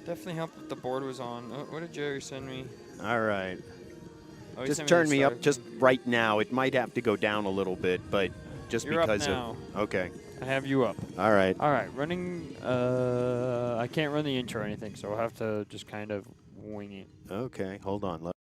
Definitely helped if the board was on. Oh, what did Jerry send me? All right. Oh, he Just sent turn the me up start. just right now. It might have to go down a little bit, but just You're up because of. now. Okay. I have you up. All right. All right, running. I can't run the intro or anything, so I'll have to just kind of wing it. Okay. Hold on.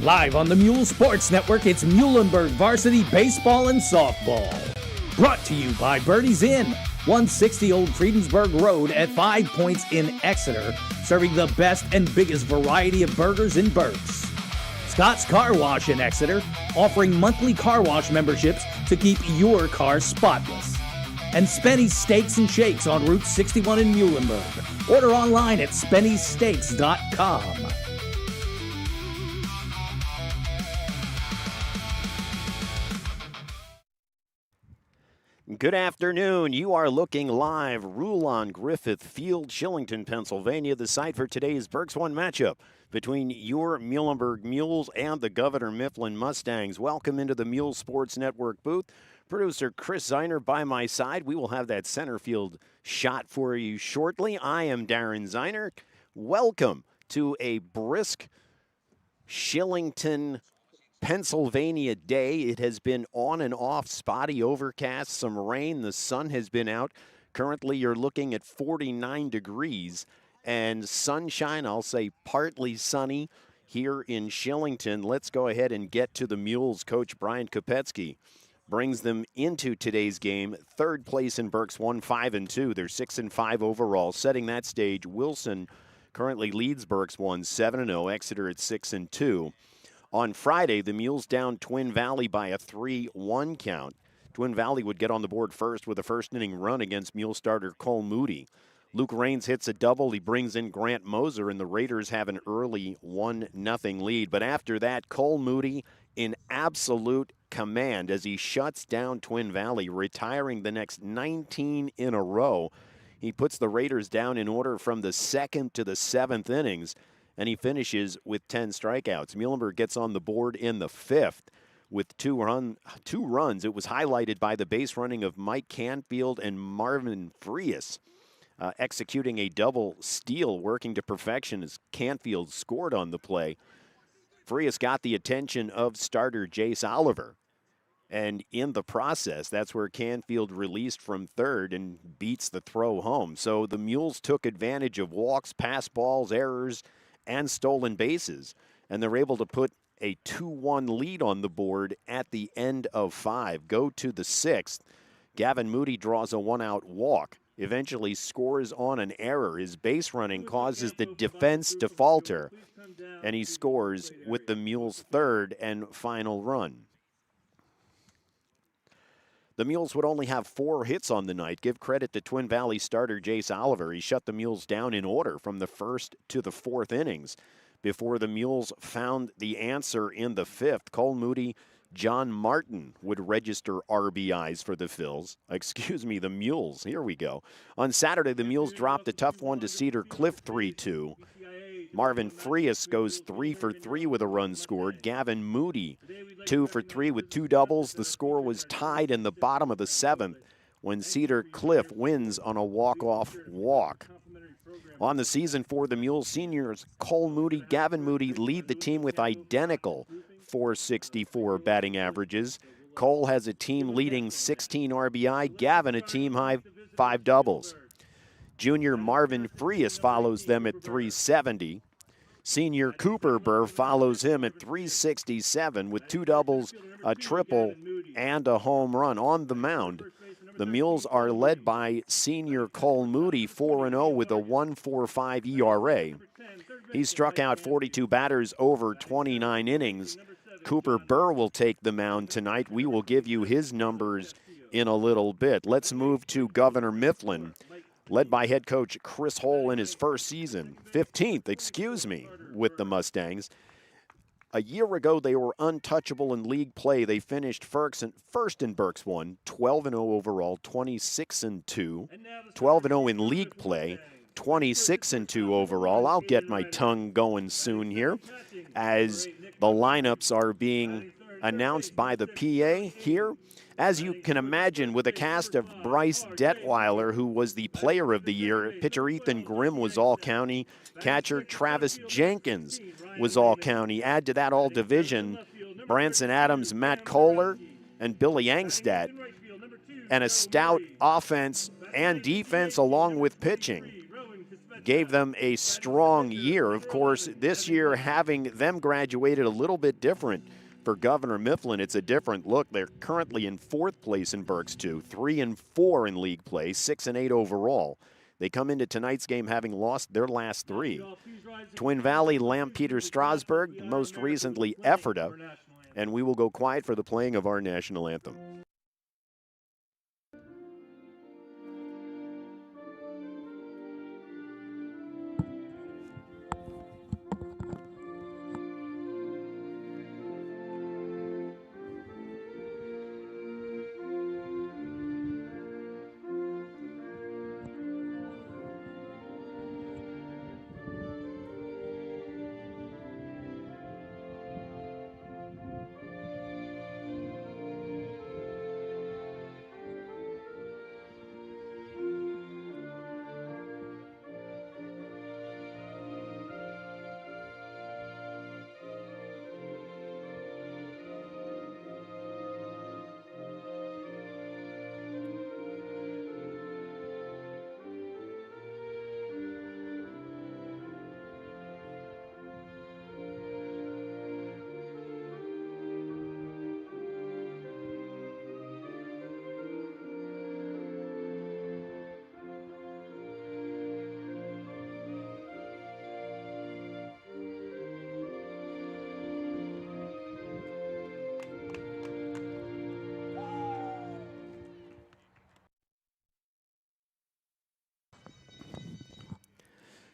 Live on the Mule Sports Network, it's Muhlenberg Varsity Baseball and Softball. Brought to you by Birdie's Inn, 160 Old Friedensburg Road at 5 Points in Exeter, serving the best and biggest variety of burgers in Berks. Scott's Car Wash in Exeter, offering monthly car wash memberships to keep your car spotless. And Spenny's Steaks and Shakes on Route 61 in Muhlenberg. Order online at SpennySteaks.com. Good afternoon. You are looking live. Rulon Griffith Field, Shillington, Pennsylvania. The site for today's Berks 1 matchup between your Muhlenberg Mules and the Governor Mifflin Mustangs. Welcome into the Mule Sports Network booth. Producer Chris Zeiner by my side. We will have that center field shot for you shortly. I am Darren Zeiner. Welcome to a brisk Shillington, Pennsylvania day. It has been on and off, spotty overcast, some rain. The sun has been out. Currently, you're looking at 49 degrees and sunshine. I'll say partly sunny here in Shillington. Let's go ahead and get to the Mules. Coach Brian Kopetsky brings them into today's game. Third place in Berks, 1-5-2. They're 6-5 overall. Setting that stage, Wilson currently leads Berks 7-0. Exeter at 6-2. On Friday, the Mules down Twin Valley by a 3-1 count. Twin Valley would get on the board first with a first-inning run against Mule starter Cole Moody. Luke Raines hits a double. He brings in Grant Moser, and the Raiders have an early 1-0 lead. But after that, Cole Moody in absolute command as he shuts down Twin Valley, retiring the next 19 in a row. He puts the Raiders down in order from the second to the seventh innings, and he finishes with 10 strikeouts. Muhlenberg gets on the board in the fifth with two runs. It was highlighted by the base running of Mike Canfield and Marvin Frias, executing a double steal, working to perfection as Canfield scored on the play. Frias got the attention of starter Jace Oliver, and in the process, that's where Canfield released from third and beats the throw home. So the Mules took advantage of walks, pass balls, errors, and stolen bases, and they're able to put a 2-1 lead on the board at the end of 5. Go to the 6th. Gavin Moody draws a 1-out walk, eventually scores on an error. His base running causes the defense to falter, and he scores with the Mules' third and final run. The Mules would only have 4 hits on the night. Give credit to Twin Valley starter Jace Oliver. He shut the Mules down in order from the first to the fourth innings before the Mules found the answer in the fifth. Cole Moody, John Martin would register RBIs for the the Mules. Here we go. On Saturday, the Mules dropped a tough one to Cedar Cliff 3-2. Marvin Frias goes 3 for 3 with a run scored. Gavin Moody 2 for 3 with 2 doubles. The score was tied in the bottom of the 7th when Cedar Cliff wins on a walk-off walk. On the season for the Mules, seniors Cole Moody, Gavin Moody lead the team with identical .464 batting averages. Cole has a team-leading 16 RBI, Gavin a team-high 5 doubles. Junior Marvin Frias follows them at .370. Senior Cooper Burr follows him at .367 with 2 doubles, a triple, and a home run. On the mound, the Mules are led by senior Cole Moody, 4-0 with a 1.45 ERA. He struck out 42 batters over 29 innings. Cooper Burr will take the mound tonight. We will give you his numbers in a little bit. Let's move to Governor Mifflin, led by head coach Chris Hole in his 15th, with the Mustangs. A year ago, they were untouchable in league play. They finished first in Berks 1, 12-0 overall, 26-2. 12-0 in league play, 26-2 overall. I'll get my tongue going soon here as the lineups are being announced by the PA here. As you can imagine, with a cast of Bryce Detweiler, who was the player of the year, pitcher Ethan Grimm was all-county, catcher Travis Jenkins was all-county. Add to that all-division, Branson Adams, Matt Kohler, and Billy Angstadt, and a stout offense and defense along with pitching gave them a strong year. Of course, this year having them graduated a little bit different. For Governor Mifflin, it's a different look. They're currently in 4th place in Berks 2, 3-4 in league play, 6-8 overall. They come into tonight's game having lost their last 3. Twin Valley, Lampeter, Strasburg, most recently Ephrata, and we will go quiet for the playing of our national anthem.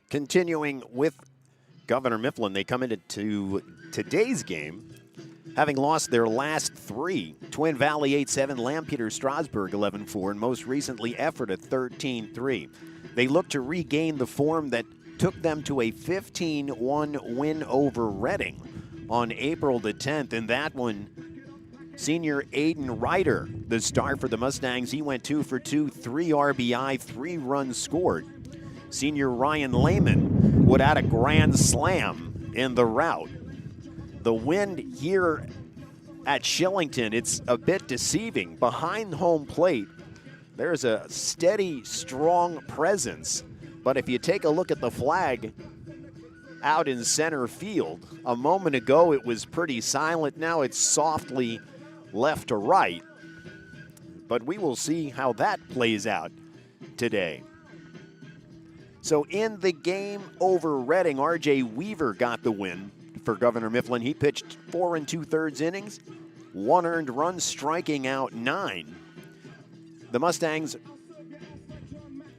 Continuing with Governor Mifflin, they come into today's game having lost their last 3. Twin Valley 8-7, Lampeter Strasburg 11-4, and most recently Ephrata 13-3. They look to regain the form that took them to a 15-1 win over Reading on April the 10th. In that one, senior Aiden Ryder, the star for the Mustangs, he went 2 for 2, 3 RBI, 3 runs scored. Senior Ryan Lehman would add a grand slam in the rout. The wind here at Shillington, it's a bit deceiving. Behind home plate, there's a steady, strong presence. But if you take a look at the flag out in center field, a moment ago it was pretty silent. Now it's softly left to right. But we will see how that plays out today. So in the game over Reading, R.J. Weaver got the win for Governor Mifflin. He pitched 4 2/3 innings, 1 earned run, striking out 9. The Mustangs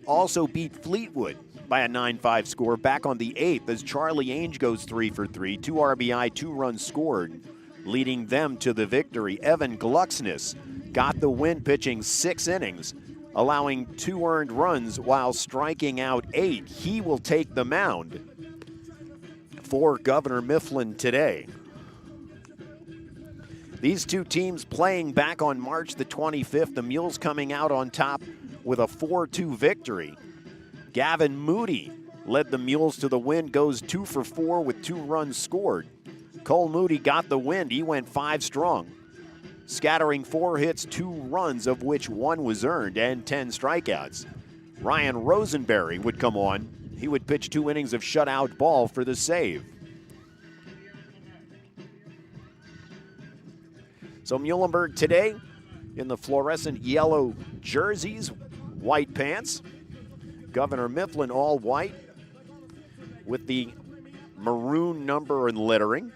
also beat Fleetwood by a 9-5 score back on the 8th as Charlie Ainge goes 3 for 3, 2 RBI, 2 runs scored, leading them to the victory. Evan Glucksness got the win pitching 6 innings, allowing 2 earned runs while striking out 8. He will take the mound. for Governor Mifflin today. These two teams playing back on March the 25th. The Mules coming out on top with a 4-2 victory. Gavin Moody led the Mules to the win, goes 2 for 4 with 2 runs scored. Cole Moody got the win. He went 5 strong, scattering 4 hits, 2 runs, of which 1 was earned, and 10 strikeouts. Ryan Rosenberry would come on. He would pitch 2 innings of shutout ball for the save. So Muhlenberg today in the fluorescent yellow jerseys, white pants. Governor Mifflin all white with the maroon number and lettering.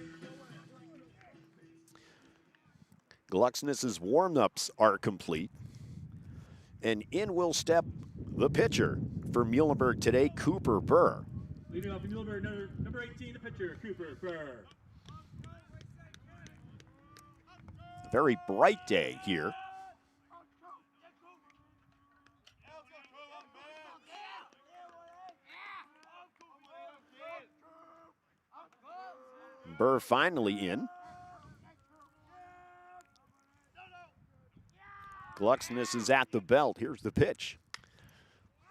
Glucksness's warm-ups are complete. And in will step the pitcher for Muhlenberg today, Cooper Burr. Leading off Muhlenberg, number 18, the pitcher, Cooper Burr. Very bright day here. Burr finally in. Glucksness is at the belt. Here's the pitch.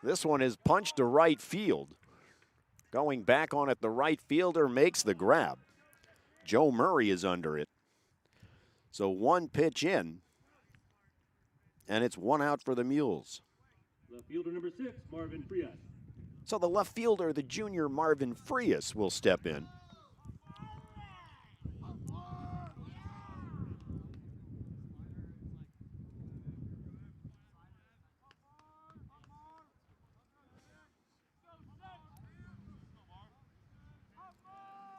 This one is punched to right field. Going back on it, the right fielder makes the grab. Joe Murray is under it. So 1 pitch in, and it's 1 out for the Mules. Left fielder number 6, Marvin Frias. So the left fielder, the junior Marvin Frias, will step in.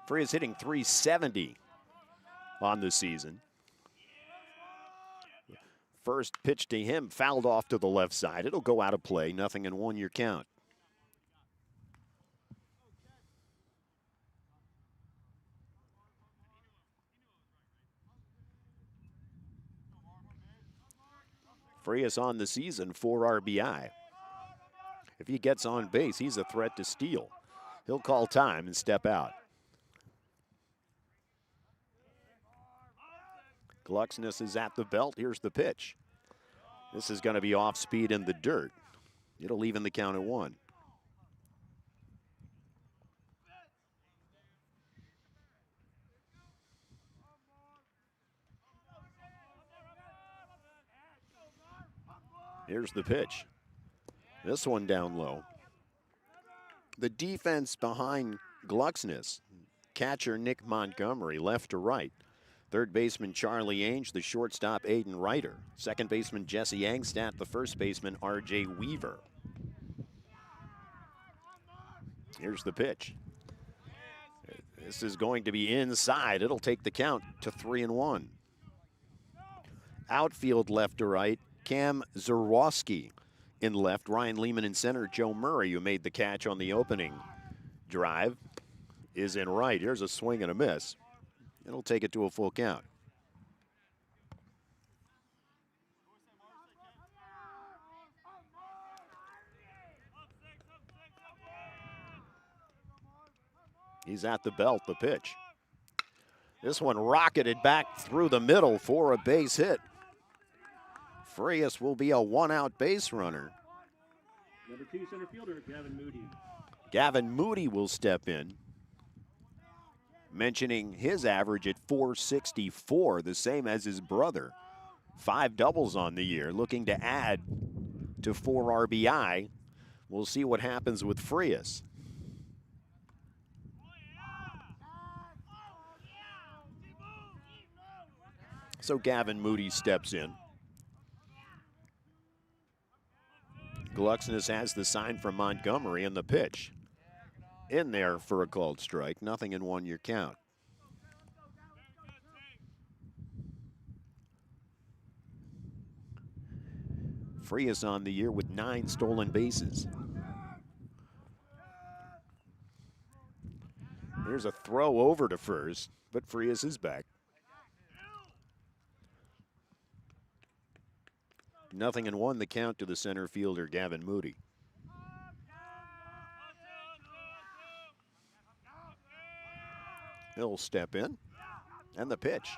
Frias hitting .370 on the season. First pitch to him fouled off to the left side. It'll go out of play. 0-1 your count. Frias on the season, 4 RBI. If he gets on base, he's a threat to steal. He'll call time and step out. Glucksness is at the belt. Here's the pitch. This is going to be off speed in the dirt. It'll even the count at 1. Here's the pitch. This one down low. The defense behind Glucksness. Catcher Nick Montgomery, left to right. Third baseman Charlie Ainge, the shortstop Aiden Reiter. Second baseman Jesse Angstadt, the first baseman R.J. Weaver. Here's the pitch. This is going to be inside. It'll take the count to 3-1. Outfield left to right, Cam Zerwowski in left. Ryan Lehman in center. Joe Murray, who made the catch on the opening drive, is in right. Here's a swing and a miss. It'll take it to a full count. He's at the belt, the pitch. This one rocketed back through the middle for a base hit. Frias will be a 1-out base runner. Number 2, center fielder, Gavin Moody. Gavin Moody will step in. Mentioning his average at .464, the same as his brother. 5 doubles on the year, looking to add to 4 RBI. We'll see what happens with Frias. So Gavin Moody steps in. Glucksness has the sign from Montgomery and the pitch. In there for a called strike. 0-1 your count. Frias on the year with 9 stolen bases. Here's a throw over to first, but Frias is back. 0-1 the count to the center fielder, Gavin Moody. He'll step in. And the pitch.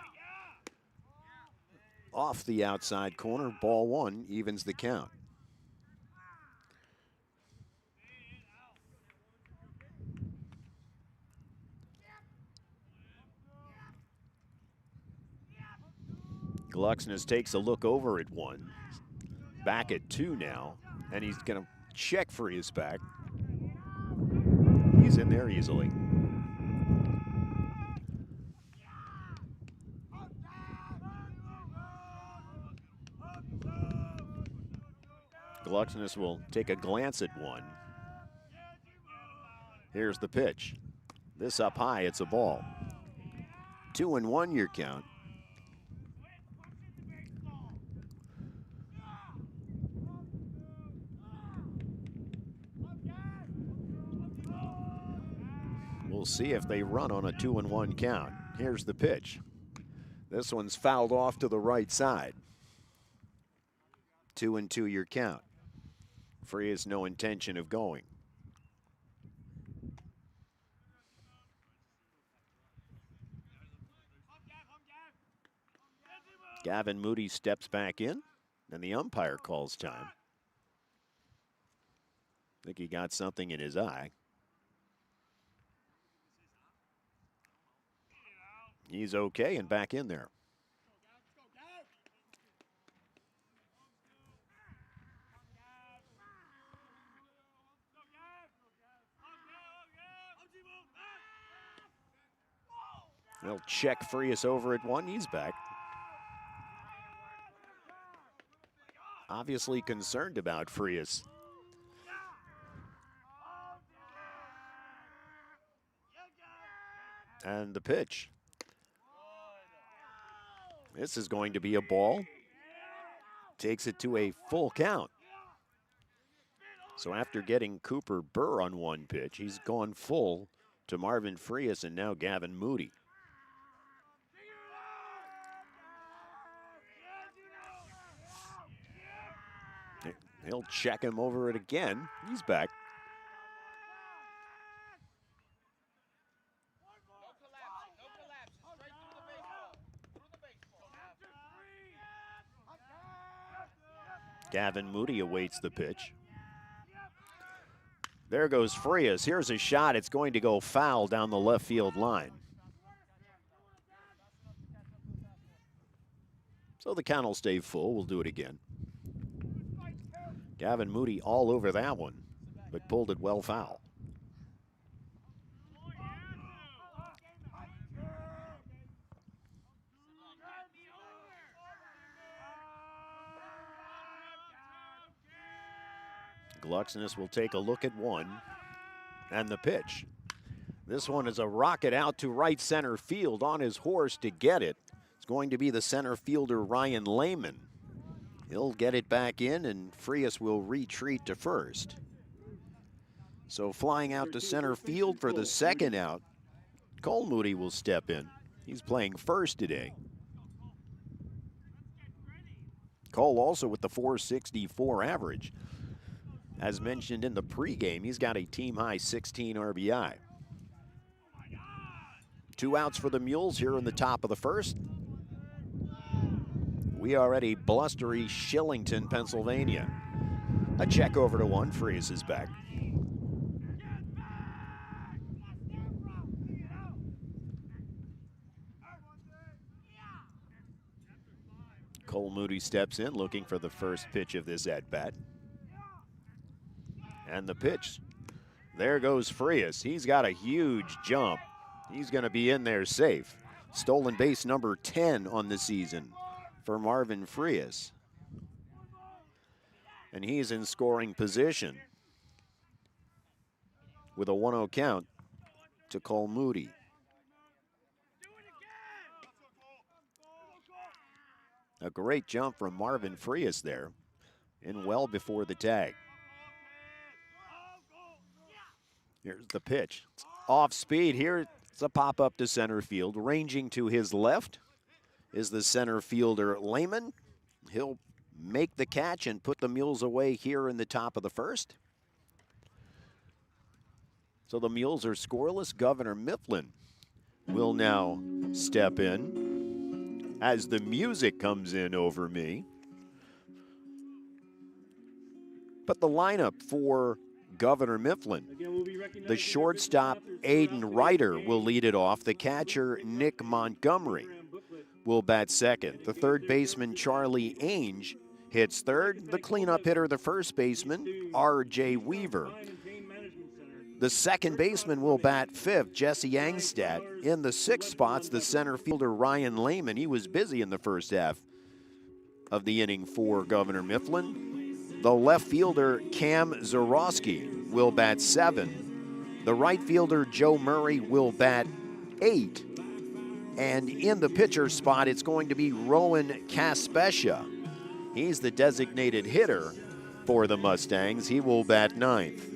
Off the outside corner, ball one, evens the count. Glucksness takes a look over at one. Back at two now, and he's going to check for his back. He's in there easily. Glucksness will take a glance at one. Here's the pitch. This up high, it's a ball. 2-1 your count. We'll see if they run on a 2-1 count. Here's the pitch. This one's fouled off to the right side. 2-2 your count. Free has no intention of going. Gavin Moody steps back in, and the umpire calls time. I think he got something in his eye. He's okay and back in there. They'll check Frias over at one. He's back. Obviously concerned about Frias. And the pitch. This is going to be a ball. Takes it to a full count. So after getting Cooper Burr on one pitch, he's gone full to Marvin Frias and now Gavin Moody. He'll check him over it again. He's back. Gavin Moody awaits the pitch. There goes Frias. Here's a shot. It's going to go foul down the left field line. So the count will stay full. We'll do it again. Gavin Moody all over that one, but pulled it well foul. Glucksness will take a look at one, and the pitch. This one is a rocket out to right center field on his horse to get it. It's going to be the center fielder, Ryan Lehman. He'll get it back in, and Frias will retreat to first. So flying out to center field for the second out, Cole Moody will step in. He's playing first today. Cole also with the .464 average. As mentioned in the pregame, he's got a team-high 16 RBI. 2 outs for the Mules here in the top of the first. We are at a blustery Shillington, Pennsylvania. A check over to one. Frias is back. Cole Moody steps in looking for the first pitch of this at-bat. And the pitch. There goes Frias. He's got a huge jump. He's going to be in there safe. Stolen base number 10 on the season for Marvin Frias. And he's in scoring position with a 1-0 count to Cole Moody. A great jump from Marvin Frias there, in well before the tag. Here's the pitch. It's off speed. Here it's a pop up to center field. Ranging to his left is the center fielder Lehman. He'll make the catch and put the Mules away here in the top of the first. So the Mules are scoreless. Governor Mifflin will now step in as the music comes in over me. But the lineup for Governor Mifflin: the shortstop, Aiden Ryder, will lead it off. The catcher, Nick Montgomery, will bat second. The third baseman, Charlie Ainge, hits third. The cleanup hitter, the first baseman, R.J. Weaver. The second baseman will bat fifth, Jesse Angstad. In the sixth spots, the center fielder, Ryan Lehman. He was busy in the first half of the inning for Governor Mifflin. The left fielder, Cam Zarowski, will bat seven. The right fielder, Joe Murray, will bat eight. And in the pitcher spot, it's going to be Rowan Caspecia. He's the designated hitter for the Mustangs. He will bat ninth.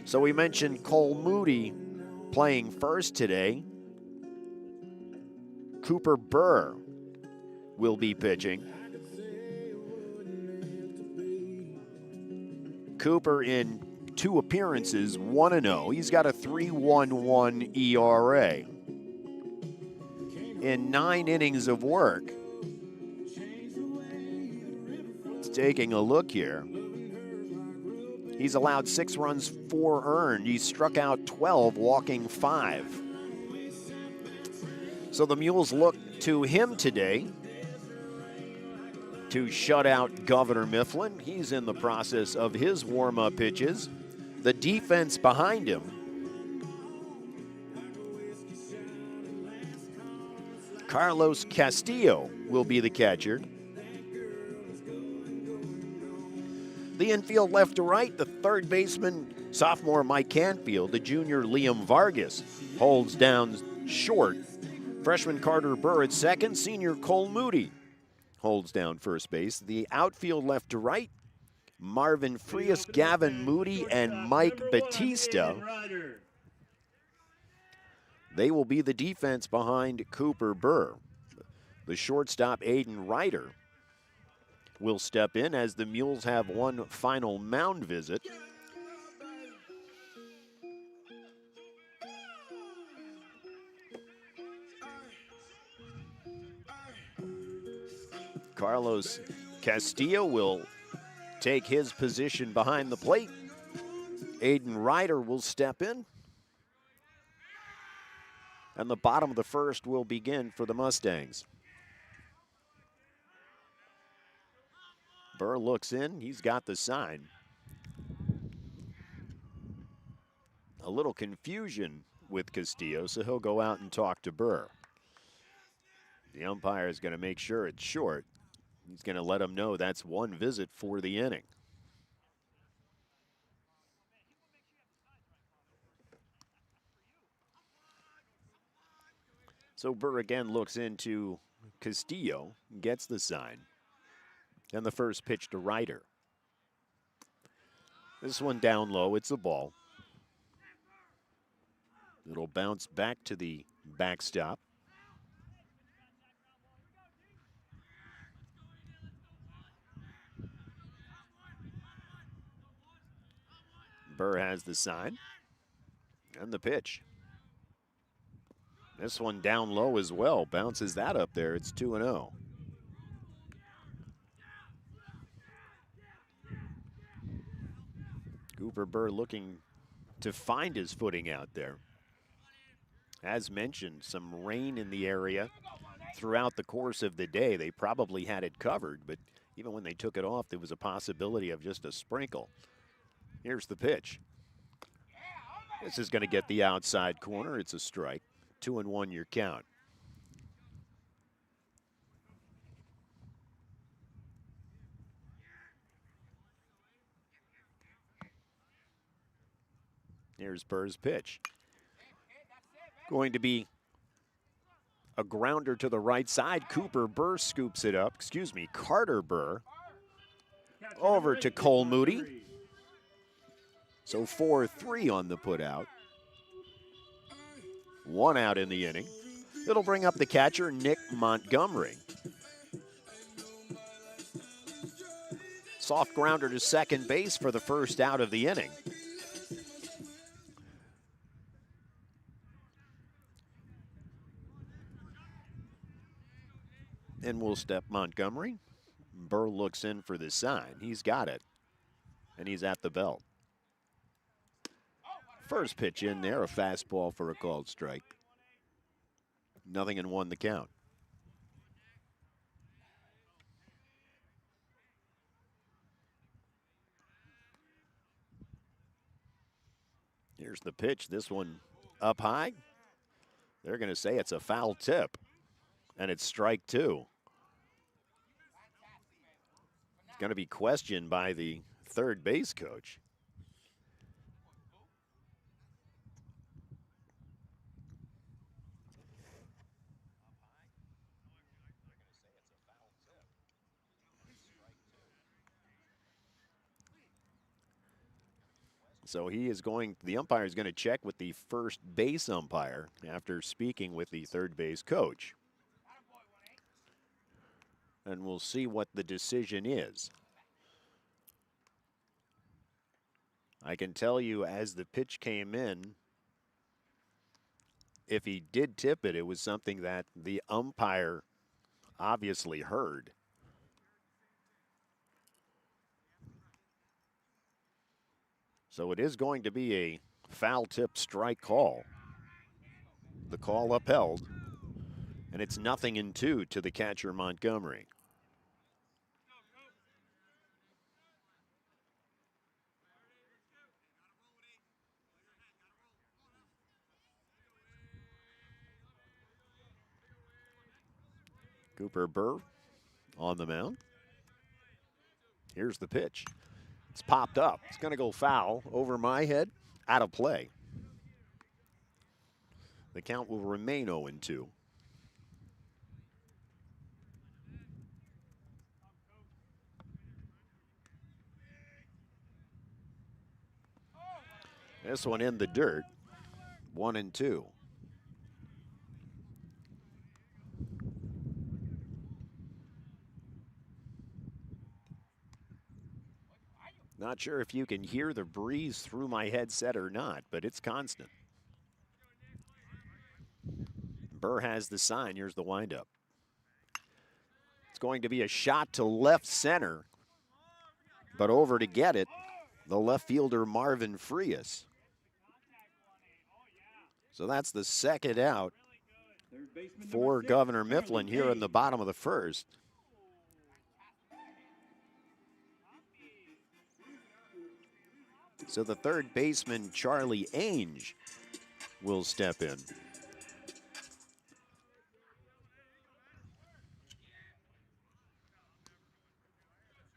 So we mentioned Cole Moody playing first today. Cooper Burr will be pitching. Cooper in 2 appearances, 1-0. He's got a 3.11 ERA. In 9 innings of work, taking a look here, he's allowed 6 runs, 4 earned. He struck out 12, walking 5. So the Mules look to him today to shut out Governor Mifflin. He's in the process of his warm-up pitches. The defense behind him: Carlos Castillo will be the catcher. The infield left to right, the third baseman, sophomore Mike Canfield. The junior Liam Vargas holds down short. Freshman Carter Burr at second. Senior Cole Moody holds down first base. The outfield left to right, Marvin Frias, Gavin Moody, and Mike Batista. They will be the defense behind Cooper Burr. The shortstop, Aiden Ryder, will step in as the Mules have one final mound visit. Carlos Castillo will take his position behind the plate. Aiden Ryder will step in. And the bottom of the first will begin for the Mustangs. Burr looks in. He's got the sign. A little confusion with Castillo, so he'll go out and talk to Burr. The umpire is going to make sure it's short. He's going to let him know that's one visit for the inning. So Burr again looks into Castillo, gets the sign. And the first pitch to Ryder. This one down low, it's a ball. It'll bounce back to the backstop. Burr has the sign and the pitch. This one down low as well, bounces that up there. It's 2-0. Cooper Burr looking to find his footing out there. As mentioned, some rain in the area throughout the course of the day. They probably had it covered, but even when they took it off, there was a possibility of just a sprinkle. Here's the pitch. This is going to get the outside corner. It's a strike. 2-1 your count. Here's Burr's pitch. Going to be a grounder to the right side. Cooper Burr scoops it up. Carter Burr over to Cole Moody. So 4-3 on the putout. 1 out in the inning. It'll bring up the catcher, Nick Montgomery. Soft grounder to second base for the first out of the inning. And we'll step Montgomery. Burr looks in for the sign. He's got it. And he's at the belt. First pitch in there, a fastball for a called strike. 0-1 the count. Here's the pitch. This one up high. They're going to say it's a foul tip. And it's strike 2. It's going to be questioned by the third base coach. So the umpire is going to check with the first base umpire after speaking with the third base coach. And we'll see what the decision is. I can tell you as the pitch came in, if he did tip it, it was something that the umpire obviously heard. So it is going to be a foul tip strike call. The call upheld, and it's 0-2 to the catcher Montgomery. Cooper Burr on the mound. Here's the pitch. It's popped up. It's going to go foul over my head, out of play. The count will remain 0-2. This one in the dirt, 1-2. Not sure if you can hear the breeze through my headset or not, but it's constant. Burr has the sign. Here's the windup. It's going to be a shot to left center, but over to get it, the left fielder Marvin Frias. So that's the second out for Governor Mifflin here in the bottom of the first. So the third baseman, Charlie Ainge, will step in.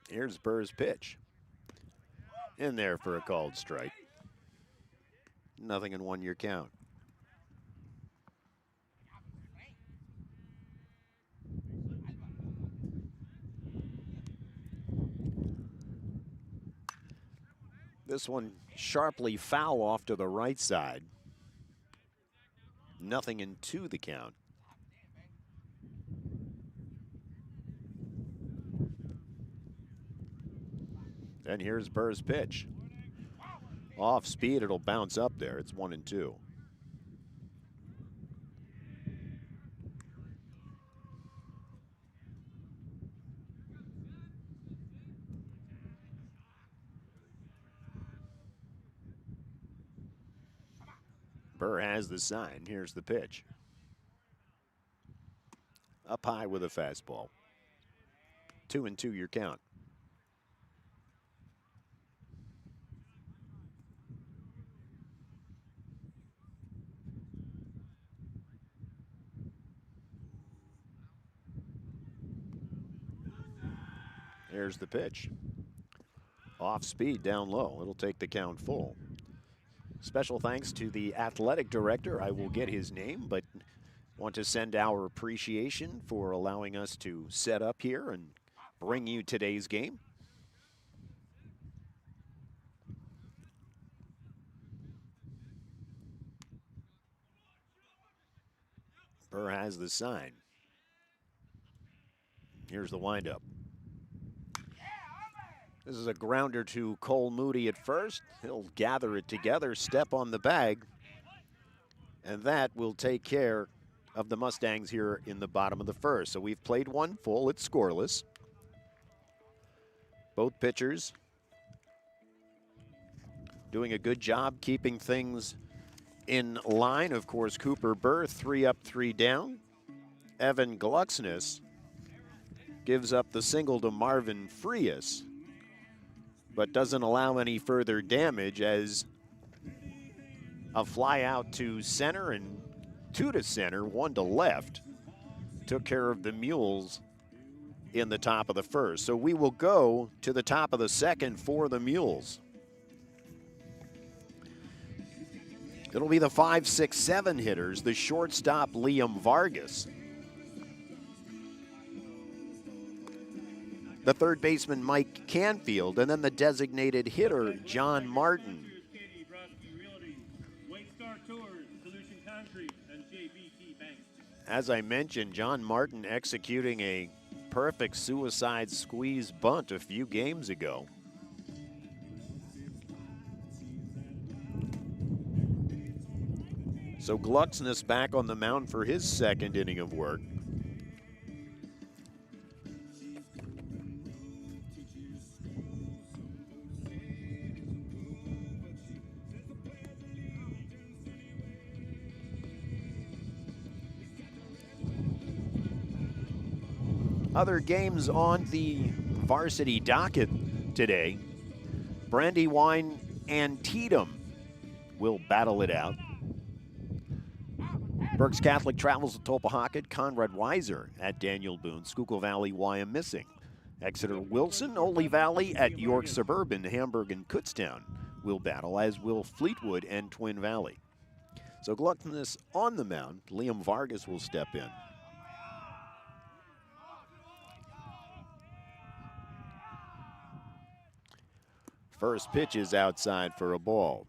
Here's Burr's pitch. In there for a called strike. 0-1 your count. This one sharply foul off to the right side. 0-2 the count. And here's Burr's pitch. Off speed, it'll bounce up there. It's 1-2. Burr has the sign. Here's the pitch. Up high with a fastball. 2-2 your count. Here's the pitch. Off speed, down low. It'll take the count full. Special thanks to the athletic director. I will get his name, but want to send our appreciation for allowing us to set up here and bring you today's game. Burr has the sign. Here's the windup. This is a grounder to Cole Moody at first. He'll gather it together, step on the bag, and that will take care of the Mustangs here in the bottom of the first. So we've played one full. It's scoreless. Both pitchers doing a good job keeping things in line. Of course, Cooper Burr, 3 up, 3 down. Evan Glucksness gives up the single to Marvin Frias, but doesn't allow any further damage as a fly out to center and 2 to center, 1 to left, took care of the Muhls in the top of the first. So we will go to the top of the second for the Muhls. It'll be the 5, 6, 7 hitters, the shortstop Liam Vargas, the third baseman Mike Canfield, and then the designated hitter John Martin. As I mentioned, John Martin executing a perfect suicide squeeze bunt a few games ago. So Glucksness back on the mound for his second inning of work. Other games on the varsity docket today. Brandywine and Tatum will battle it out. Berks Catholic travels to Topahocket. Conrad Weiser at Daniel Boone. Schuylkill Valley, Wyomissing. Exeter Wilson, Ole Valley at York Suburban. Hamburg and Kutztown will battle, as will Fleetwood and Twin Valley. So Glucksness on the mound. Liam Vargas will step in. First pitch is outside for a ball.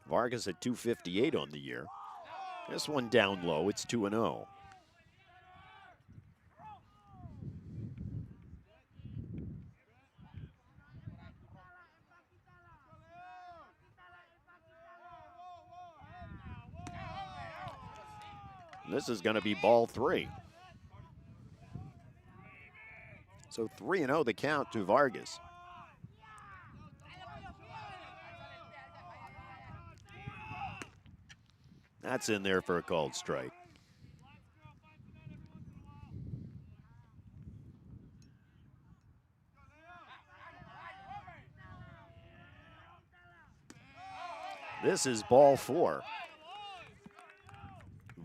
Vargas at 258 on the year. This one down low, it's 2-0. This is going to be ball 3. So 3-0 the count to Vargas. That's in there for a called strike. This is ball 4.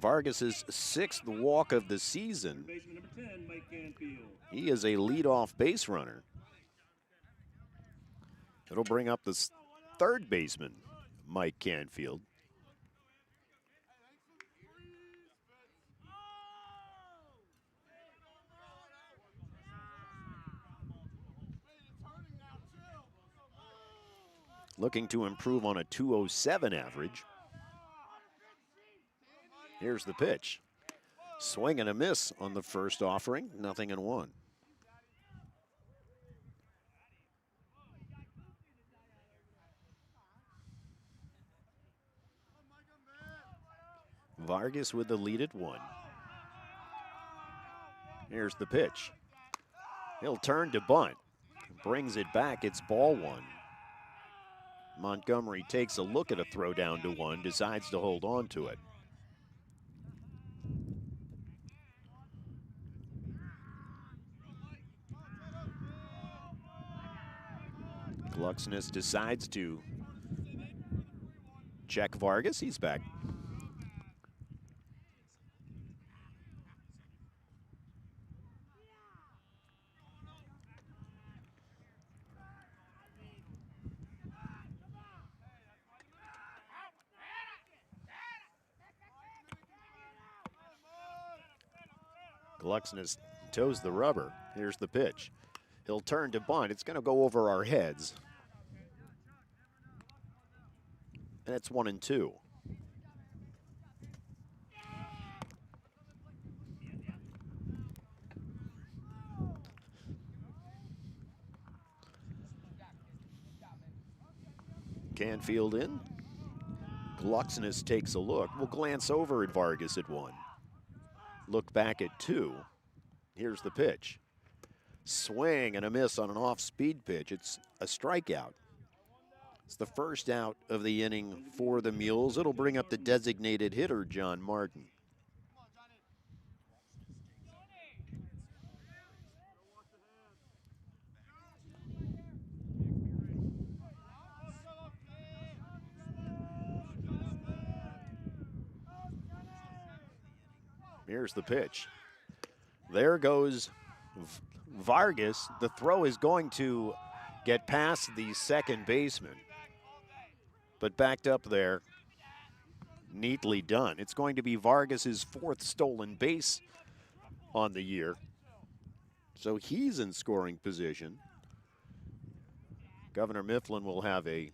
Vargas's 6th walk of the season. He is a leadoff base runner. It'll bring up the third baseman, Mike Canfield. Looking to improve on a 207 average. Here's the pitch. Swing and a miss on the first offering, 0-1. Vargas with the lead at 1. Here's the pitch. He'll turn to bunt. Brings it back, it's ball 1. Montgomery takes a look at a throw down to 1, decides to hold on to it. Glucksness decides to check Vargas. He's back. Glucksness toes the rubber. Here's the pitch. He'll turn to bunt. It's going to go over our heads. And it's 1-2. Canfield in. Glucksness takes a look. We'll glance over at Vargas at 1. Look back at 2. Here's the pitch. Swing and a miss on an off-speed pitch. It's a strikeout. It's the first out of the inning for the Mules. It'll bring up the designated hitter, John Martin. Here's the pitch. There goes Vargas. The throw is going to get past the second baseman, but backed up there. Neatly done. It's going to be Vargas's 4th stolen base on the year, so he's in scoring position. Governor Mifflin will have a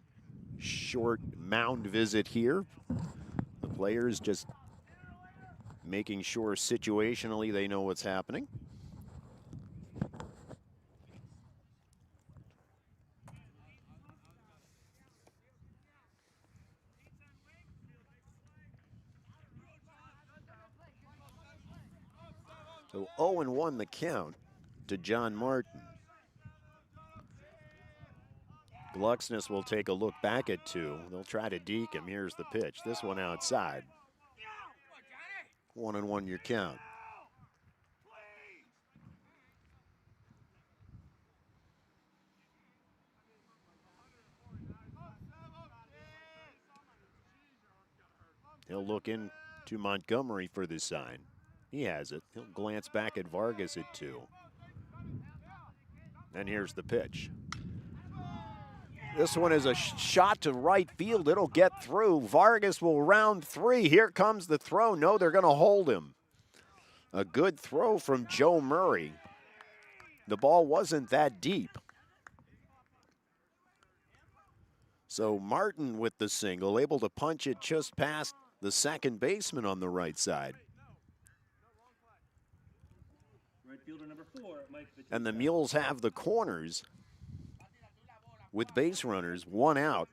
short mound visit here. The players just making sure situationally they know what's happening. So 0-1 the count to John Martin. Glucksness will take a look back at 2. They'll try to deke him. Here's the pitch. This one outside. 1-1 your count. He'll look into Montgomery for the sign. He has it. He'll glance back at Vargas at 2. And here's the pitch. This one is a shot to right field. It'll get through. Vargas will round 3. Here comes the throw. No, they're going to hold him. A good throw from Joe Murray. The ball wasn't that deep. So Martin with the single, able to punch it just past the second baseman on the right side. Right fielder number 4, Mike Batista. And the Mules have the corners with base runners, 1 out.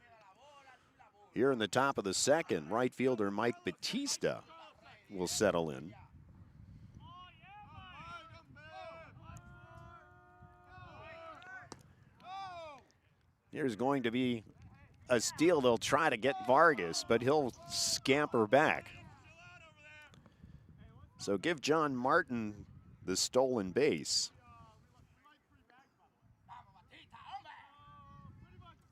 Here in the top of the second, right fielder Mike Batista will settle in. Here's going to be a steal. They'll try to get Vargas, but he'll scamper back. So give John Martin the stolen base.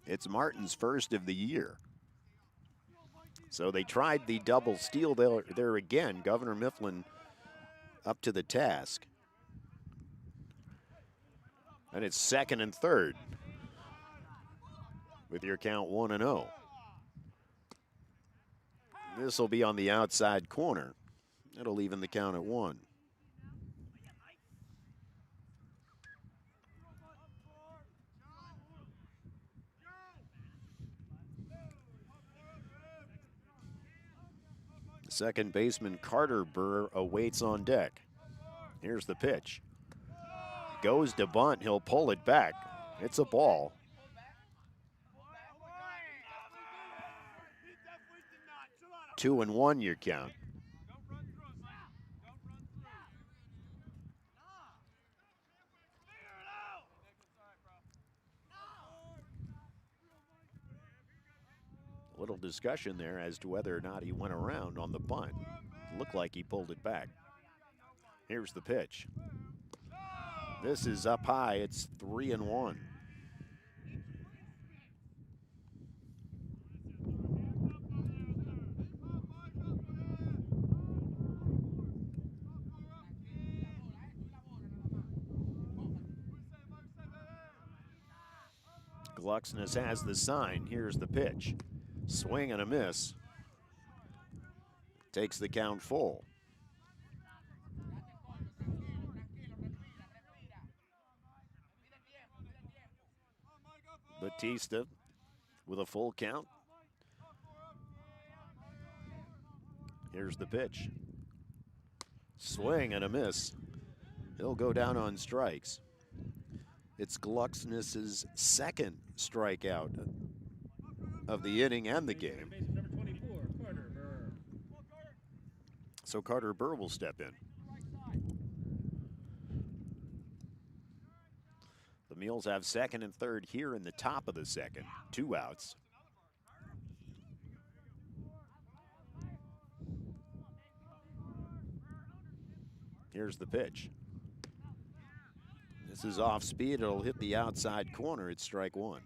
It's Martin's first of the year. So they tried the double steal there again. Governor Mifflin up to the task. And it's 2nd and 3rd with your count 1-0. This will be on the outside corner. It'll even the count at 1. Second baseman Carter Burr awaits on deck. Here's the pitch. Goes to bunt. He'll pull it back. It's a ball. Two and one your count. A little discussion there as to whether or not he went around on the bunt. Looked like he pulled it back. Here's the pitch. This is up high. It's 3-1. Glucksness has the sign. Here's the pitch. Swing and a miss. Takes the count full. Batista with a full count. Here's the pitch. Swing and a miss. He'll go down on strikes. It's Glucksness's second strikeout of the inning and the game. Baseman number 24, Carter Burr. So Carter Burr will step in. The Mules have second and third here in the top of the second. 2 outs. Here's the pitch. This is off speed. It'll hit the outside corner. It's strike 1.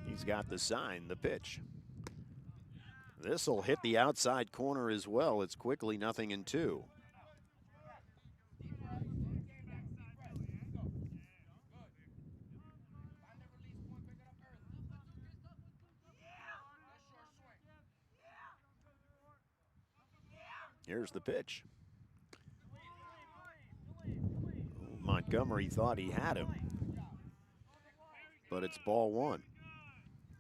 He's got the sign, the pitch. This will hit the outside corner as well. It's quickly 0-2. Here's the pitch. Montgomery thought he had him, but it's ball 1.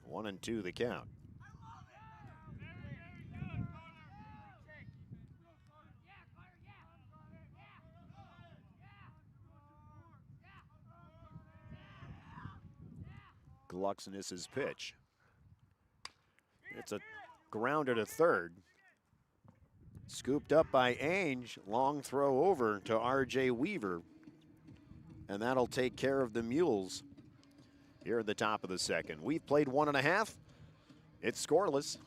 1-2 the count. Glucksness's pitch. It's a ground at a third. Scooped up by Ainge. Long throw over to R.J. Weaver. And that'll take care of the Mules here at the top of the second. We've played 1.5. It's scoreless.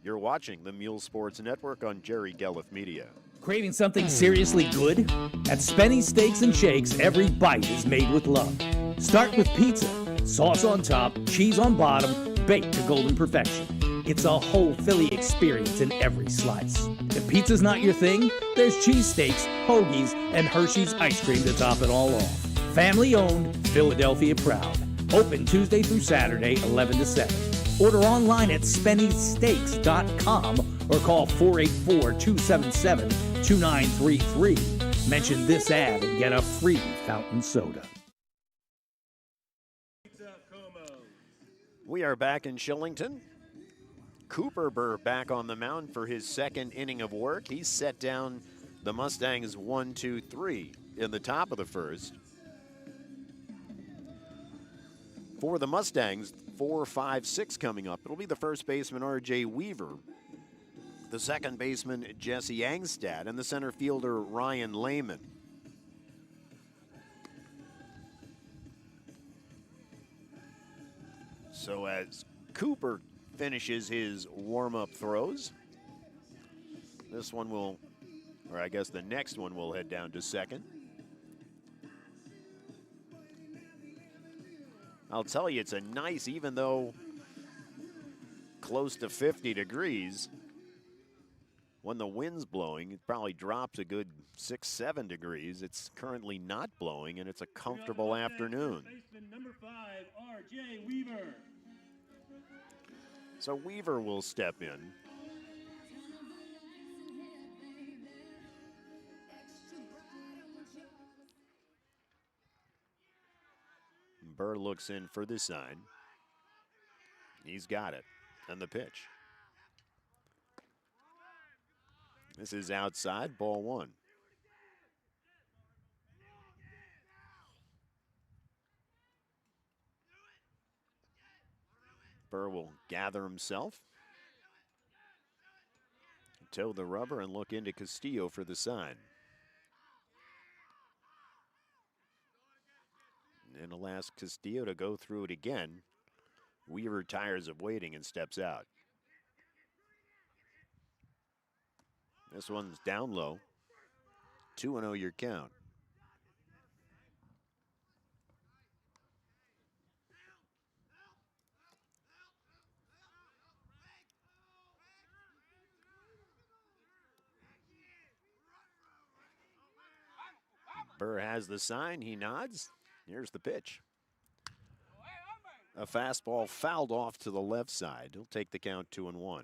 You're watching the Mules Sports Network on Jerry Gelliff Media. Craving something seriously good? At Spenny's Steaks and Shakes, every bite is made with love. Start with pizza. Sauce on top, cheese on bottom, baked to golden perfection. It's a whole Philly experience in every slice. If pizza's not your thing, there's cheesesteaks, hoagies, and Hershey's ice cream to top it all off. Family owned, Philadelphia proud. Open Tuesday through Saturday, 11 to 7. Order online at SpennySteaks.com or call 484-277-2933. Mention this ad and get a free fountain soda. We are back in Shillington. Cooper Burr back on the mound for his second inning of work. He's set down the Mustangs 1-2-3 in the top of the first. For the Mustangs, 4-5-6 coming up. It'll be the first baseman, R.J. Weaver, the second baseman, Jesse Angstad, and the center fielder, Ryan Lehman. So as Cooper finishes his warm-up throws, this one will, or I guess the next one will head down to second. I'll tell you, it's a nice, even though close to 50 degrees, when the wind's blowing, it probably drops a good 6-7 degrees. It's currently not blowing, and it's a comfortable afternoon. Baseman number 5, R.J. Weaver. So Weaver will step in. Burr looks in for the sign. He's got it. And the pitch. This is outside, ball 1. Burr will gather himself, toe the rubber, and look into Castillo for the sign. And he'll ask Castillo to go through it again. Weaver tires of waiting and steps out. This one's down low. 2-0 your count. Burr has the sign. He nods. Here's the pitch. A fastball fouled off to the left side. He'll take the count 2-1.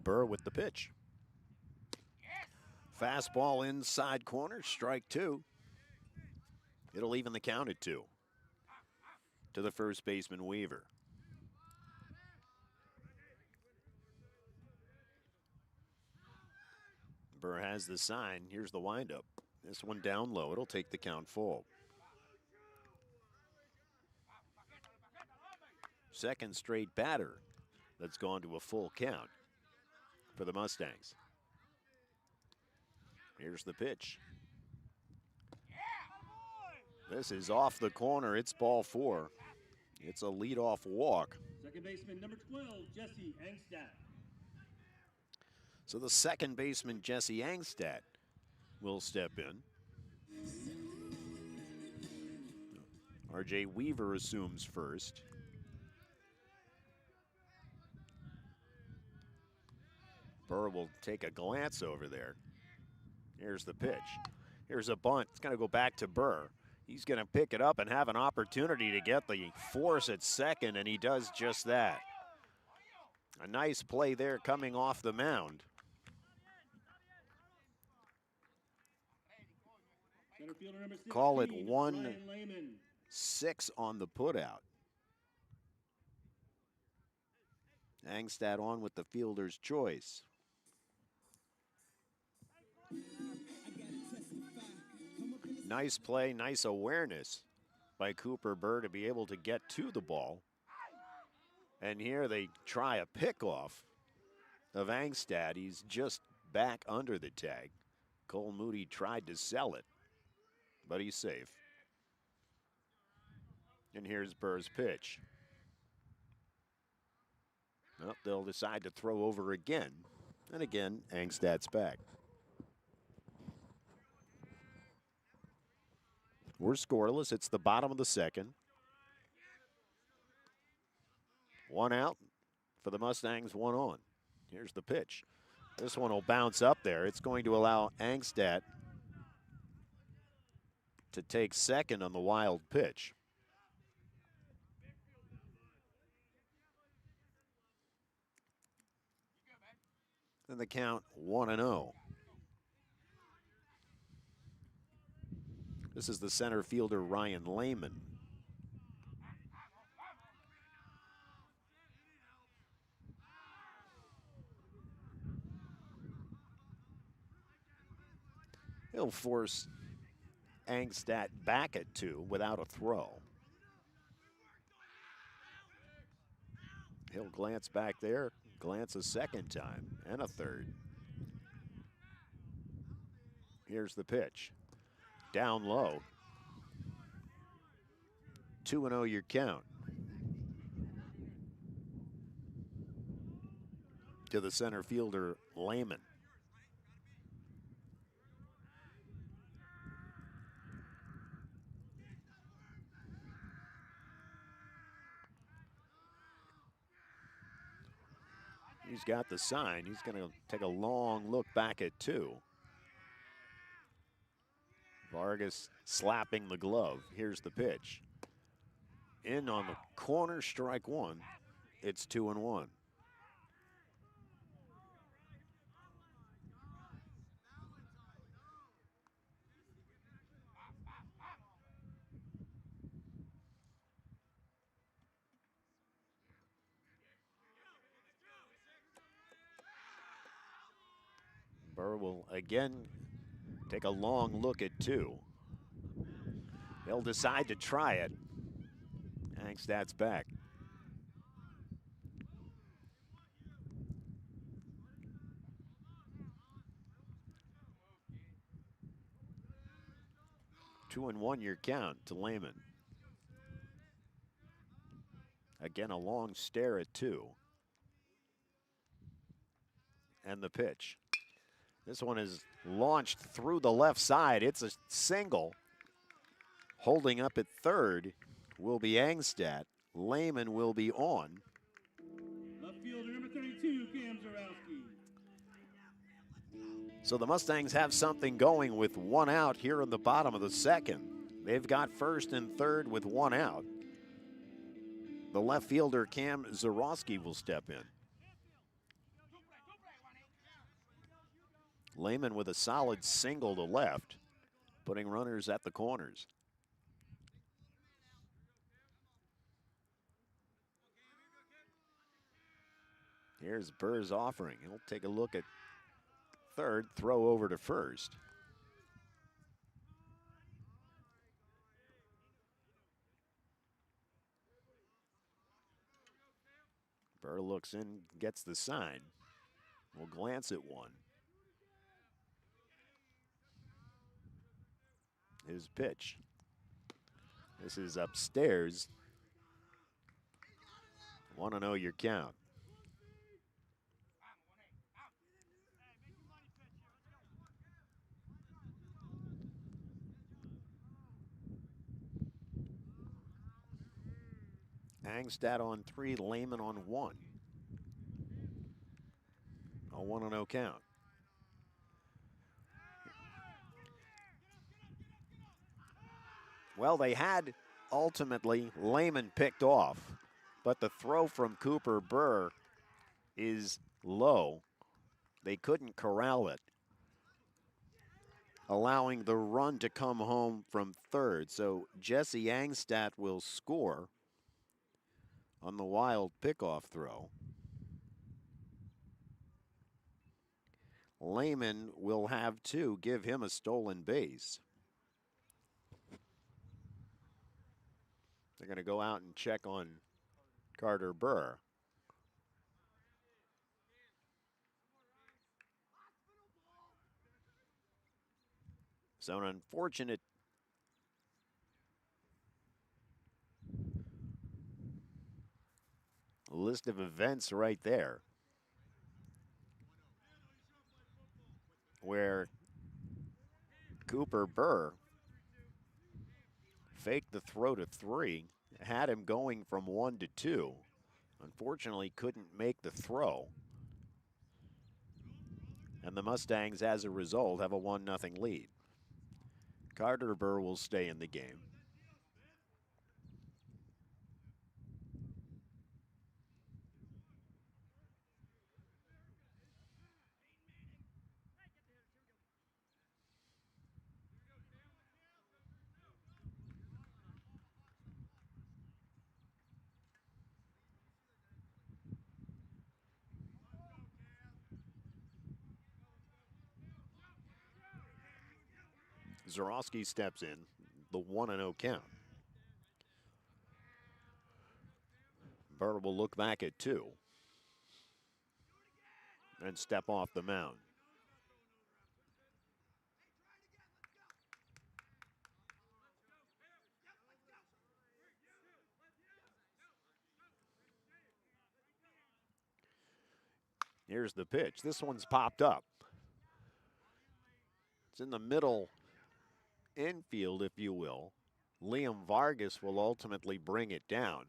Burr with the pitch. Fastball inside corner, strike 2. It'll even the count at 2 to the first baseman, Weaver. Burr has the sign. Here's the windup. This one down low. It'll take the count full. Second straight batter that's gone to a full count for the Mustangs. Here's the pitch. This is off the corner. It's ball 4. It's a leadoff walk. Second baseman, number 12, Jesse Angstadt. So the second baseman, Jesse Angstadt, will step in. R.J. Weaver assumes first. Burr will take a glance over there. Here's the pitch. Here's a bunt. It's going to go back to Burr. He's going to pick it up and have an opportunity to get the force at second, and he does just that. A nice play there coming off the mound. Center fielder number 16, Call it Ryan Lehman. 1-6 on the putout. Angstadt on with the fielder's choice. Nice play, nice awareness by Cooper Burr to be able to get to the ball. And here they try a pickoff of Angstadt. He's just back under the tag. Cole Moody tried to sell it, but he's safe. And here's Burr's pitch. Well, they'll decide to throw over again. And again, Angstadt's back. We're scoreless. It's the bottom of the second. 1 out for the Mustangs, 1 on. Here's the pitch. This one will bounce up there. It's going to allow Angstadt to take second on the wild pitch. And the count 1-0. This is the center fielder, Ryan Lehman. He'll force Angstadt back at 2 without a throw. He'll glance back there, glance a second time, and a third. Here's the pitch. Down low. 2-0 your count. To the center fielder, Lehman. He's got the sign. He's going to take a long look back at 2. Vargas slapping the glove. Here's the pitch. In on the corner, strike 1. It's 2-1. Burr will again take a long look at 2. They'll decide to try it. Angstadt's back. Two and 1 your count to Lehman. Again, a long stare at 2. And the pitch. This one is launched through the left side. It's a single. Holding up at third will be Angstadt. Lehman will be on. Left fielder number 32, Cam Zarowski. So the Mustangs have something going with 1 out here in the bottom of the second. They've got first and third with 1 out. The left fielder, Cam Zarowski, will step in. Lehman with a solid single to left, putting runners at the corners. Here's Burr's offering. He'll take a look at third, throw over to first. Burr looks in, gets the sign. We'll glance at one. His pitch. This is upstairs. Want to know your count. Angstad on 3, Lehman on 1. A 1-0 count. Well, they had ultimately Lehman picked off, but the throw from Cooper Burr is low. They couldn't corral it, allowing the run to come home from third. So Jesse Angstad will score on the wild pickoff throw. Lehman will have 2, give him a stolen base. They're going to go out and check on Carter Burr. So an unfortunate list of events right there, where Cooper Burr faked the throw to 3, had him going from 1 to 2. Unfortunately, couldn't make the throw. And the Mustangs, as a result, have a 1-0 lead. Carter Burr will stay in the game. Zorowski steps in, the 1-0 count. Burr will look back at 2 and step off the mound. Here's the pitch. This one's popped up. It's in the middle infield, if you will. Liam Vargas will ultimately bring it down.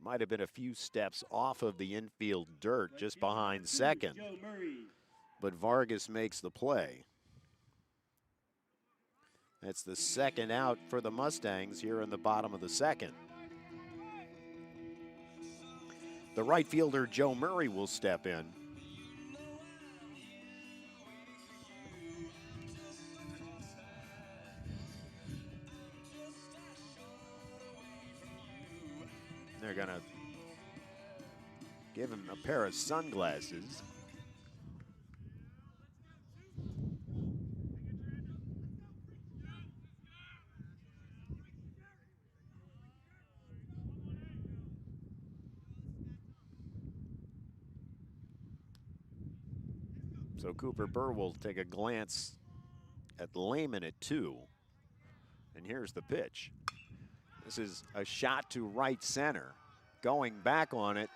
Might have been a few steps off of the infield dirt just behind second, but Vargas makes the play. That's the second out for the Mustangs here in the bottom of the second. The right fielder, Joe Murray, will step in. They're going to give him a pair of sunglasses. So Cooper Burr will take a glance at Lehman at 2. And here's the pitch. This is a shot to right center. Going back on it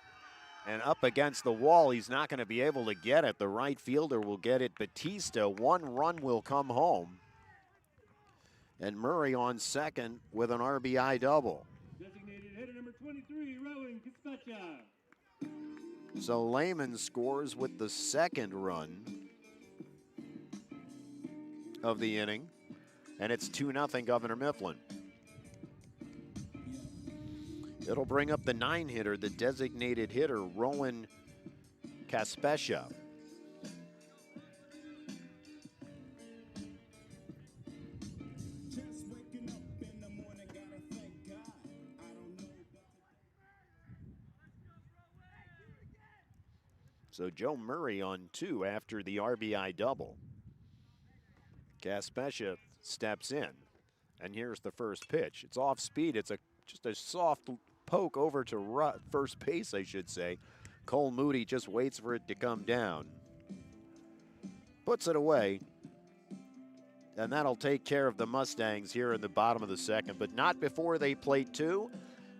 and up against the wall. He's not going to be able to get it. The right fielder will get it. Batista, 1 run will come home. And Murray on second with an RBI double. Designated hitter number 23, Rowan Caspacha. So Lehman scores with the second run of the inning, and it's 2-0 Governor Mifflin. It'll bring up the 9-hitter, the designated hitter, Rowan Caspecia. So Joe Murray on 2 after the RBI double. Gaspesha steps in, and here's the first pitch. It's off speed. It's just a soft poke over to first base, I should say. Cole Moody just waits for it to come down. Puts it away. And that'll take care of the Mustangs here in the bottom of the second, but not before they play 2.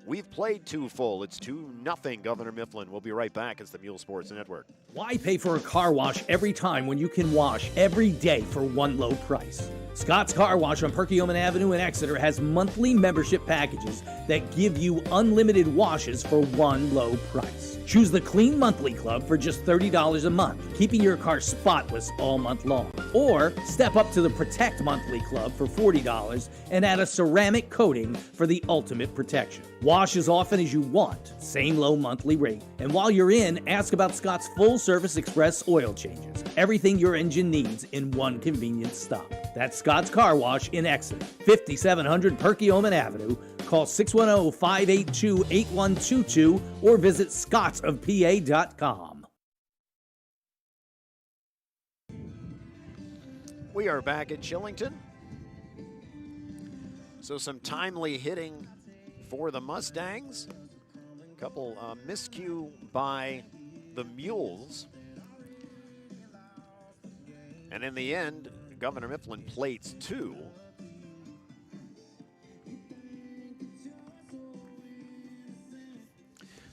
We've played 2 full. It's 2-0 Governor Mifflin. We'll be right back. It's the Muhls Sports Network. Why pay for a car wash every time when you can wash every day for one low price? Scott's Car Wash on Perkiomen Avenue in Exeter has monthly membership packages that give you unlimited washes for one low price. Choose the Clean Monthly Club for just $30 a month, keeping your car spotless all month long. Or step up to the Protect Monthly Club for $40 and add a ceramic coating for the ultimate protection. Wash as often as you want, same low monthly rate. And while you're in, ask about Scott's full-service express oil changes. Everything your engine needs in one convenient stop. That's Scott's Car Wash in Exeter, 5700 Perkiomen Avenue. Call 610-582-8122 or visit scottsofpa.com. We are back at Chillington. So some timely hitting for the Mustangs. A couple miscue by the Muhls. And in the end, Governor Mifflin plates 2.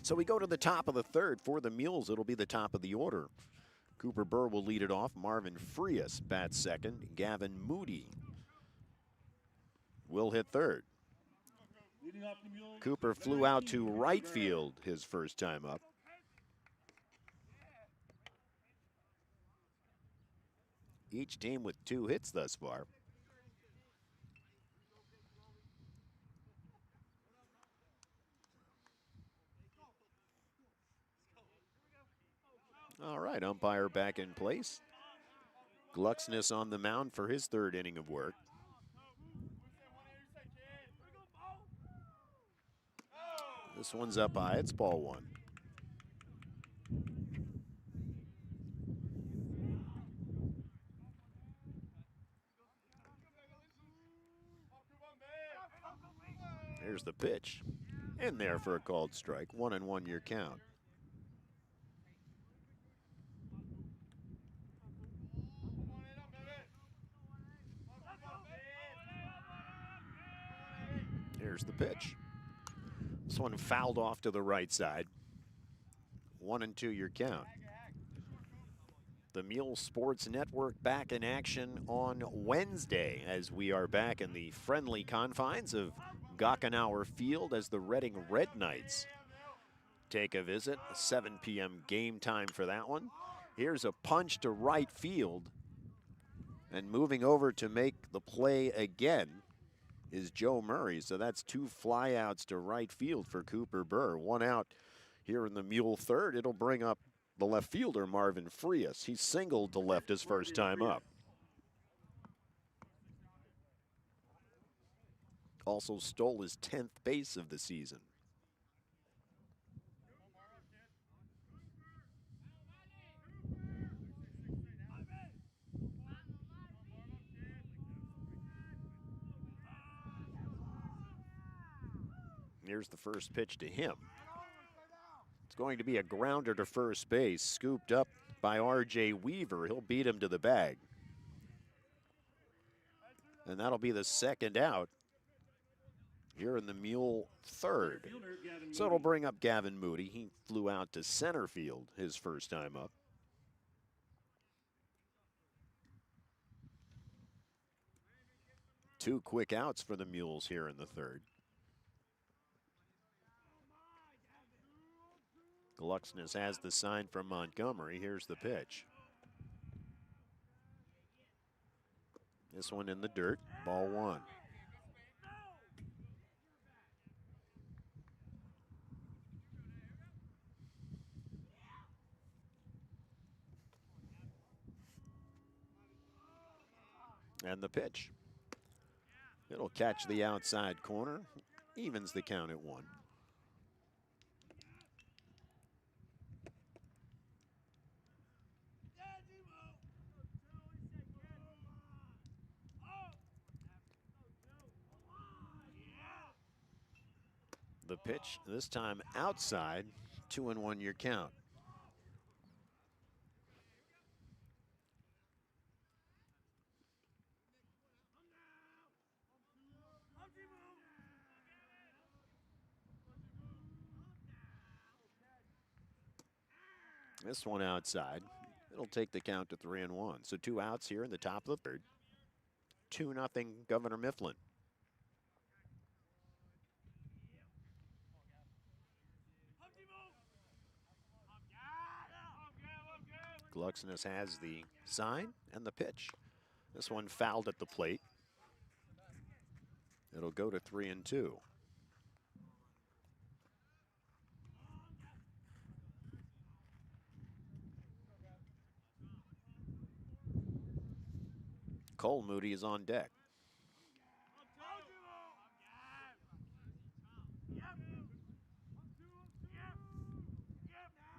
So we go to the top of the third. For the Muhls, it'll be the top of the order. Cooper Burr will lead it off. Marvin Frias bats second. Gavin Moody will hit third. Cooper flew out to right field his first time up. Each team with 2 hits thus far. All right, umpire back in place. Glucksness on the mound for his third inning of work. This one's up high, it's ball 1. Here's the pitch. In there for a called strike. 1-1 your count. Here's the pitch. This one fouled off to the right side. 1-2 your count. The Muhls Sports Network back in action on Wednesday as we are back in the friendly confines of Gockenauer Field as the Reading Red Knights take a visit. 7 p.m. game time for that one. Here's a punch to right field. And moving over to make the play again is Joe Murray. So that's 2 flyouts to right field for Cooper Burr. 1 out here in the Muhl third. It'll bring up the left fielder, Marvin Frias. He singled to left his first time up. Also stole his 10th base of the season. Here's the first pitch to him. It's going to be a grounder to first base, scooped up by R.J. Weaver. He'll beat him to the bag. And that'll be the second out here in the Muhl third. So it'll bring up Gavin Moody. He flew out to center field his first time up. Two quick outs for the Muhls here in the third. Glucksness has the sign from Montgomery. Here's the pitch. This one in the dirt, ball 1. And the pitch. It'll catch the outside corner, evens the count at 1. The pitch, this time outside, 2-1 your count. This one outside. It'll take the count to 3-1. So 2 outs here in the top of the third. 2-0 Governor Mifflin. Glucksness has the sign and the pitch. This one fouled at the plate. It'll go to 3-2. Cole Moody is on deck.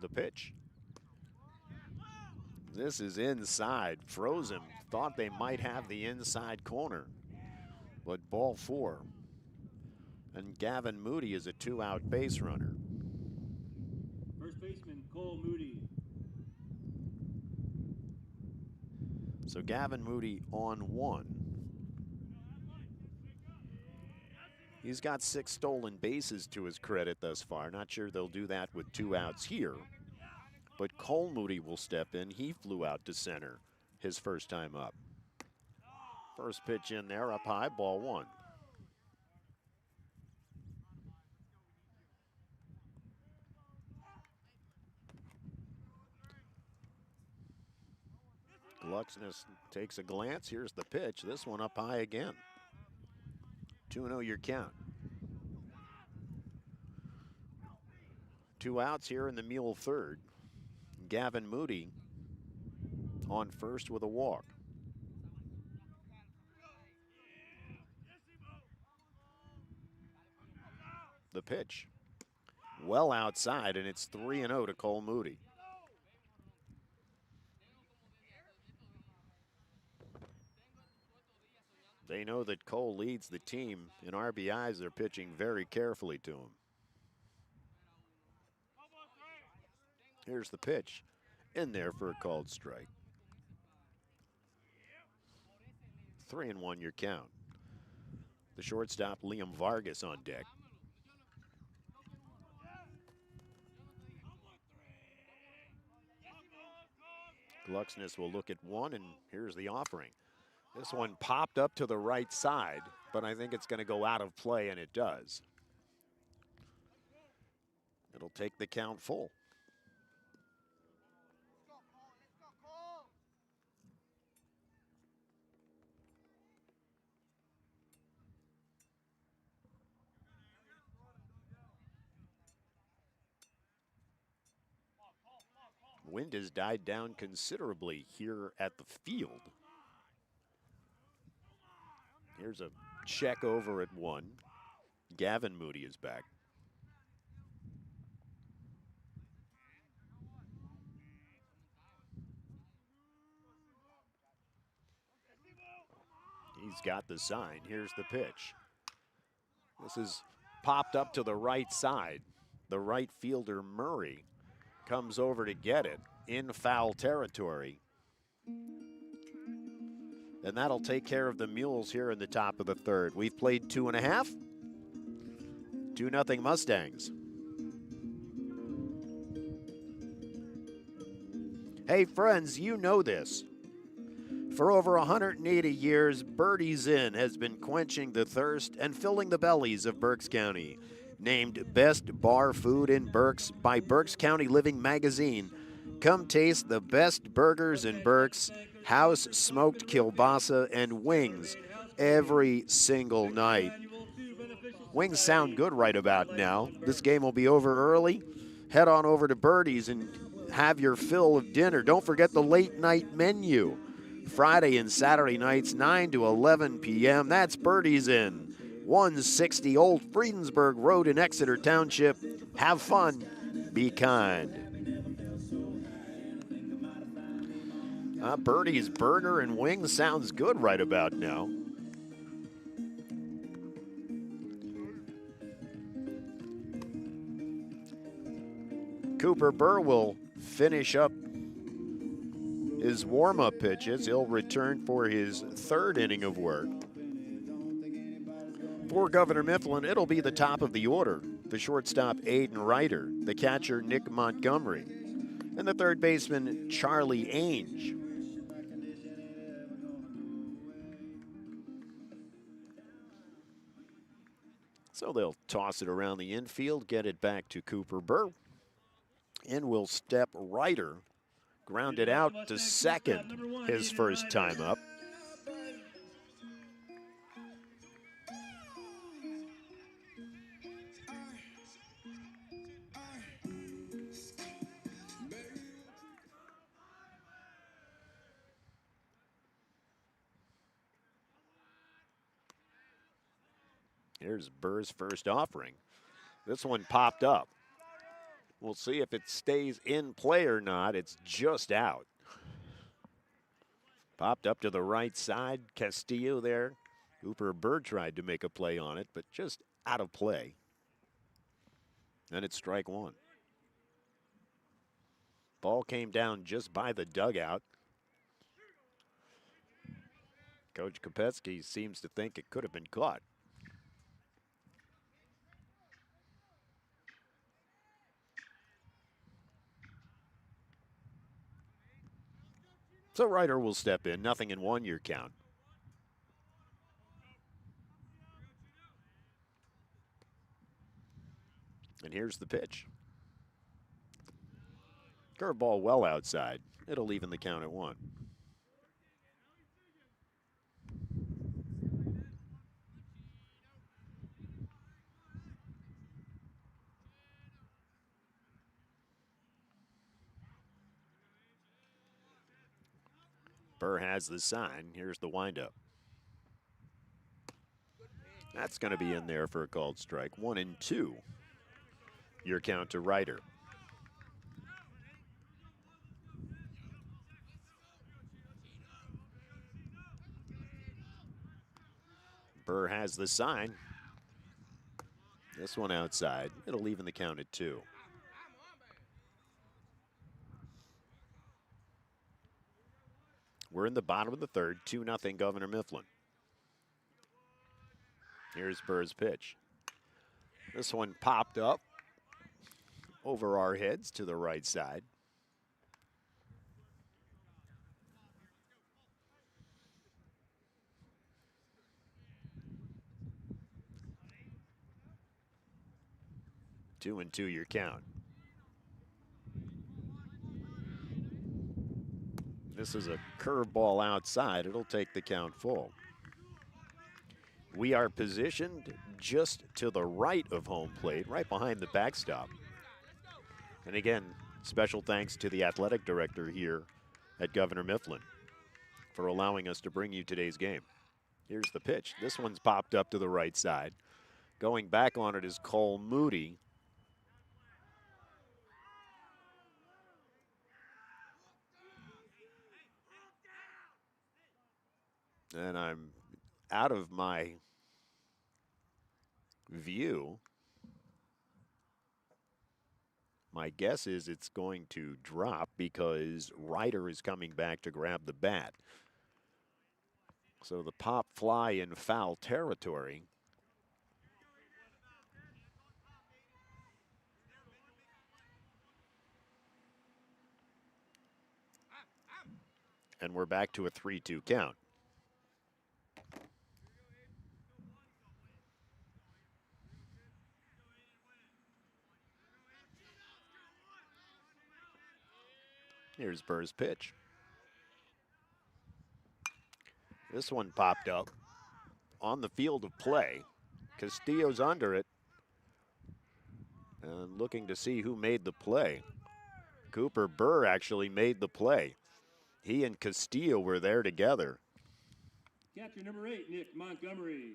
The pitch. This is inside. Frozen. Thought they might have the inside corner. But ball 4. And Gavin Moody is a 2-out base runner. First baseman, Cole Moody. So Gavin Moody on 1. He's got 6 stolen bases to his credit thus far. Not sure they'll do that with 2 outs here. But Cole Moody will step in. He flew out to center his first time up. First pitch in there, up high, ball 1. Glucksness takes a glance. Here's the pitch. This one up high again. 2-0 your count. 2 outs here in the Mule third. Gavin Moody on first with a walk. The pitch. Well outside, and it's 3-0 to Cole Moody. They know that Cole leads the team in RBIs. They're pitching very carefully to him. Here's the pitch. In there for a called strike. 3-1 your count. The shortstop, Liam Vargas, on deck. Glucksness will look at one, and here's the offering. This one popped up to the right side, but I think it's going to go out of play, and it does. It'll take the count full. Wind has died down considerably here at the field. Here's a check over at 1. Gavin Moody is back. He's got the sign. Here's the pitch. This is popped up to the right side. The right fielder, Murray, comes over to get it in foul territory. And that'll take care of the Mules here in the top of the third. We've played 2.5. 2-0 Mustangs. Hey friends, you know this. For over 180 years, Birdie's Inn has been quenching the thirst and filling the bellies of Berks County. Named Best Bar Food in Berks by Berks County Living Magazine. Come taste the best burgers in Berks, house smoked kielbasa, and wings every single night. Wings sound good right about now. This game will be over early. Head on over to Birdie's and have your fill of dinner. Don't forget the late night menu. Friday and Saturday nights, 9 to 11 p.m. That's Birdie's Inn. 160 Old Friedensburg Road in Exeter Township. Have fun. Be kind. Birdie's Burger and Wings sounds good right about now. Cooper Burr will finish up his warm-up pitches. He'll return for his third inning of work. For Governor Mifflin, it'll be the top of the order. The shortstop, Aiden Ryder, the catcher, Nick Montgomery, and the third baseman, Charlie Ainge. So they'll toss it around the infield, get it back to Cooper Burr, and will step Ryder, ground it out to second, his first time up. Here's Burr's first offering. This one popped up. We'll see if it stays in play or not. It's just out. Popped up to the right side. Castillo there. Cooper Burr tried to make a play on it, but just out of play. And it's strike one. Ball came down just by the dugout. Coach Kopetsky seems to think it could have been caught. So Ryder will step in, 0-1 your count. And here's the pitch. Curveball well outside. It'll even the count at 1. Burr has the sign. Here's the windup. That's going to be in there for a called strike. 1-2. Your count to Ryder. Burr has the sign. This one outside. It'll even the count at 2. We're in the bottom of the third, 2-0 Governor Mifflin. Here's Burr's pitch. This one popped up over our heads to the right side. Two and two your count. This is a curveball outside. It'll take the count full. We are positioned just to the right of home plate, right behind the backstop. And again, special thanks to the athletic director here at Governor Mifflin for allowing us to bring you today's game. Here's the pitch. This one's popped up to the right side. Going back on it is Cole Moody. And I'm out of my view. My guess is it's going to drop because Ryder is coming back to grab the bat. So the pop fly in foul territory. And we're back to a 3-2 count. Here's Burr's pitch. This one popped up on the field of play. Castillo's under it. And looking to see who made the play. Cooper Burr actually made the play. He and Castillo were there together. Catcher number 8, Nick Montgomery.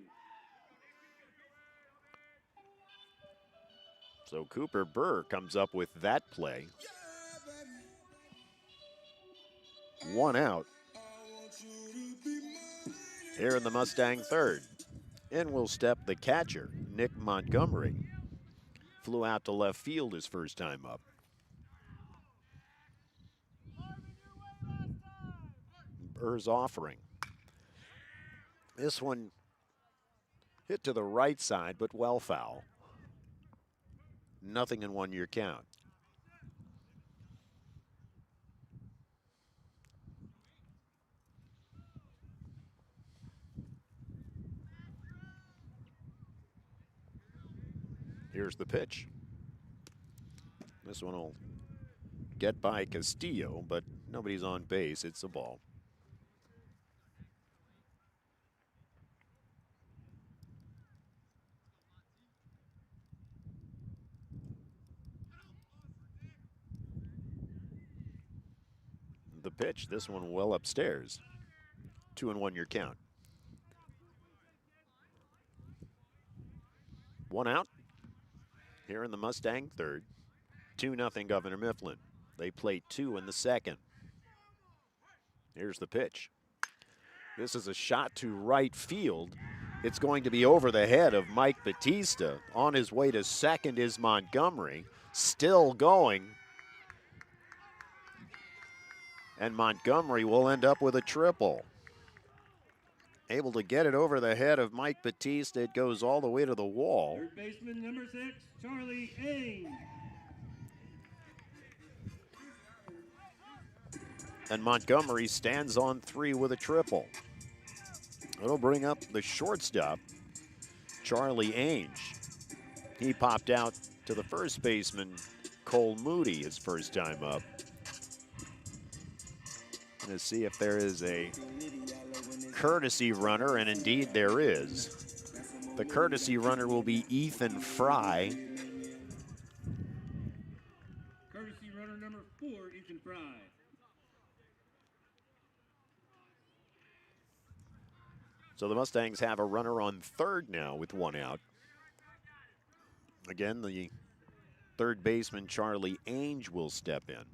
So Cooper Burr comes up with that play. 1 out. Here in the Mustang third. In will step the catcher, Nick Montgomery. Flew out to left field his first time up. Burr's offering. This one hit to the right side, but well foul. Nothing in 1 year count. Here's the pitch. This one will get by Castillo, but nobody's on base. It's a ball. The pitch, this one well upstairs. 2 and 1 year count. 1 out here in the Mustang third. 2-0 Governor Mifflin. They play 2 in the second. Here's the pitch. This is a shot to right field. It's going to be over the head of Mike Batista. On his way to second is Montgomery. Still going. And Montgomery will end up with a triple. Able to get it over the head of Mike Batista. It goes all the way to the wall. Third baseman number 6, Charlie Ainge. And Montgomery stands on 3 with a triple. It'll bring up the shortstop, Charlie Ainge. He popped out to the first baseman, Cole Moody, his first time up. To see if there is a courtesy runner, and indeed there is. The courtesy runner will be Ethan Fry. Courtesy runner number 4, Ethan Fry. So the Mustangs have a runner on third now with 1 out. Again, the third baseman, Charlie Ainge, will step in.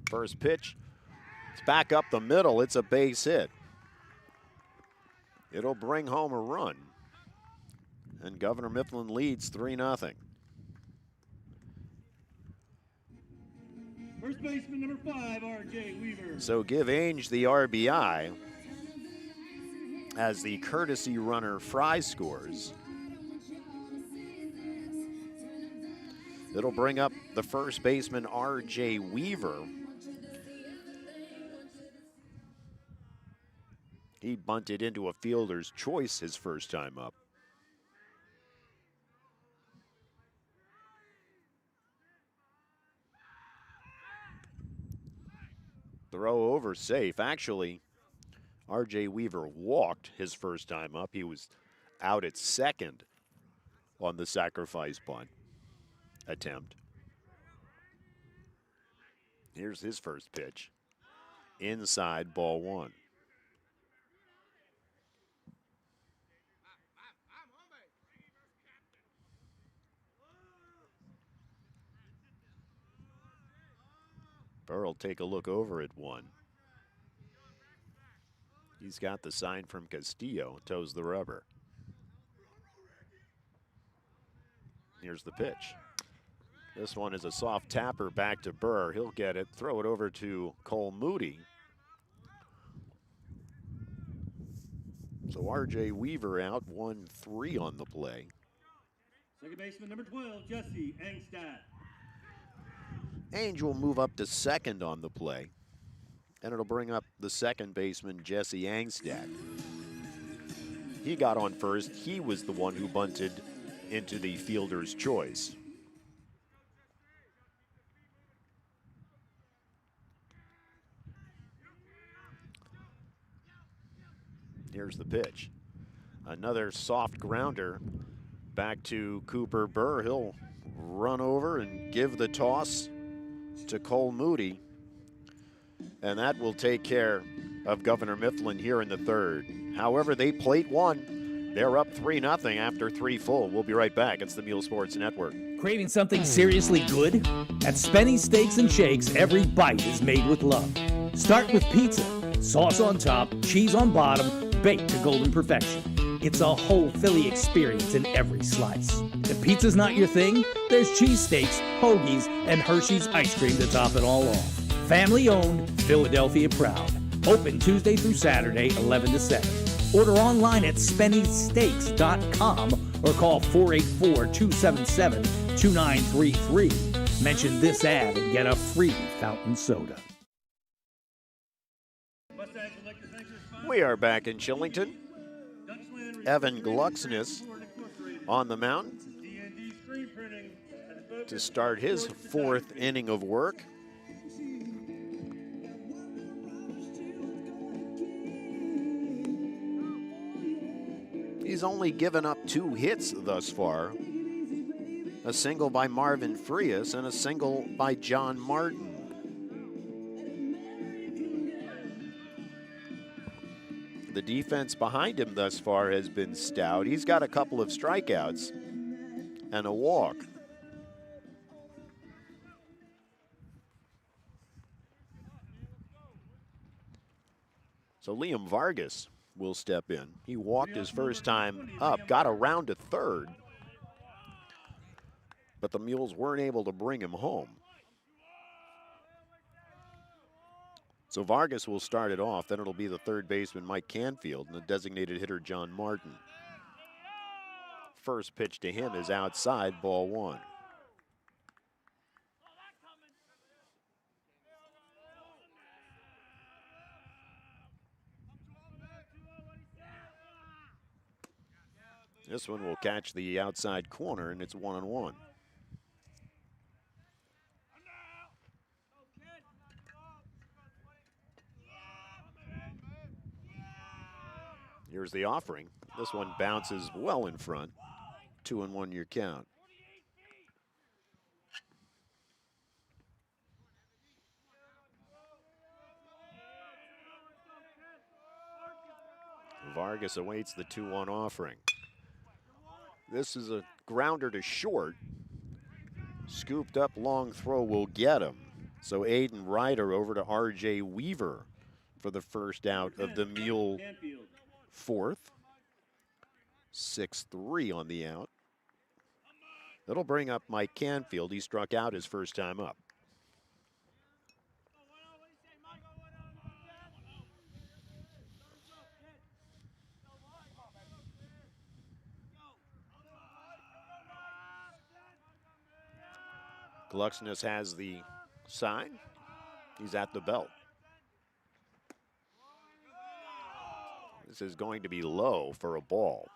First pitch, it's back up the middle. It's a base hit. It'll bring home a run. And Governor Mifflin leads 3-0. First baseman number 5, R.J. Weaver. So give Ainge the RBI as the courtesy runner Fry scores. It'll bring up the first baseman R.J. Weaver. He bunted into a fielder's choice his first time up. Throw over safe. Actually, R.J. Weaver walked his first time up. He was out at second on the sacrifice bunt attempt. Here's his first pitch. Inside, ball 1. Burr will take a look over at 1. He's got the sign from Castillo, toes the rubber. Here's the pitch. This one is a soft tapper back to Burr. He'll get it, throw it over to Cole Moody. So R.J. Weaver out, 1-3 on the play. Second baseman number 12, Jesse Angstad. Ainge will move up to second on the play, and it'll bring up the second baseman, Jesse Angstad. He got on first. He was the one who bunted into the fielder's choice. Here's the pitch. Another soft grounder back to Cooper Burr. He'll run over and give the toss to Cole Moody, and that will take care of Governor Mifflin here in the third. However, they plate 1. They're up 3-0 after 3 full. We'll be right back. It's the Muhls Sports Network. Craving something seriously good? At Spenny's Steaks and Shakes, every bite is made with love. Start with pizza, sauce on top, cheese on bottom, baked to golden perfection. It's a whole Philly experience in every slice. If pizza's not your thing, there's cheesesteaks, hoagies, and Hershey's ice cream to top it all off. Family owned, Philadelphia proud. Open Tuesday through Saturday, 11 to 7. Order online at SpennySteaks.com or call 484-277-2933. Mention this ad and get a free fountain soda. Mustangs would like to thank their sponsor, We are back in Shillington. Dutchland Evan Refrigerated Glucksness Ford Incorporated, on the mound D&D Screen Printing, and Focus to start his Sports fourth Photography. inning of work. He's only given up 2 hits thus far. A single by Marvin Frias and a single by John Martin. The defense behind him thus far has been stout. He's got a couple of strikeouts and a walk. So Liam Vargas will step in. He walked his first time up, got around to third, but the Mules weren't able to bring him home. So Vargas will start it off. Then it'll be the third baseman, Mike Canfield, and the designated hitter, John Martin. First pitch to him is outside, ball 1. This one will catch the outside corner, and it's 1-1. Here's the offering. This one bounces well in front. 2-1 your count. Vargas awaits the 2-1 offering. This is a grounder to short. Scooped up long throw will get him. So Aiden Ryder over to R.J. Weaver for the first out of the Mule fourth. 6-3 on the out. That'll bring up Mike Canfield. He struck out his first time up. Glucksness has the sign. He's at the belt. This is going to be low for a ball.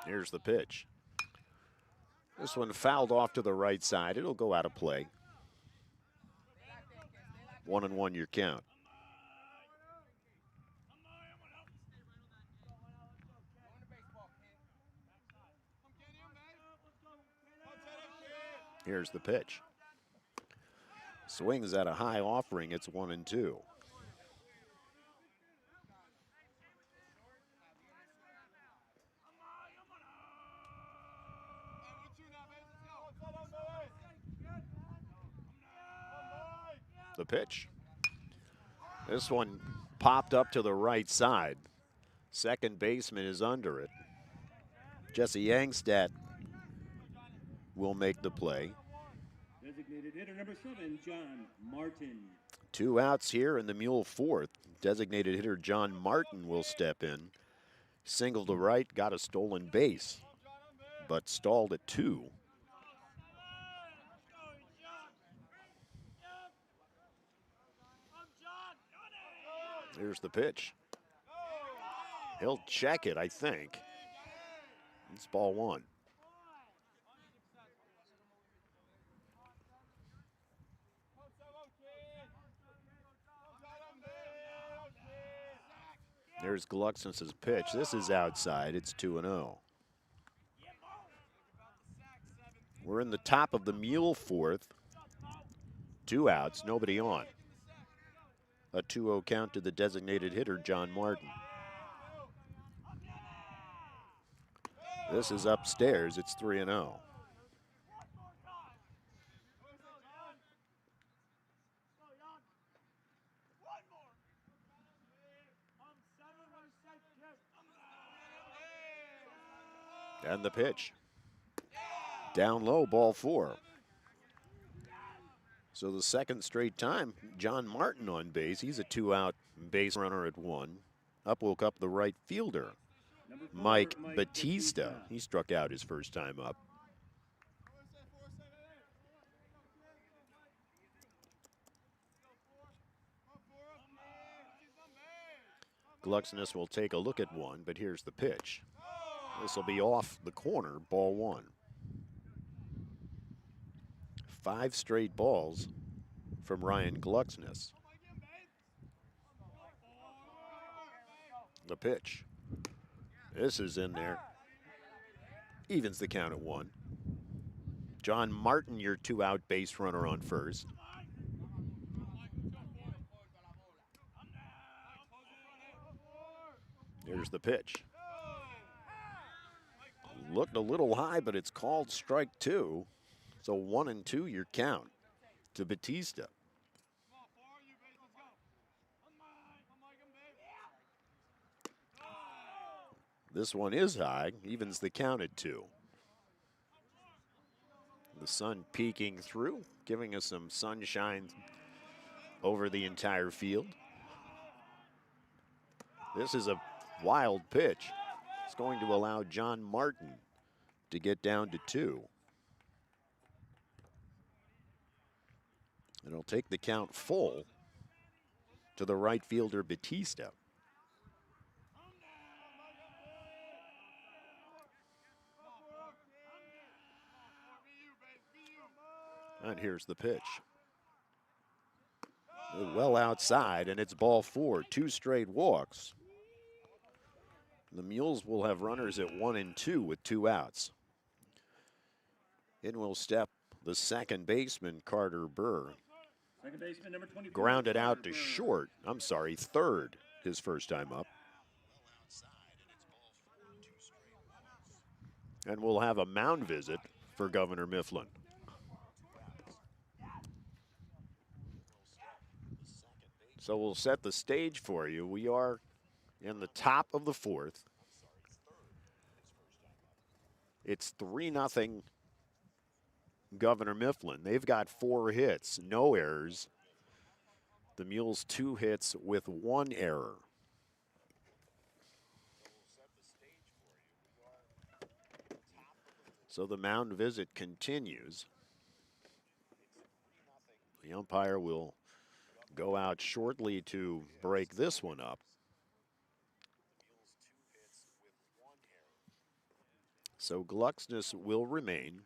Here's the pitch. This one fouled off to the right side. It'll go out of play. 1-1 your count. Here's the pitch. Swings at a high offering. It's 1-2. The pitch. This one popped up to the right side. Second baseman is under it. Jesse Yangstad will make the play. Designated hitter number 7, John Martin. 2 outs here in the Mule fourth. Designated hitter John Martin will step in. Single to right, got a stolen base, but stalled at 2. Here's the pitch. He'll check it, I think. It's ball 1. There's Glucksness' pitch. This is outside. It's 2-0. We're in the top of the Mule fourth. 2 outs, nobody on. A 2-0 count to the designated hitter, John Martin. This is upstairs. It's 3-0. And the pitch. Down low, ball 4. So the second straight time, John Martin on base. He's a 2-out base runner at 1. Up woke up the right fielder, Mike Batista. He struck out his first time up. Glucksness will take a look at one, but here's the pitch. This will be off the corner, ball 1. 5 straight balls from Ryan Glucksness. The pitch. This is in there. Evens the count at 1. John Martin, your 2-out base runner on first. Here's the pitch. Looked a little high, but it's called strike 2. So 1-2 your count to Batista. This one is high, evens the count at 2. The sun peeking through, giving us some sunshine over the entire field. This is a wild pitch. It's going to allow John Martin to get down to 2. It'll take the count full to the right fielder Batista. And here's the pitch. Well outside, and it's ball 4. 2 straight walks. The Mules will have runners at 1 and 2 with 2 outs. In will step the second baseman, Carter Burr. Second baseman, number 24. Grounded out to short. I'm sorry, third his first time up. And we'll have a mound visit for Governor Mifflin. So we'll set the stage for you. We are in the top of the 4th. It's 3-0 Governor Mifflin. They've got 4 hits, no errors. The Mules 2 hits with 1 error. So the mound visit continues. The umpire will go out shortly to break this one up. So Glucksness will remain.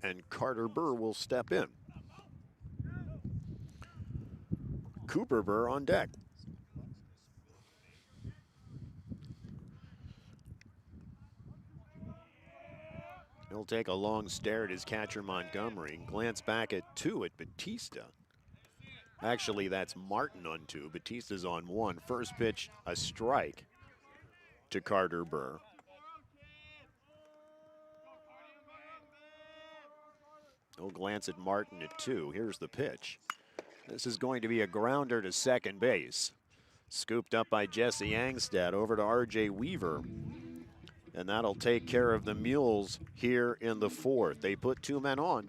And Carter Burr will step in. Cooper Burr on deck. He'll take a long stare at his catcher Montgomery, glance back at 2 at Batista. Actually, that's Martin on 2. Batista's on 1. First pitch, a strike to Carter Burr. He'll glance at Martin at 2. Here's the pitch. This is going to be a grounder to second base. Scooped up by Jesse Angstad over to R.J. Weaver. And that'll take care of the Mules here in the 4th. They put 2 men on,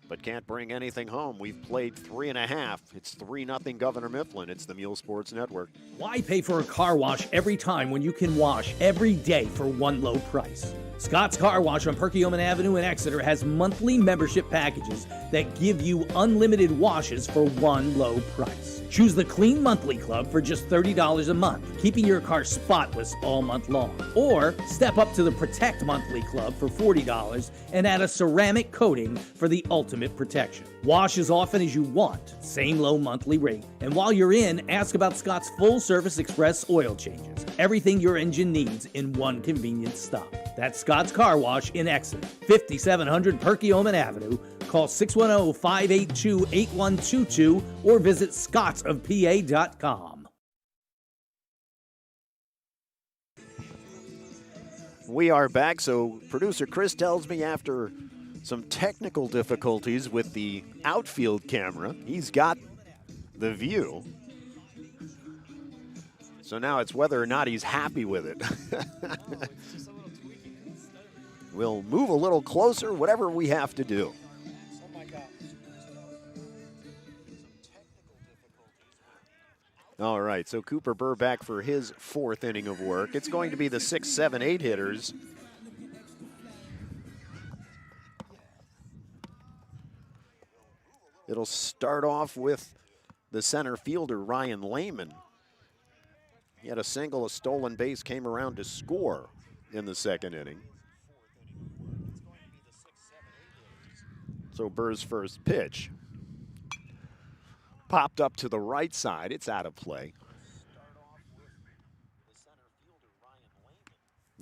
but can't bring anything home. We've played 3.5. It's 3-0 Governor Mifflin. It's the Mule Sports Network. Why pay for a car wash every time when you can wash every day for one low price? Scott's Car Wash on Perkiomen Avenue in Exeter has monthly membership packages that give you unlimited washes for one low price. Choose the Clean Monthly Club for just $30 a month, keeping your car spotless all month long. Or step up to the Protect Monthly Club for $40 and add a ceramic coating for the ultimate protection. Wash as often as you want, same low monthly rate. And while you're in, ask about Scott's full-service express oil changes. Everything your engine needs in one convenient stop. That's Scott's Car Wash in Exeter, 5700 Perkiomen Avenue. Call 610-582-8122 or visit scottsofpa.com. We are back. So producer Chris tells me after some technical difficulties with the outfield camera. He's got the view. So now it's whether or not he's happy with it. We'll move a little closer, whatever we have to do. All right, so Cooper Burr back for his 4th inning of work. It's going to be the 6, 7, 8 hitters. It'll start off with the center fielder, Ryan Lehman. He had a single, a stolen base, came around to score in the 2nd inning. So Burr's first pitch popped up to the right side. It's out of play.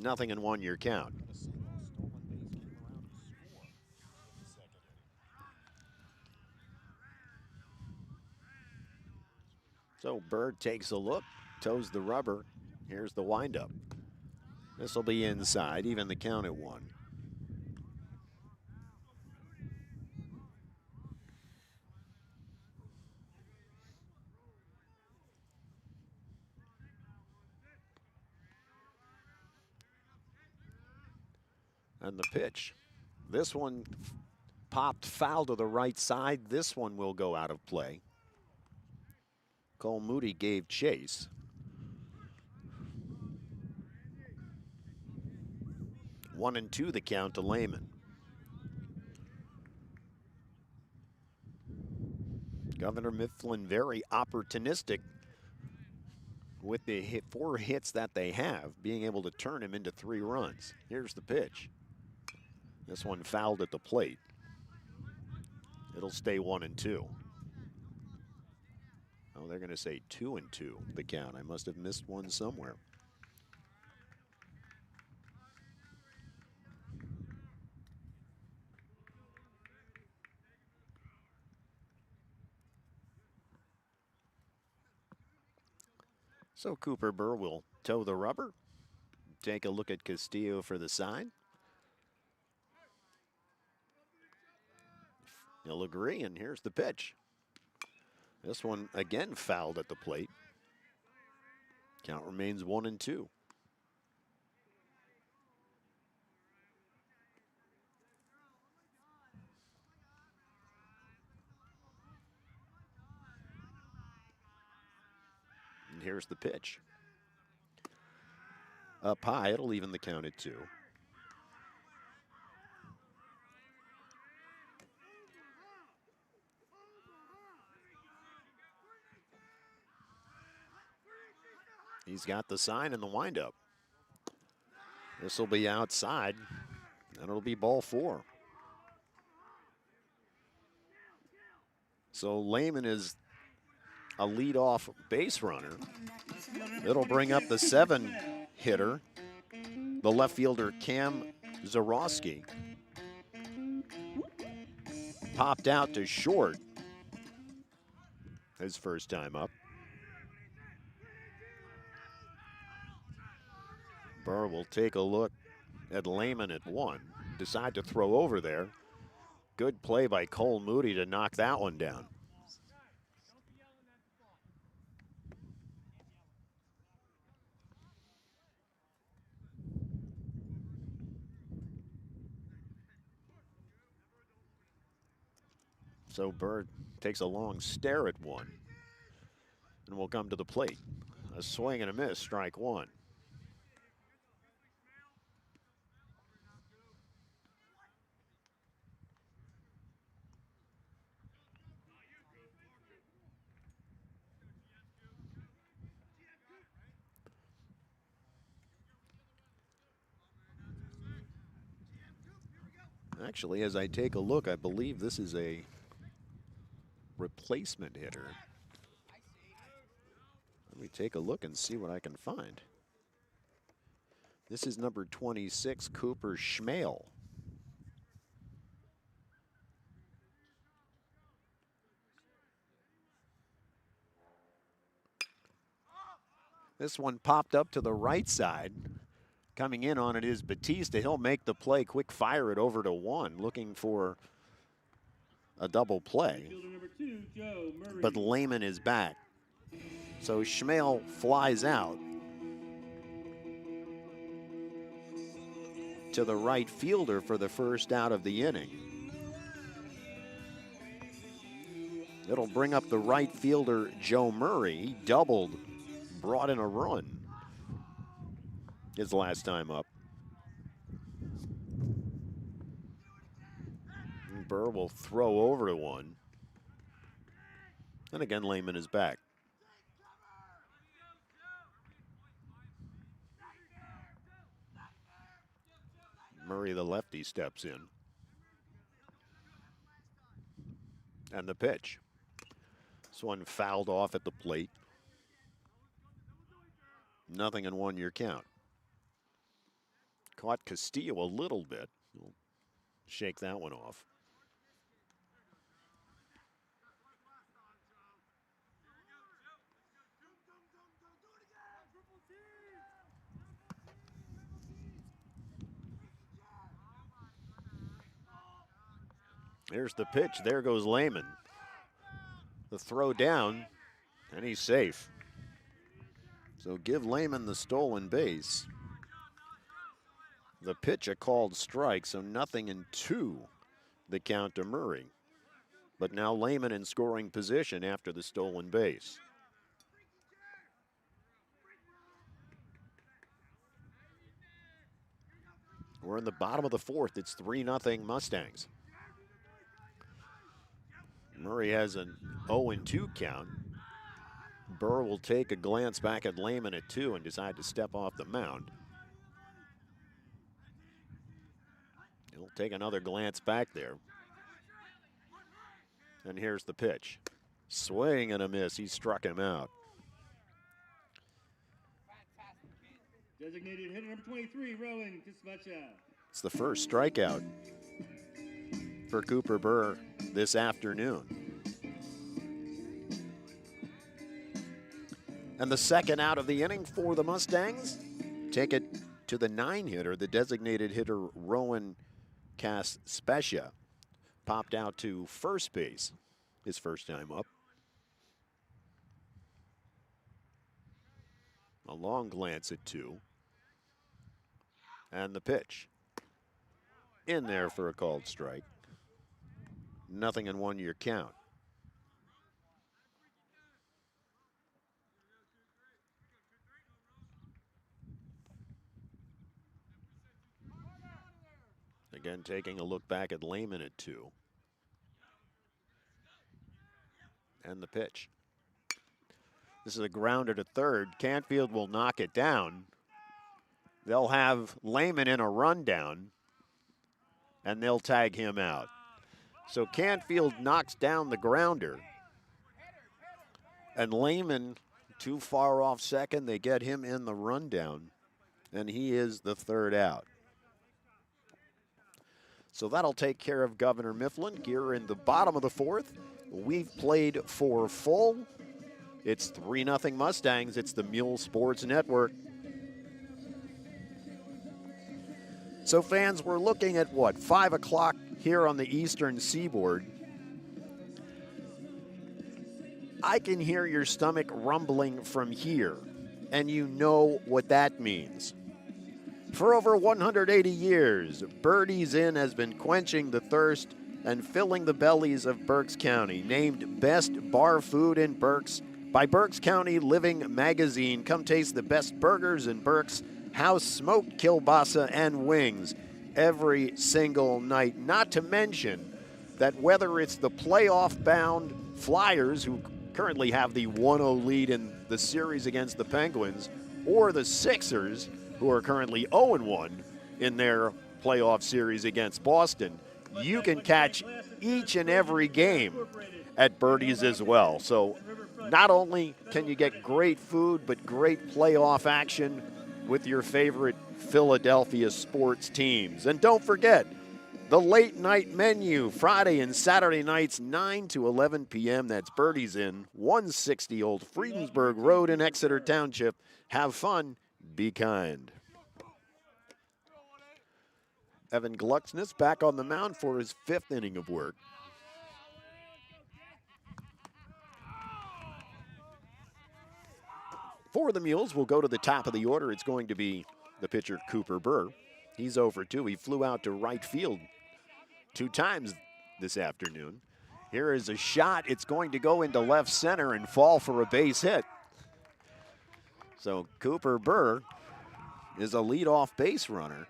0-1 your count. So Bird takes a look, toes the rubber. Here's the windup. This will be inside, even the count at 1. And the pitch. This one popped foul to the right side. This one will go out of play. Cole Moody gave chase. 1-2 the count to Lehman. Governor Mifflin very opportunistic with the 4 hits that they have, being able to turn him into 3 runs. Here's the pitch. This one fouled at the plate. It'll stay 1-2. Oh, they're going to say 2-2 the count. I must have missed one somewhere. So Cooper Burr will toe the rubber. Take a look at Castillo for the sign. He'll agree, and here's the pitch. This one again fouled at the plate. Count remains 1-2. And here's the pitch. Up high, it'll even the count at 2. He's got the sign and the windup. This will be outside, and it'll be ball 4. So Lehman is a leadoff base runner. It'll bring up the 7 hitter, the left fielder Cam Zarowski. Popped out to short his first time up. Burr will take a look at Lehman at 1. Decide to throw over there. Good play by Cole Moody to knock that one down. So Burr takes a long stare at 1 and will come to the plate. A swing and a miss, strike 1. Actually, as I take a look, I believe this is a replacement hitter. Let me take a look and see what I can find. This is number 26, Cooper Schmale. This one popped up to the right side. Coming in on it is Batista. He'll make the play, quick fire it over to one, looking for a double play. Fielder number 2, Joe Murray. But Lehman is back. So Schmale flies out to the right fielder for the first out of the inning. It'll bring up the right fielder, Joe Murray. He doubled, brought in a run his last time up. And Burr will throw over to one. And again, Lehman is back. Murray, the lefty, steps in. And the pitch. This one fouled off at the plate. 0-1 your count. Caught Castillo a little bit. We'll shake that one off. There's the pitch. There goes Lehman. The throw down, and he's safe. So give Lehman the stolen base. The pitch a called strike, so 0-2 the count to Murray. But now Lehman in scoring position after the stolen base. We're in the bottom of the fourth. It's 3-0 Mustangs. Murray has an 0-2 count. Burr will take a glance back at Lehman at 2 and decide to step off the mound. He'll take another glance back there. And here's the pitch. Swing and a miss. He struck him out. Designated hitter number 23, Rowan Kismacha. It's the first strikeout for Cooper Burr this afternoon. And the second out of the inning for the Mustangs. Take it to the 9-hitter, the designated hitter Rowan Caspecia. Popped out to first base his first time up. A long glance at 2. And the pitch. In there for a called strike. 0-1 your count. Again, taking a look back at Lehman at 2. And the pitch. This is a grounder to third. Canfield will knock it down. They'll have Lehman in a rundown, and they'll tag him out. So Canfield knocks down the grounder, and Lehman too far off second. They get him in the rundown, and he is the third out. So that'll take care of Governor Mifflin here in the bottom of the fourth. We've played for full. It's 3-0 Mustangs. It's the Muhls Sports Network. So fans, we're looking at what, 5 o'clock here on the eastern seaboard. I can hear your stomach rumbling from here, and you know what that means. For over 180 years, Birdie's Inn has been quenching the thirst and filling the bellies of Berks County. Named Best Bar Food in Berks by Berks County Living Magazine. Come taste the best burgers in Berks, house smoked kielbasa and wings every single night. Not to mention that whether it's the playoff-bound Flyers, who currently have the 1-0 lead in the series against the Penguins, or the Sixers, who are currently 0-1 in their playoff series against Boston, you can catch each and every game at Birdie's as well. So not only can you get great food, but great playoff action with your favorite Philadelphia sports teams. And don't forget, the late night menu, Friday and Saturday nights, 9 to 11 p.m. That's Birdie's Inn, 160 Old Friedensburg Road in Exeter Township. Have fun, be kind. Evan Glucksness back on the mound for his 5th inning of work. For the Mules, we'll go to the top of the order. It's going to be the pitcher, Cooper Burr. He's 0-2. He flew out to right field 2 times this afternoon. Here is a shot. It's going to go into left center and fall for a base hit. So Cooper Burr is a leadoff base runner.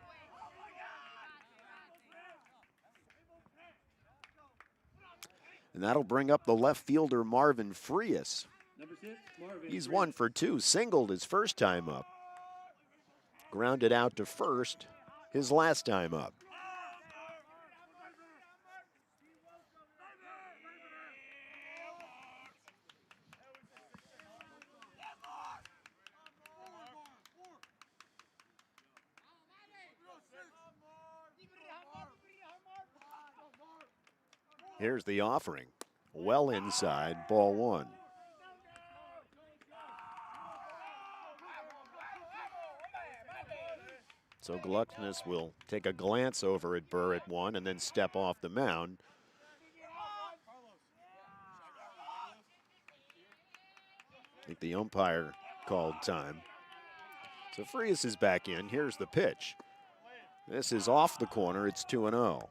And that'll bring up the left fielder, Marvin Frias. Number 6, Marvin. He's 1 for 2, singled his first time up. Grounded out to first his last time up. Here's the offering. Well inside, ball 1. So Glucksness will take a glance over at Burr at 1 and then step off the mound. I think the umpire called time. So Frias is back in. Here's the pitch. This is off the corner. It's 2-0.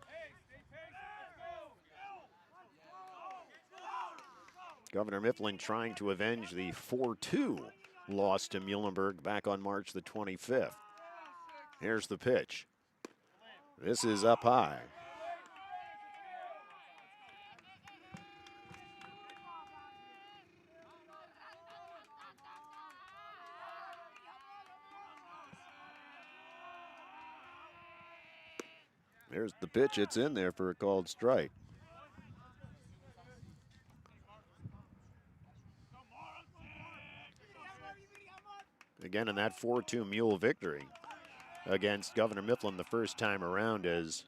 Governor Mifflin trying to avenge the 4-2 loss to Muhlenberg back on March the 25th. Here's the pitch. This is up high. There's the pitch. It's in there for a called strike. Again, in that 4-2 Mule victory against Governor Mifflin the first time around, as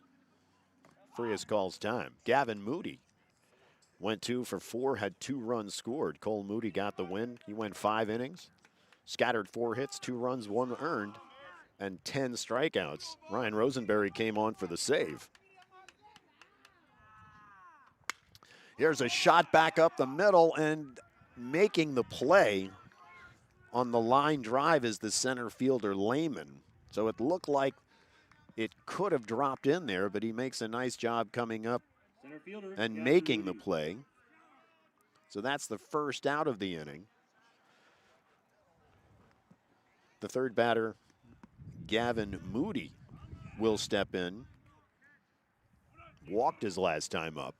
Frias calls time. Gavin Moody went 2 for 4, had 2 runs scored. Cole Moody got the win. He went 5 innings, scattered 4 hits, 2 runs, 1 earned, and 10 strikeouts. Ryan Rosenberry came on for the save. Here's a shot back up the middle, and making the play on the line drive is the center fielder, Lehman. So it looked like it could have dropped in there, but he makes a nice job coming up and making the play. So that's the first out of the inning. The third batter, Gavin Moody, will step in. Walked his last time up.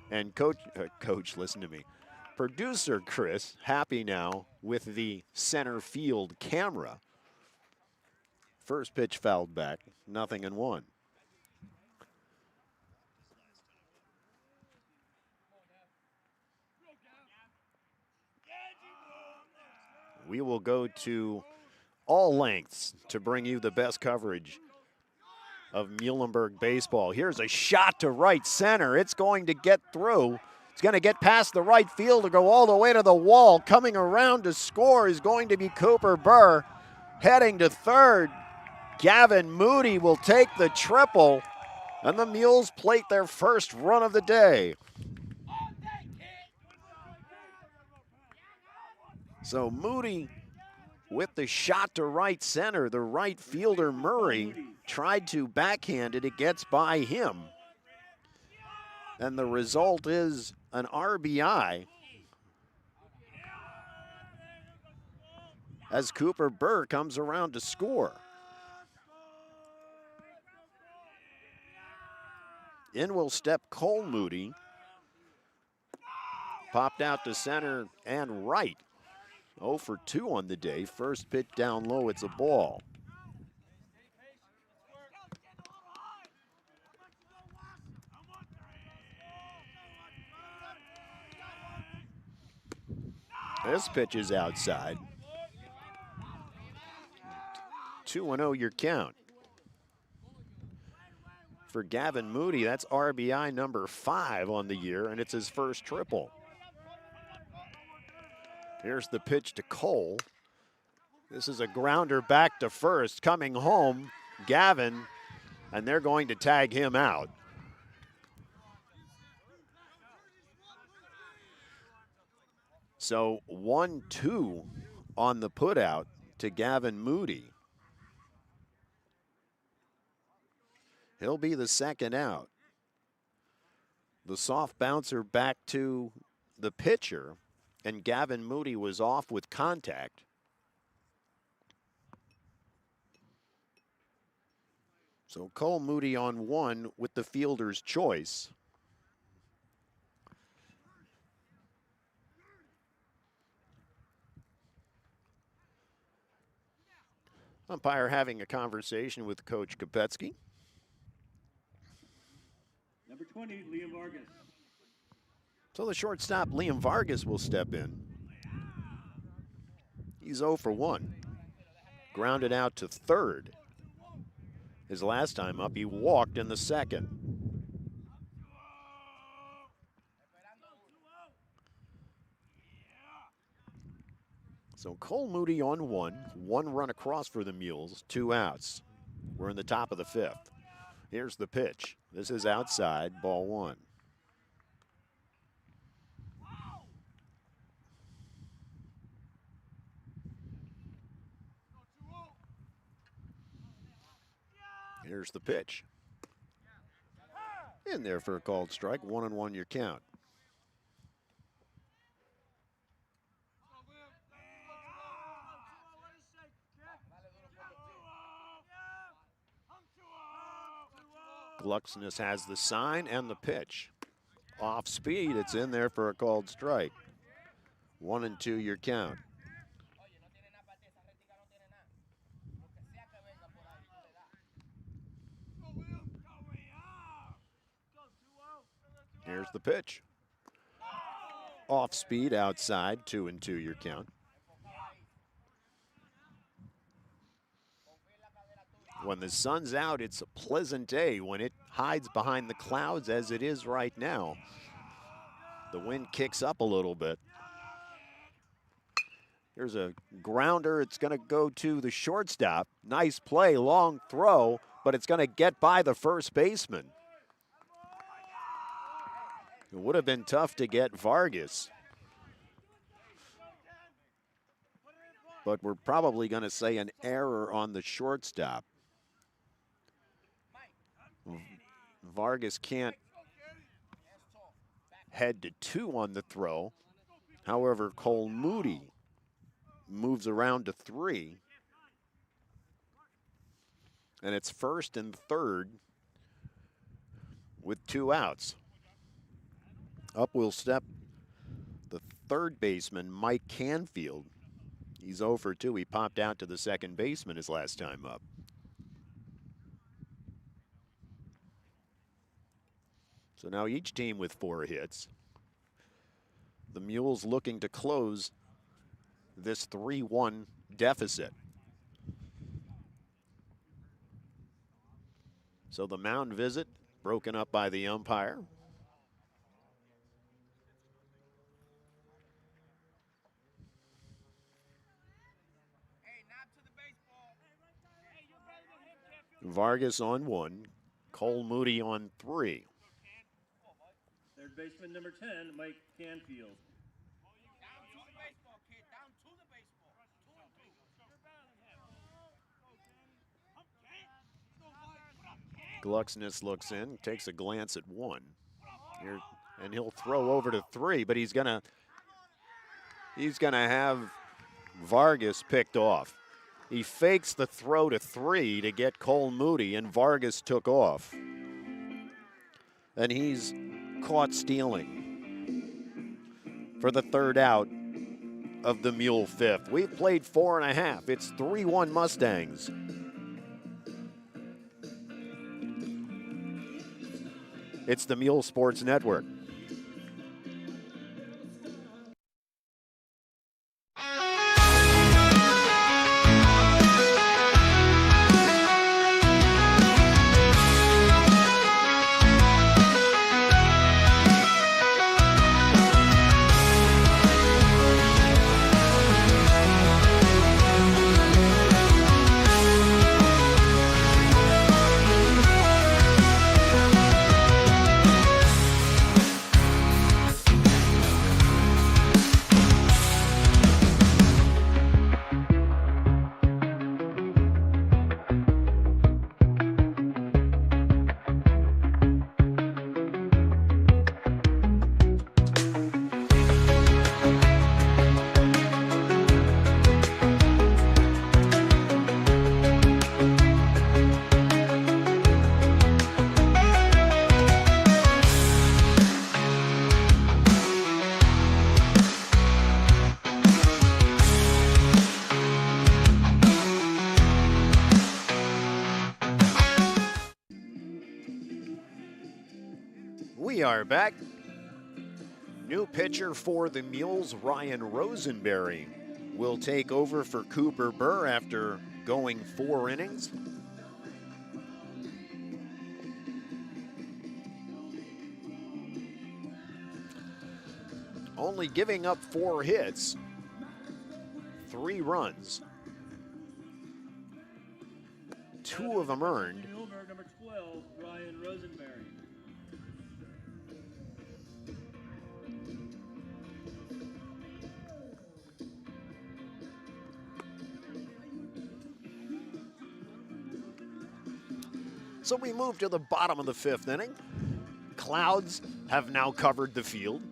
And coach, listen to me. Producer Chris, happy now with the center field camera. First pitch fouled back, 0-1. We will go to all lengths to bring you the best coverage of Muhlenberg baseball. Here's a shot to right center. It's going to get through. It's going to get past the right fielder, go all the way to the wall. Coming around to score is going to be Cooper Burr. Heading to third, Gavin Moody will take the triple, and the Mules plate their first run of the day. So Moody with the shot to right center. The right fielder, Murray, tried to backhand it. It gets by him. And the result is an RBI as Cooper Burr comes around to score. In will step Cole Moody. Popped out to center and right. 0 for 2 on the day. First pitch down low, it's a ball. This pitch is outside. 2-0 your count. For Gavin Moody, that's RBI number 5 on the year, and it's his first triple. Here's the pitch to Cole. This is a grounder back to first. Coming home, Gavin, and they're going to tag him out. So 1-2 on the putout to Gavin Moody. He'll be the second out. The soft bouncer back to the pitcher, and Gavin Moody was off with contact. So Cole Moody on one with the fielder's choice. Umpire having a conversation with Coach Kopetsky. Number 20, Liam Vargas. So the shortstop, Liam Vargas, will step in. He's 0 for 1. Grounded out to third. His last time up, he walked in the second. So Cole Moody on one run across for the Mules, 2 outs. We're in the top of the 5th. Here's the pitch. This is outside, ball 1. Here's the pitch. In there for a called strike, 1-1 your count. Glucksness has the sign and the pitch. Off speed, it's in there for a called strike. 1-2 your count. Here's the pitch. Off speed outside, 2-2 your count. When the sun's out, it's a pleasant day. When it hides behind the clouds, as it is right now, the wind kicks up a little bit. Here's a grounder. It's going to go to the shortstop. Nice play, long throw, but it's going to get by the first baseman. It would have been tough to get Vargas. But we're probably going to say an error on the shortstop. Vargas can't head to 2 on the throw. However, Cole Moody moves around to 3. And it's first and third with 2 outs. Up will step the third baseman, Mike Canfield. He's 0 for 2. He popped out to the second baseman his last time up. So now each team with 4 hits. The Mules looking to close this 3-1 deficit. So the mound visit broken up by the umpire. Vargas on 1, Cole Moody on 3. Third baseman, number 10, Mike Canfield. Glucksness looks in, takes a glance at 1. Here, and he'll throw over to 3, but he's gonna have Vargas picked off. He fakes the throw to 3 to get Cole Moody, and Vargas took off. And he's caught stealing for the 3rd out of the Mule 5th. We've played 4.5. It's 3-1 Mustangs. It's the Mule Sports Network. are back. New pitcher for the Mules, Ryan Rosenberry, will take over for Cooper Burr after going 4 innings. Only giving up 4 hits, 3 runs. 2 of them earned. Muhlenberg, number 12, Ryan Rosenberry. So we move to the bottom of the 5th inning. Clouds have now covered the field.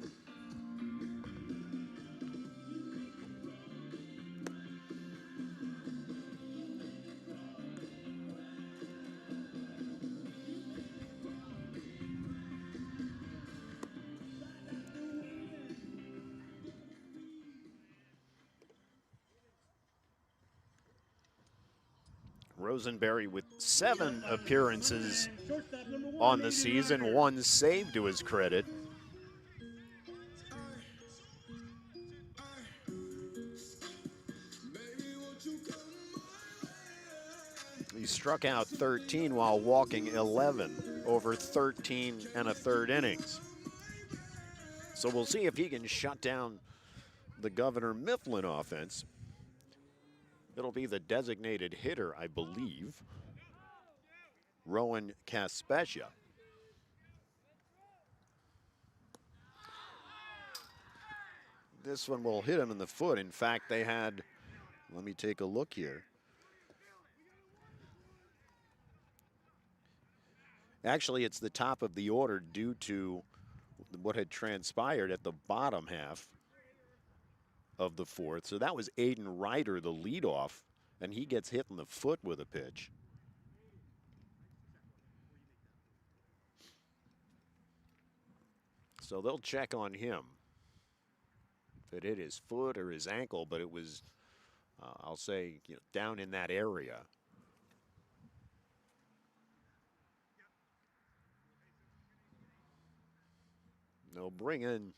Rosenberry with 7 appearances on the season, 1 save to his credit. He struck out 13 while walking 11 over 13 1/3 innings. So we'll see if he can shut down the Governor Mifflin offense. It'll be the designated hitter, I believe, Rowan Caspecia. This one will hit him in the foot. In fact, they had, let me take a look here. Actually, it's the top of the order due to what had transpired at the bottom half of the 4th. So that was Aiden Ryder, the leadoff, and he gets hit in the foot with a pitch. So they'll check on him. If it hit his foot or his ankle, but it was, I'll say, down in that area. They'll bring in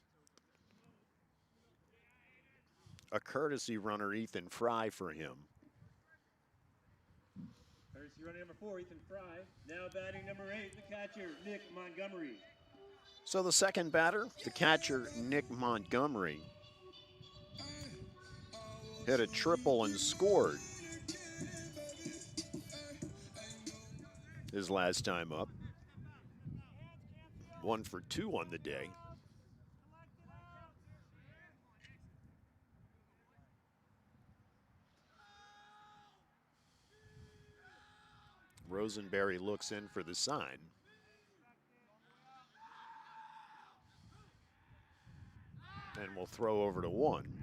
a courtesy runner, Ethan Fry, for him. Courtesy runner number 4, Ethan Fry. Now batting number 8, the catcher, Nick Montgomery. So the second batter, the catcher, Nick Montgomery, hit a triple and scored his last time up. 1 for 2 on the day. Rosenberry looks in for the sign. And will throw over to 1.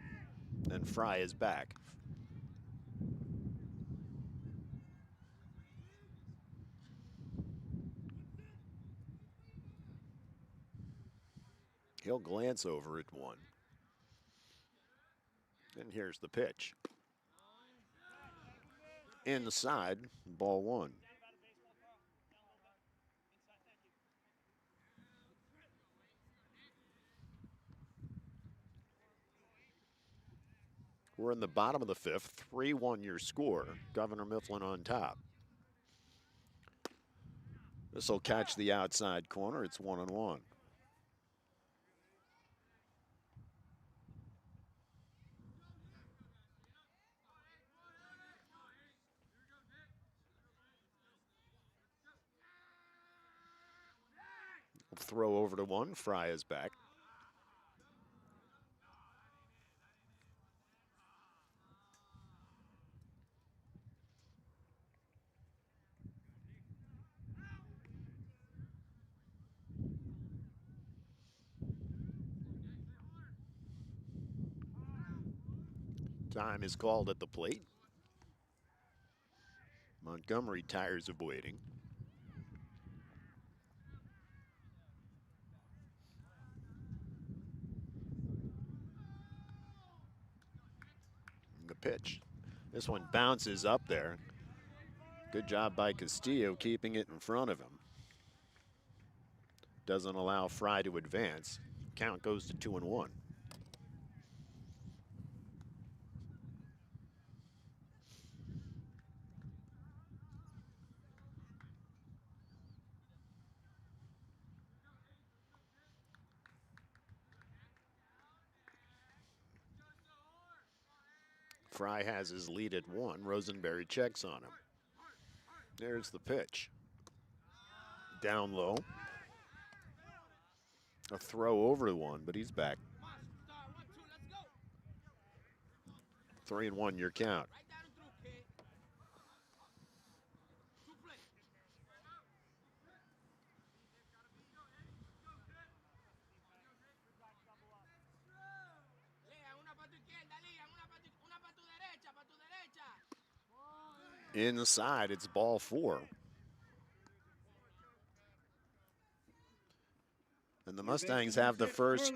And Fry is back. He'll glance over at 1. And here's the pitch. Inside, ball 1. We're in the bottom of the 5th, 3-1 your score. Governor Mifflin on top. This will catch the outside corner. It's 1-1. Throw over to 1. Fry is back. Time is called at the plate. Montgomery tires of waiting. The pitch. This one bounces up there. Good job by Castillo keeping it in front of him. doesn't allow Fry to advance. Count goes to 2-1. Fry has his lead at 1. Rosenberry checks on him. There's the pitch. Down low. A throw over to 1, but he's back. 3-1 your count. Inside, it's ball 4. And the Mustangs have the first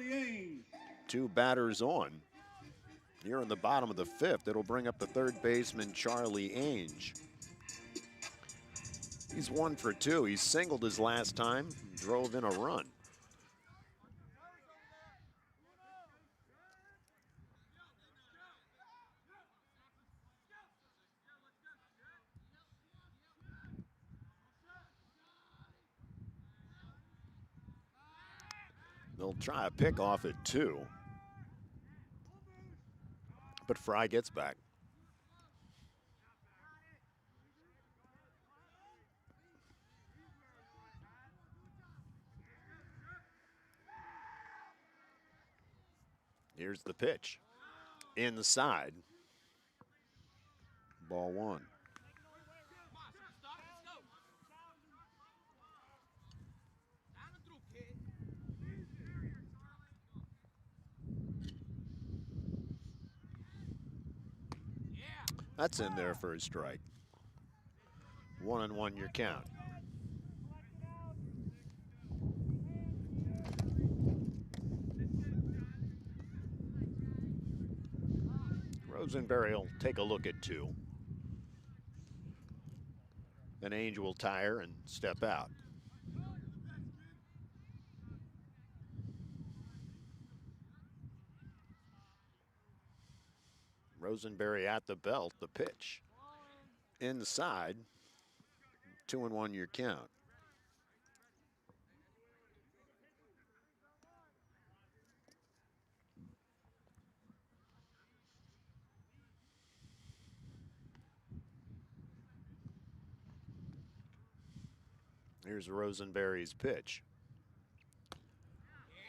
2 batters on. Here in the bottom of the 5th, it'll bring up the third baseman, Charlie Ainge. He's 1 for 2. He singled his last time, drove in a run. They'll try a pick off at 2. But Fry gets back. Here's the pitch. Inside. Ball 1. That's in there for a strike. 1-1 your count. Rosenberry will take a look at 2. Then Ainge will tire and step out. Rosenberry at the belt, the pitch. Inside, 2-1 your count. Here's Rosenberry's pitch.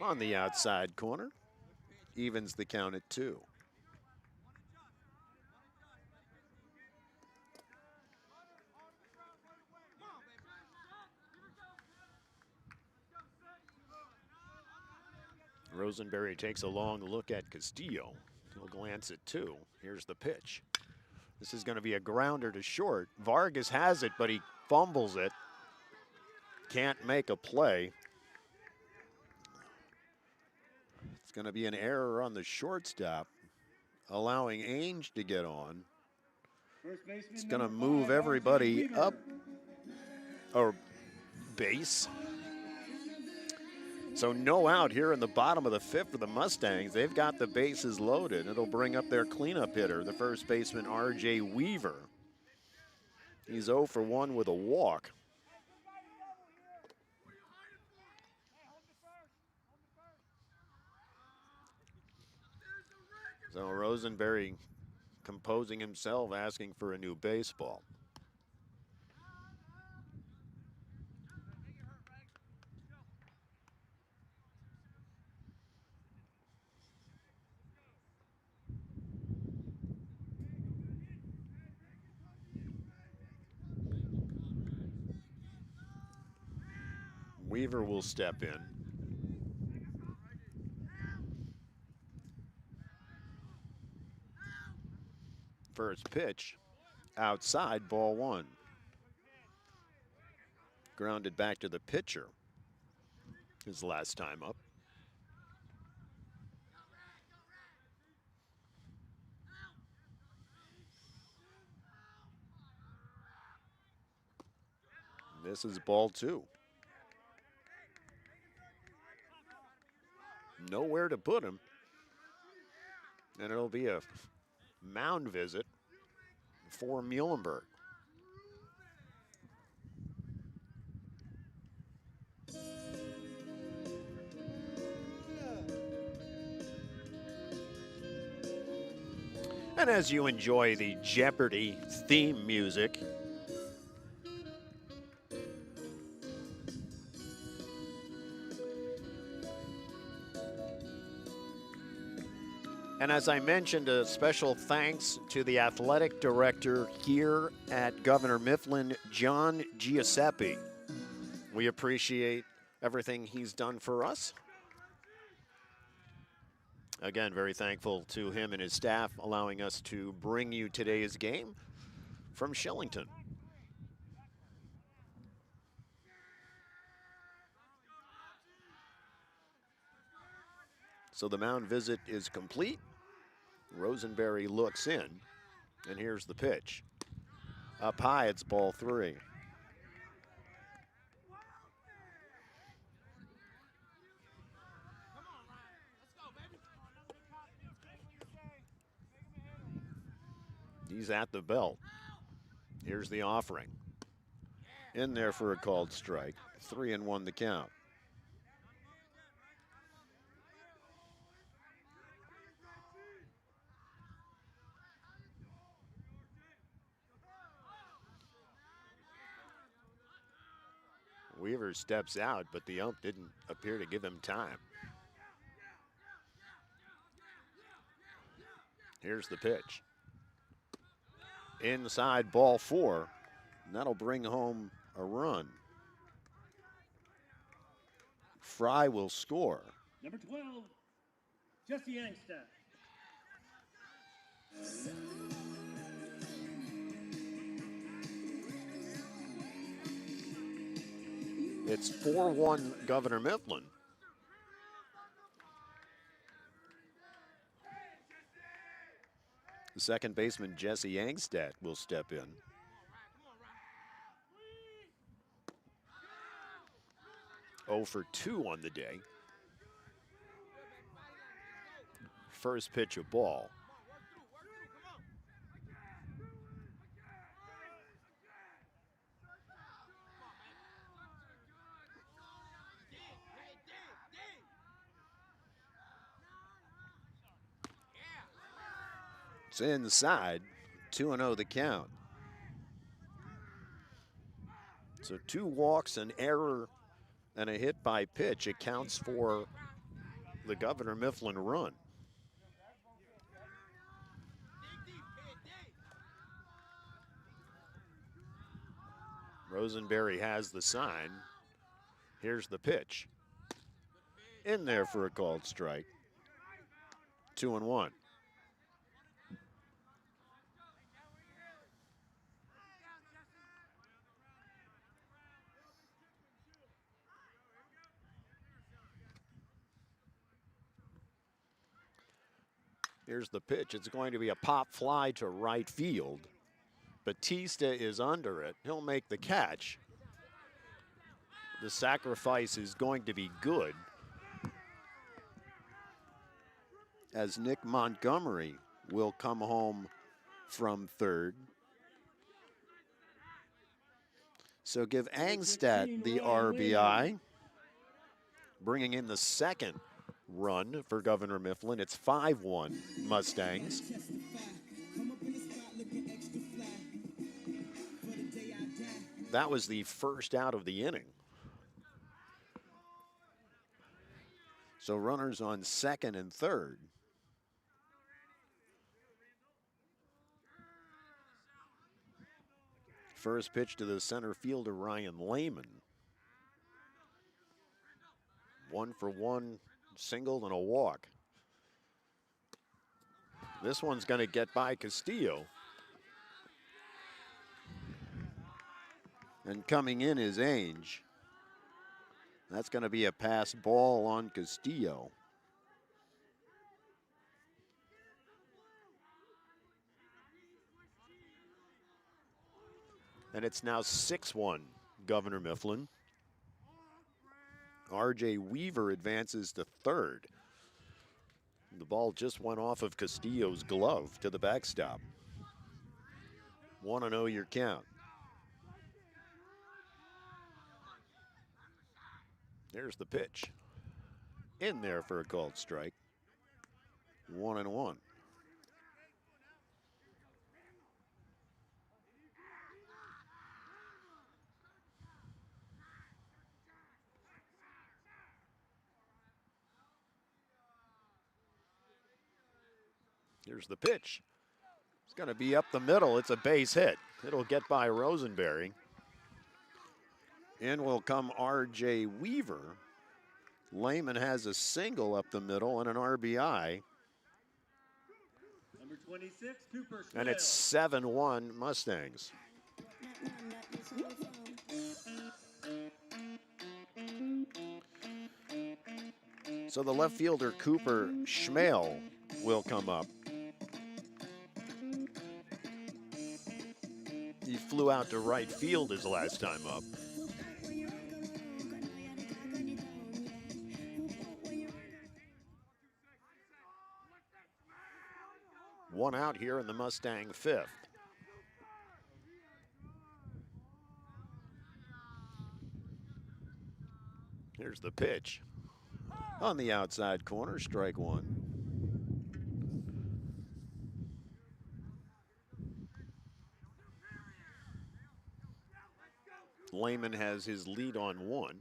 On the outside corner, evens the count at 2. Rosenberry takes a long look at Castillo. He'll glance at 2. Here's the pitch. This is going to be a grounder to short. Vargas has it, but he fumbles it. Can't make a play. It's going to be an error on the shortstop, allowing Ainge to get on. It's going to move everybody up or base. So no out here in the bottom of the 5th for the Mustangs. They've got the bases loaded. It'll bring up their cleanup hitter, the first baseman, R.J. Weaver. He's 0 for 1 with a walk. So Rosenberry composing himself, asking for a new baseball. Weaver will step in. First pitch, outside, ball 1. Grounded back to the pitcher his last time up. This is ball 2. nowhere to put him. And it'll be a mound visit for Muhlenberg. And as you enjoy the Jeopardy theme music, and as I mentioned, a special thanks to the athletic director here at Governor Mifflin, John Giuseppe. We appreciate everything he's done for us. Again, very thankful to him and his staff allowing us to bring you today's game from Shillington. So the mound visit is complete. Rosenberry looks in, and here's the pitch. Up high, it's ball 3. He's at the belt. Here's the offering. In there for a called strike. 3-1 the count. Weaver steps out, but the ump didn't appear to give him time. Here's the pitch. Inside, ball 4. And that'll bring home a run. Fry will score. Number 12, Jesse Angstadt. It's 4-1 Governor Mifflin. The second baseman, Jesse Angstadt, will step in. Oh for 2 on the day. First pitch, a ball. It's inside, 2-0 the count. So 2 walks, an error, and a hit by pitch accounts for the Governor Mifflin run. Rosenberry has the sign. Here's the pitch. In there for a called strike. 2-1. Here's the pitch. It's going to be a pop fly to right field. Batista is under it. He'll make the catch. The sacrifice is going to be good, as Nick Montgomery will come home from third. So give Angstadt the RBI, bringing in the second run for Governor Mifflin. It's 5-1 Mustangs. That was the first out of the inning. So runners on second and third. First pitch to the center fielder, Ryan Lehman. 1 for 1, single and a walk. This one's going to get by Castillo. And coming in is Ainge. That's going to be a pass ball on Castillo. And it's now 6-1 Governor Mifflin. R.J. Weaver advances to third. The ball just went off of Castillo's glove to the backstop. 1-0 your count. There's the pitch. In there for a called strike. 1-1. Here's the pitch. It's going to be up the middle. It's a base hit. It'll get by Rosenberry. In will come R.J. Weaver. Lehman has a single up the middle and an RBI. Number 26, Cooper. And it's 7-1 Mustangs. So the left fielder, Cooper Schmale, will come up. He flew out to right field his last time up. One out here in the Mustang fifth. Here's the pitch. On the outside corner, strike one. Lehman has his lead on one.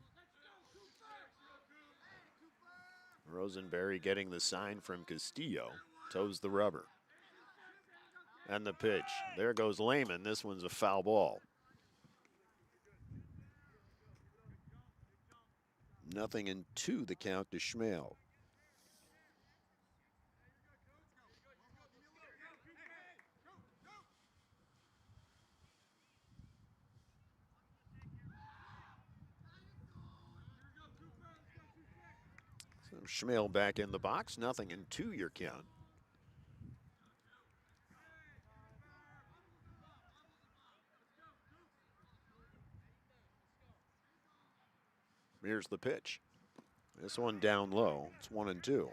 Rosenberry getting the sign from Castillo. Toes the rubber. And the pitch. There goes Lehman. This one's a foul ball. 0-2 the count to Schmale. So Schmale back in the box. 0-2 your count. Here's the pitch. This one down low. It's 1-2.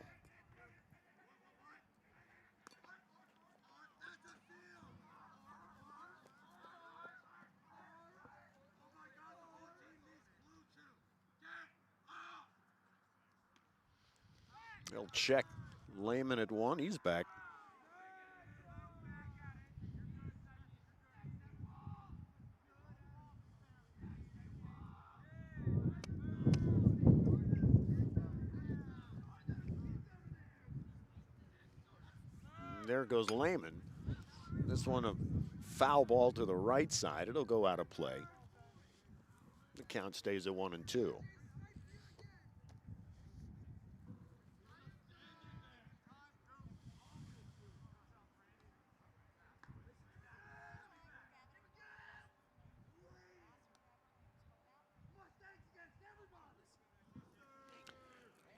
They'll check Lehman at one. He's back. There goes Lehman. This one a foul ball to the right side. It'll go out of play. The count stays at 1-2.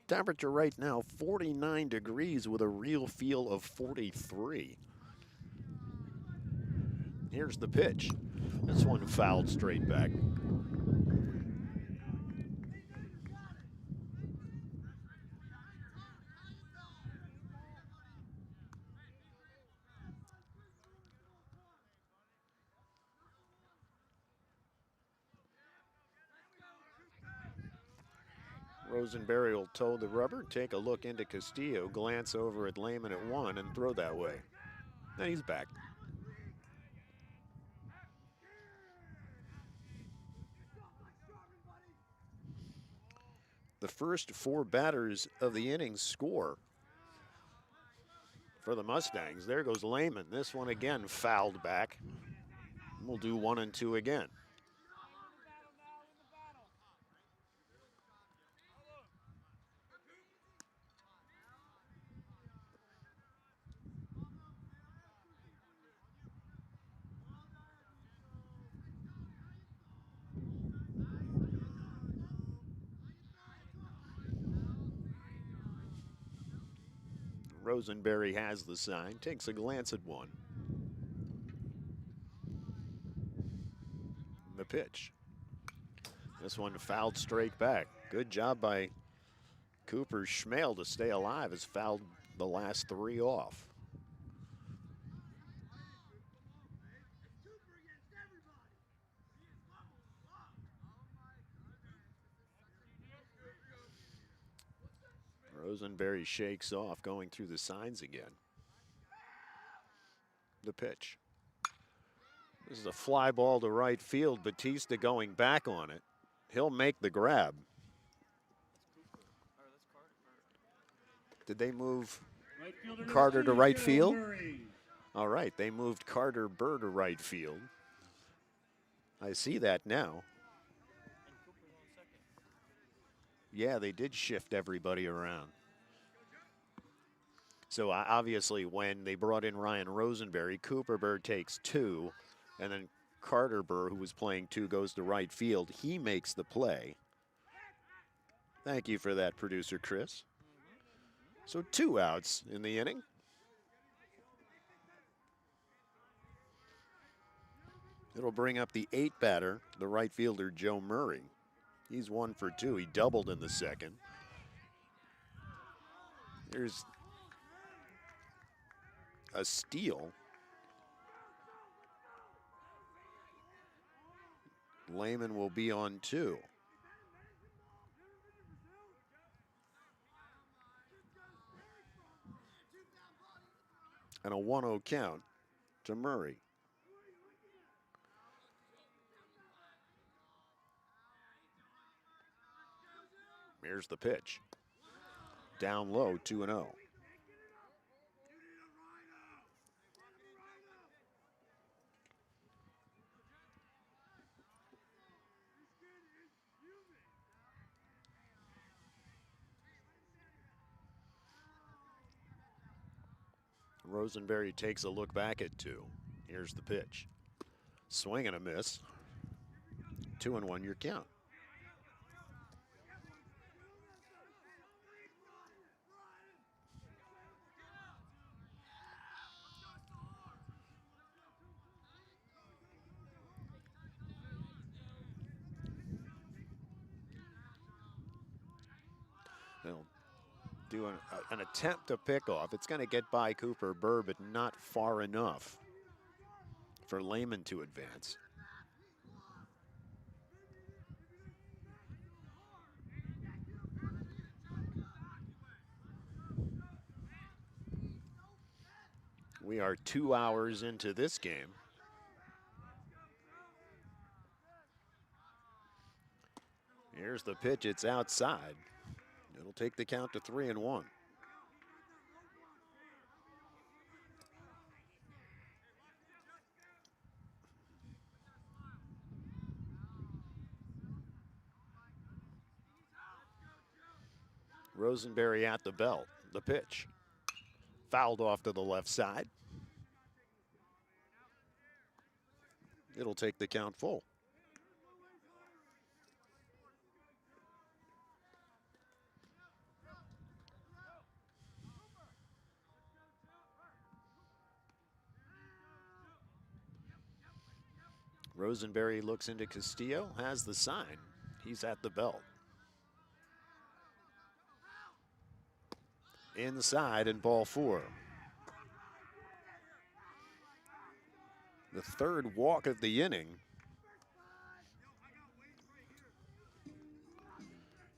Temperature right now 49 degrees with a real feel of 43. Here's the pitch. This one fouled straight back. Rosenberry will toe the rubber, take a look into Castillo, glance over at Lehman at one, and throw that way. And he's back. The first four batters of the innings score for the Mustangs. There goes Lehman. This one again fouled back. We'll do 1-2 again. Rosenberry has the sign, takes a glance at one. The pitch. This one fouled straight back. Good job by Cooper Schmale to stay alive as fouled the last 3 off. Rosenberry shakes off, going through the signs again. The pitch. This is a fly ball to right field. Batista going back on it. He'll make the grab. Did they move Right fielder number Carter to 2, right Joe field? Murray. All right, they moved Carter Burr to right field. I see that now. Yeah, they did shift everybody around. So obviously when they brought in Ryan Rosenberry, Cooper Burr takes 2, and then Carter Burr, who was playing 2, goes to right field. He makes the play. Thank you for that, producer Chris. So 2 outs in the inning. It'll bring up the 8th batter, the right fielder, Joe Murray. He's 1 for 2. He doubled in the second. Here's a steal. Lehman will be on 2. And a 1-0 count to Murray. Here's the pitch. Down low, 2-0. Rosenberry takes a look back at 2. Here's the pitch. Swing and a miss. 2-1 your count. They'll do an attempt to pick off. It's going to get by Cooper Burr, but not far enough for Lehman to advance. We are 2 hours into this game. Here's the pitch. It's outside. It'll take the count to 3-1. Rosenberry at the belt. The pitch. Fouled off to the left side. It'll take the count full. Rosenberry looks into Castillo, has the sign. He's at the belt. Inside and ball 4. The 3rd walk of the inning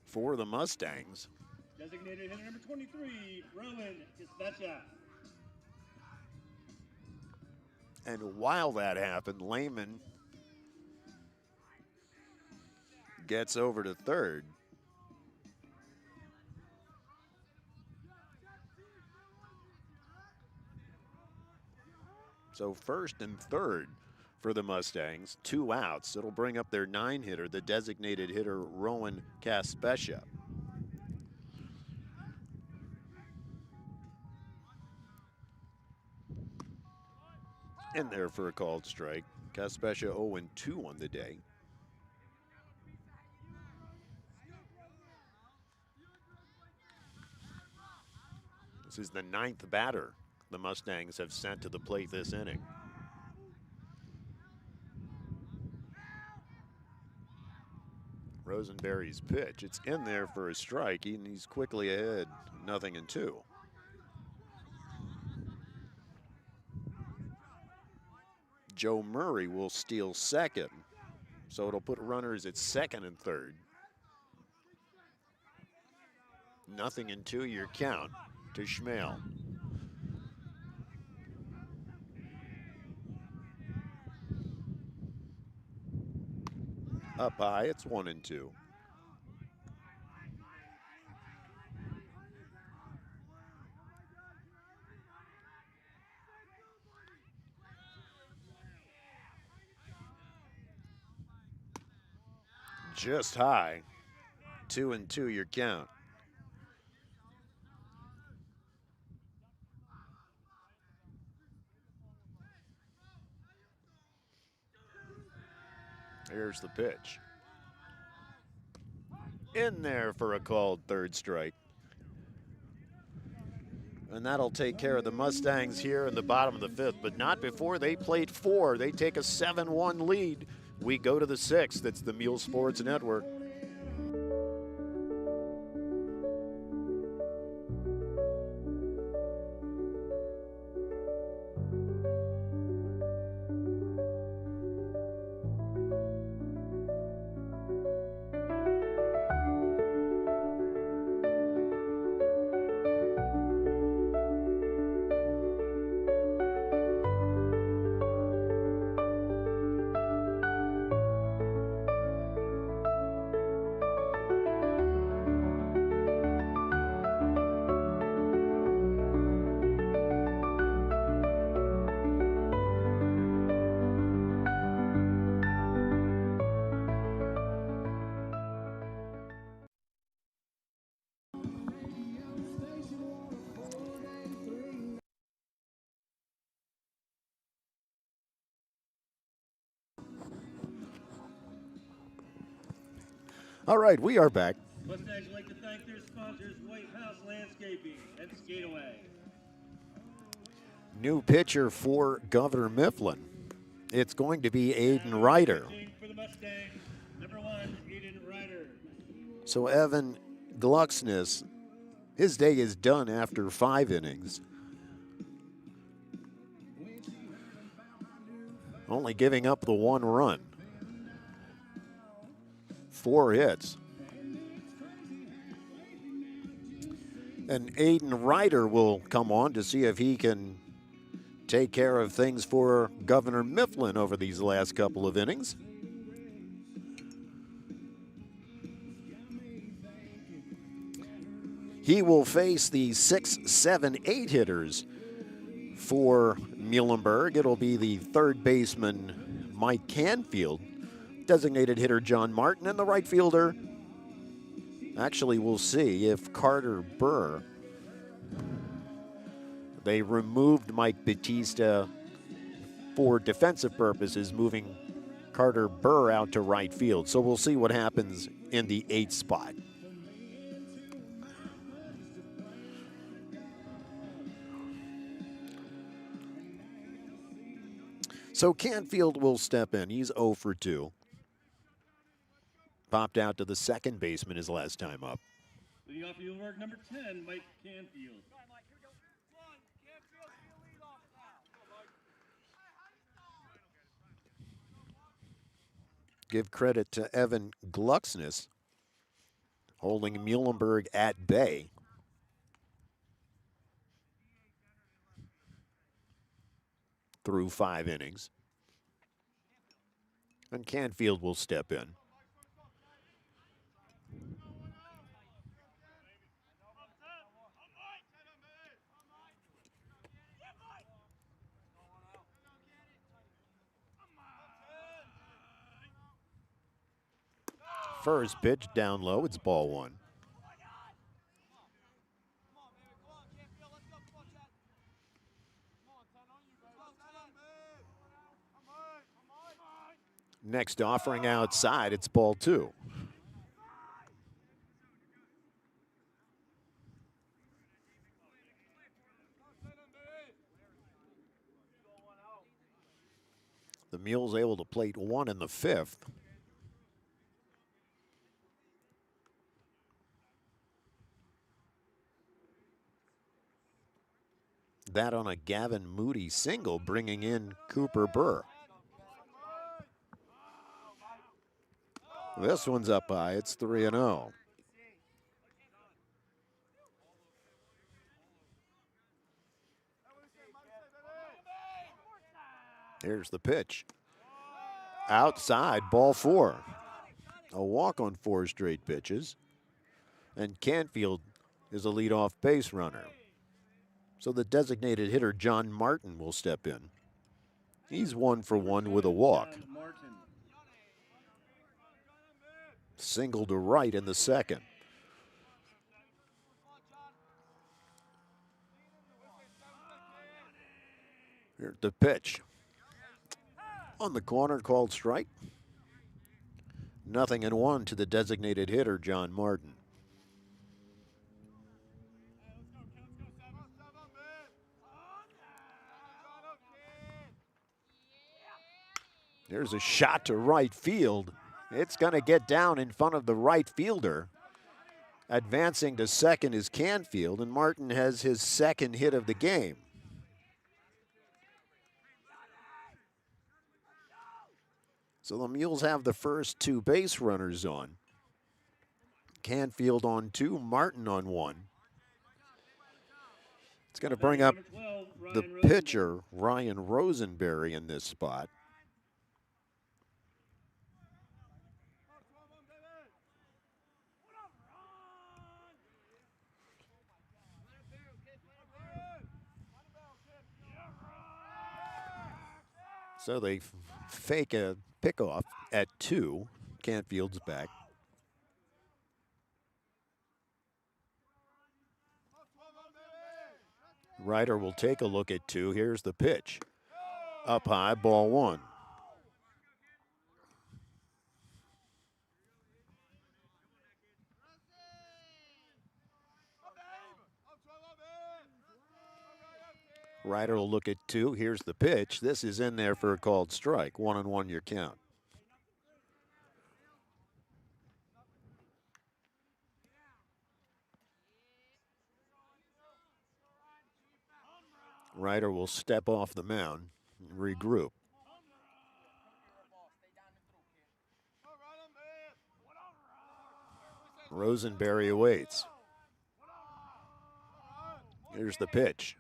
for the Mustangs. Designated hitter number 23, Rowan Kispecha. And while that happened, Lehman gets over to 3rd. So 1st and 3rd for the Mustangs, 2 outs. It'll bring up their 9-hitter, the designated hitter, Rowan Kispecha. In there for a called strike. Kispecha 0-2 on the day. This is the 9th batter the Mustangs have sent to the plate this inning. Rosenberry's pitch. It's in there for a strike, and he's quickly ahead, 0-2. Joe Murray will steal second. So it'll put runners at second and third. 0-2 your count to Schmale. Up high, it's 1-2. Just high, 2-2 your count. Here's the pitch. In there for a called third strike. And that'll take care of the Mustangs here in the bottom of the fifth, but not before they played 4. They take a 7-1 lead. We go to the 6th. It's the Muhls Sports Network. All right, we are back. Mustangs would like to thank their sponsors, White House Landscaping and Skateaway. New pitcher for Governor Mifflin. It's going to be Aiden Ryder. For the Mustangs, number 1, Aiden Ryder. So Evan Glucksness, his day is done after 5 innings. Only giving up the 1 run. 4 hits. And Aiden Ryder will come on to see if he can take care of things for Governor Mifflin over these last couple of innings. He will face the 6, 7, 8 hitters for Muhlenberg. It'll be the third baseman, Mike Canfield, designated hitter John Martin, and the right fielder, actually we'll see if Carter Burr. They removed Mike Batista for defensive purposes, moving Carter Burr out to right field. So we'll see what happens in the 8th spot. So Canfield will step in. He's 0 for 2. Popped out to the second baseman his last time up. Leading off Muhlenberg, number 10, Mike Canfield. Give credit to Evan Glucksness, holding Muhlenberg at bay. Through 5 innings. And Canfield will step in. First pitch down low, it's ball 1. Next offering outside, it's ball 2. The Mules able to plate 1 in the 5th. That on a Gavin Moody single, bringing in Cooper Burr. This one's up high. It's 3-0. Here's the pitch. Outside, ball 4. A walk on 4 straight pitches. And Canfield is a leadoff base runner. So the designated hitter, John Martin, will step in. He's 1 for 1 with a walk. Single to right in the second. Here's the pitch. On the corner, called strike. 0-1 to the designated hitter, John Martin. There's a shot to right field. It's going to get down in front of the right fielder. Advancing to second is Canfield, and Martin has his second hit of the game. So the Mules have the first 2 base runners on. Canfield on 2, Martin on 1. It's going to bring up the pitcher, Ryan Rosenberry, in this spot. So they fake a pickoff at 2. Canfield's back. Ryder will take a look at 2. Here's the pitch. Up high, ball 1. Ryder will look at 2. Here's the pitch. This is in there for a called strike. 1-1 your count. Ryder will step off the mound, regroup. Rosenberry awaits. Here's the pitch.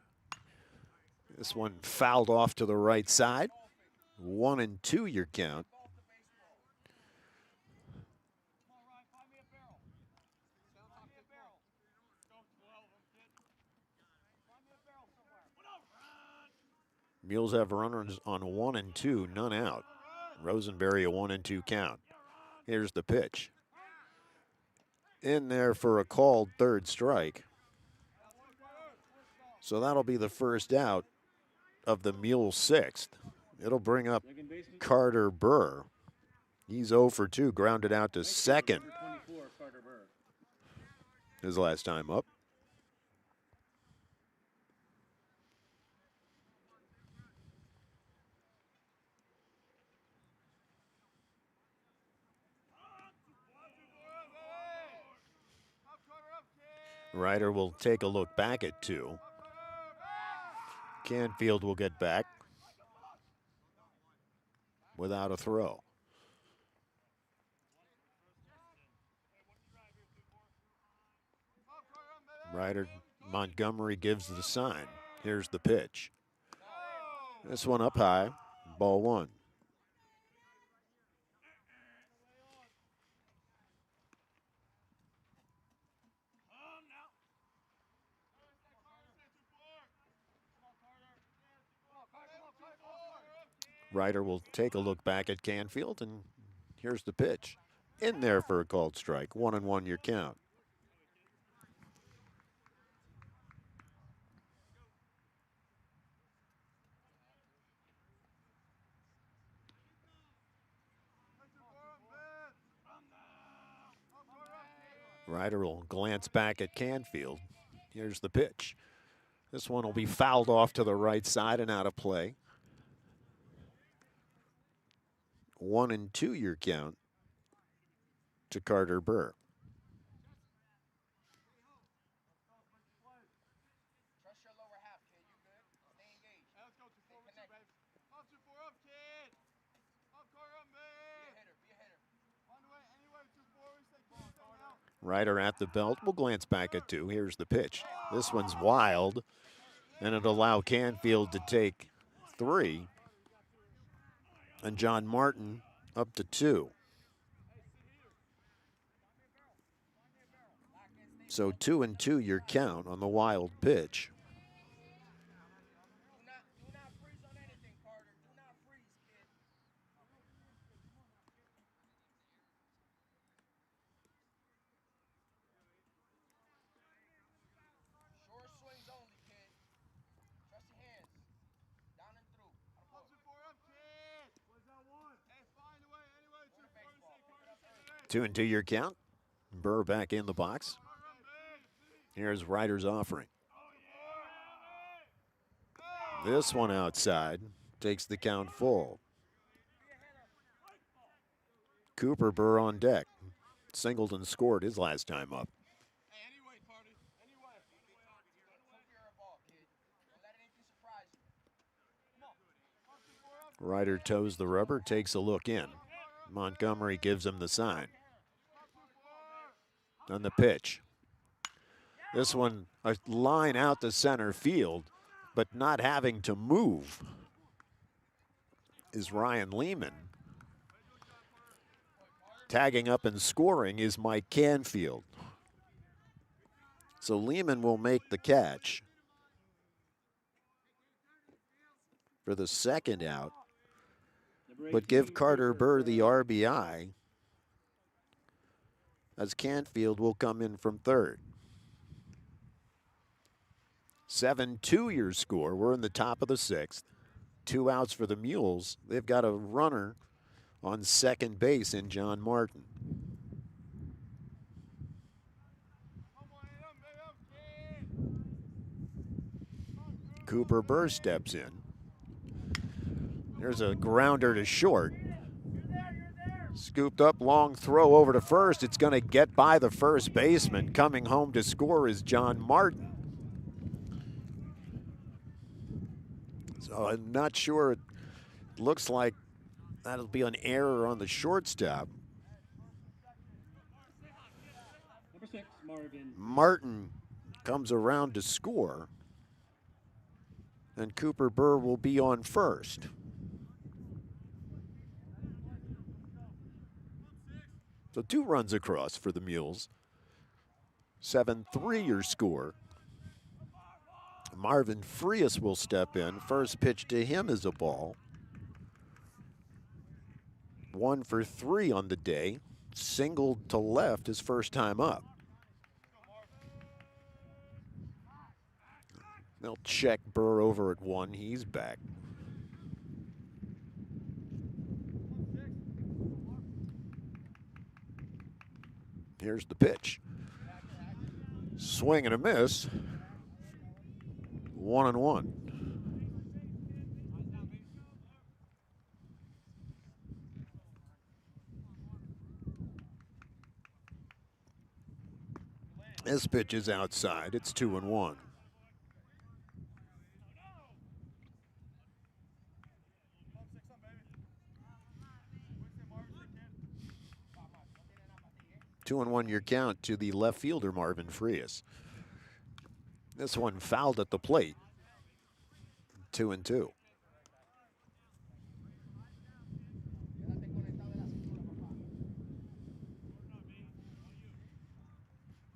This one fouled off to the right side. 1-2 your count. Mules have runners on 1 and 2, none out. Rosenberry a 1-2 count. Here's the pitch. In there for a called third strike. So that'll be the first out of the Mules' 6th. It'll bring up Carter Burr. He's 0 for 2, grounded out to second. His last time up. Ryder will take a look back at 2. Canfield will get back without a throw. Ryder, Montgomery gives the sign. Here's the pitch. This one up high, ball 1. Ryder will take a look back at Canfield, and here's the pitch. In there for a called strike. 1-1 your count. Ryder will glance back at Canfield. Here's the pitch. This one will be fouled off to the right side and out of play. 1-2 your count to Carter Burr. Ryder at the belt. We'll glance back at 2. Here's the pitch. This one's wild, and it'll allow Canfield to take 3. And John Martin up to 2. So 2-2 your count on the wild pitch. Two and two your count. Burr back in the box. Here's Ryder's offering. This one outside takes the count full. Cooper Burr on deck. Singleton scored his last time up. Ryder toes the rubber, takes a look in. Montgomery gives him the sign. On the pitch. This one, a line out to center field, but not having to move is Ryan Lehman. Tagging up and scoring is Mike Canfield. So Lehman will make the catch for the second out, but give Carter Burr the RBI, as Canfield will come in from third. 7-2 your score. We're in the top of the 6th. 2 outs for the Mules. They've got a runner on second base in John Martin. Cooper Burr steps in. There's a grounder to short. Scooped up, long throw over to first. It's going to get by the first baseman. Coming home to score is John Martin. So I'm not sure. It looks like that'll be an error on the shortstop. Number 6, Marvin. Martin comes around to score, and Cooper Burr will be on first. So 2 runs across for the Mules. 7-3 your score. Marvin Frias will step in. First pitch to him is a ball. 1 for 3 on the day. Singled to left his first time up. They'll check Burr over at 1. He's back. Here's the pitch. Swing and a miss. 1-1. This pitch is outside. It's 2-1. Two and 1 your count to the left fielder, Marvin Frias. This one fouled at the plate. 2-2.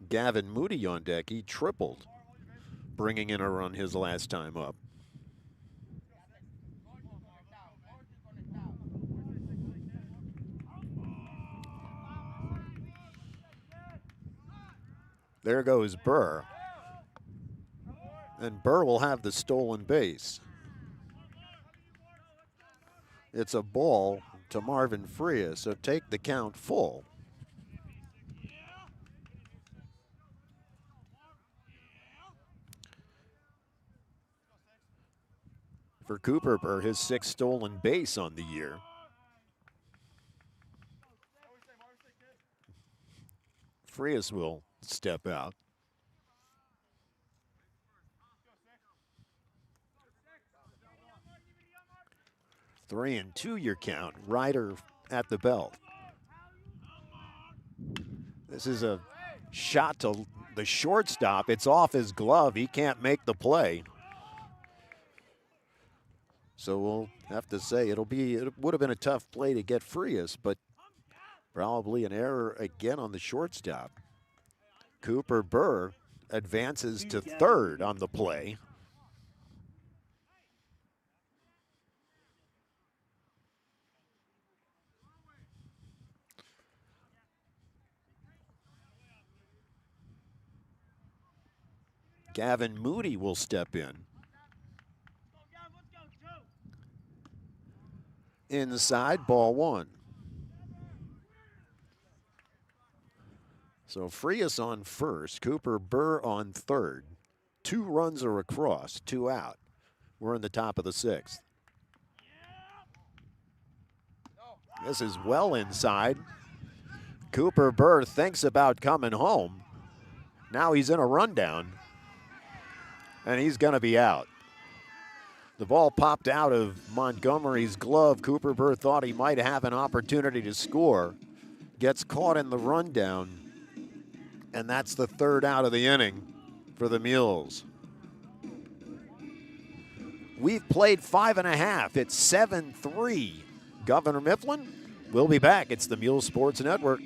Gavin Moody on deck. He tripled, bringing in a run his last time up. There goes Burr. And Burr will have the stolen base. It's a ball to Marvin Frias, so take the count full. For Cooper Burr, his 6th stolen base on the year. Frias will step out. 3-2 your count. Ryder at the belt. This is a shot to the shortstop. It's off his glove. He can't make the play. So we'll have to say it would have been a tough play to get Frias, but probably an error again on the shortstop. Cooper Burr advances to third on the play. Gavin Moody will step in. Inside, ball one. So Frias on first, Cooper Burr on third. 2 runs are across, 2 out. We're in the top of the 6th. This is well inside. Cooper Burr thinks about coming home. Now he's in a rundown, and he's going to be out. The ball popped out of Montgomery's glove. Cooper Burr thought he might have an opportunity to score. Gets caught in the rundown, and that's the 3rd out of the inning for the Mules. We've played 5.5. It's 7-3. Governor Mifflin, we'll be back. It's the Mules Sports Network.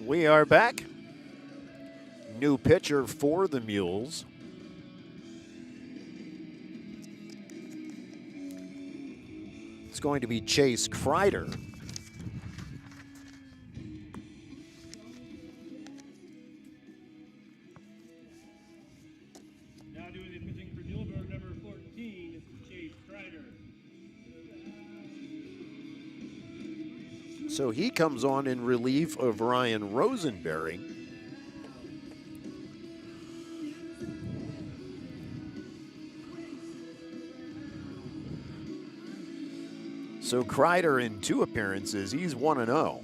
We are back. New pitcher for the Mules. It's going to be Chase Kreider. Now doing the pitching for Muhlenberg, number 14, Chase Kreider. So he comes on in relief of Ryan Rosenberry. So Kreider in 2 appearances, he's 1-0.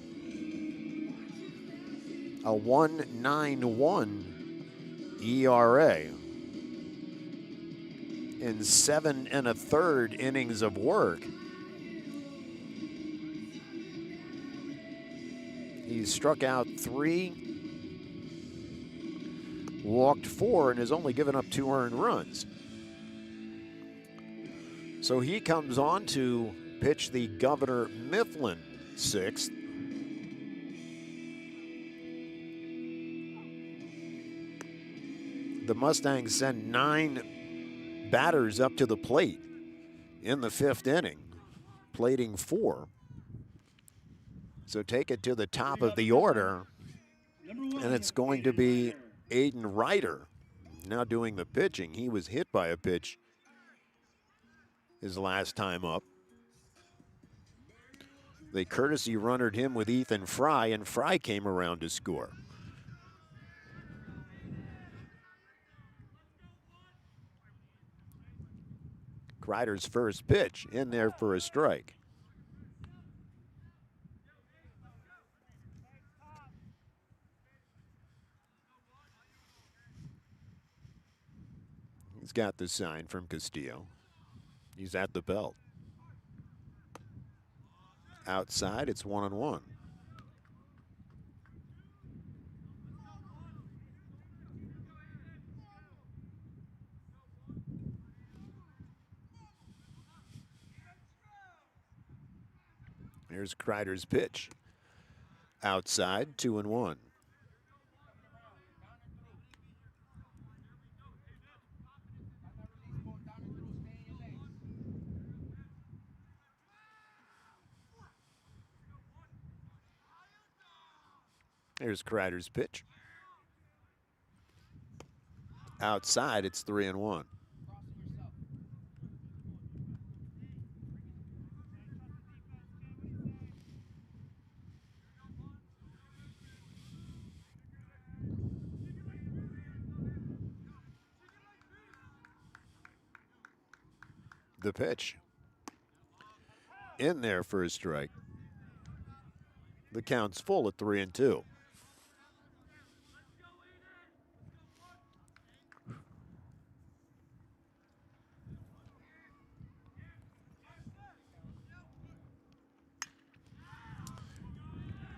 A 1.91 ERA in 7 1/3 innings of work. He's struck out 3, walked 4, and has only given up 2 earned runs. So he comes on to pitch the Governor Mifflin 6th. The Mustangs send 9 batters up to the plate in the 5th inning, plating 4. So take it to the top of the order, and it's going to be Aiden Ryder now doing the pitching. He was hit by a pitch his last time up. They courtesy runnered him with Ethan Fry, and Fry came around to score. Kreider's first pitch in there for a strike. He's got the sign from Castillo. He's at the belt. Outside, it's 1-1. Here's Kreider's pitch. Outside, 2-1. Here's Kreider's pitch. Outside, it's 3-1. The pitch. In there for a strike. The count's full at 3-2.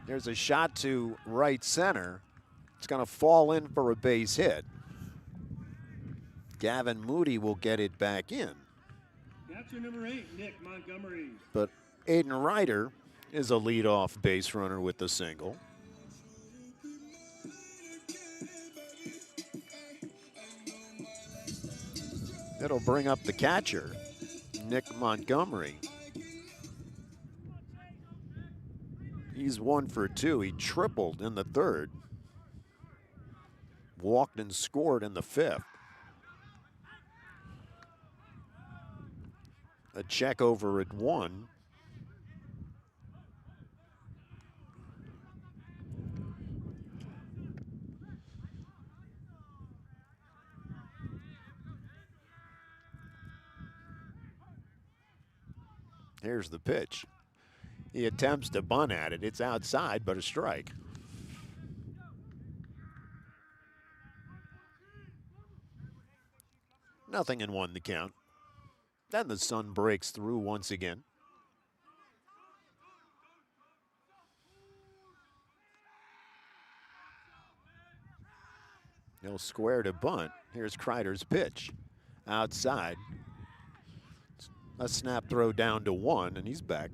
There's a shot to right center. It's going to fall in for a base hit. Gavin Moody will get it back in. Catcher number 8, Nick Montgomery. But Aiden Ryder is a leadoff base runner with the single. It'll bring up the catcher, Nick Montgomery. He's 1 for 2. He tripled in the third. Walked and scored in the fifth. A check over at 1. Here's the pitch. He attempts to bunt at it. It's outside, but a strike. Nothing in 1 the count. Then the sun breaks through once again. He'll square to bunt. Here's Kreider's pitch. Outside. A snap throw down to 1, and he's back.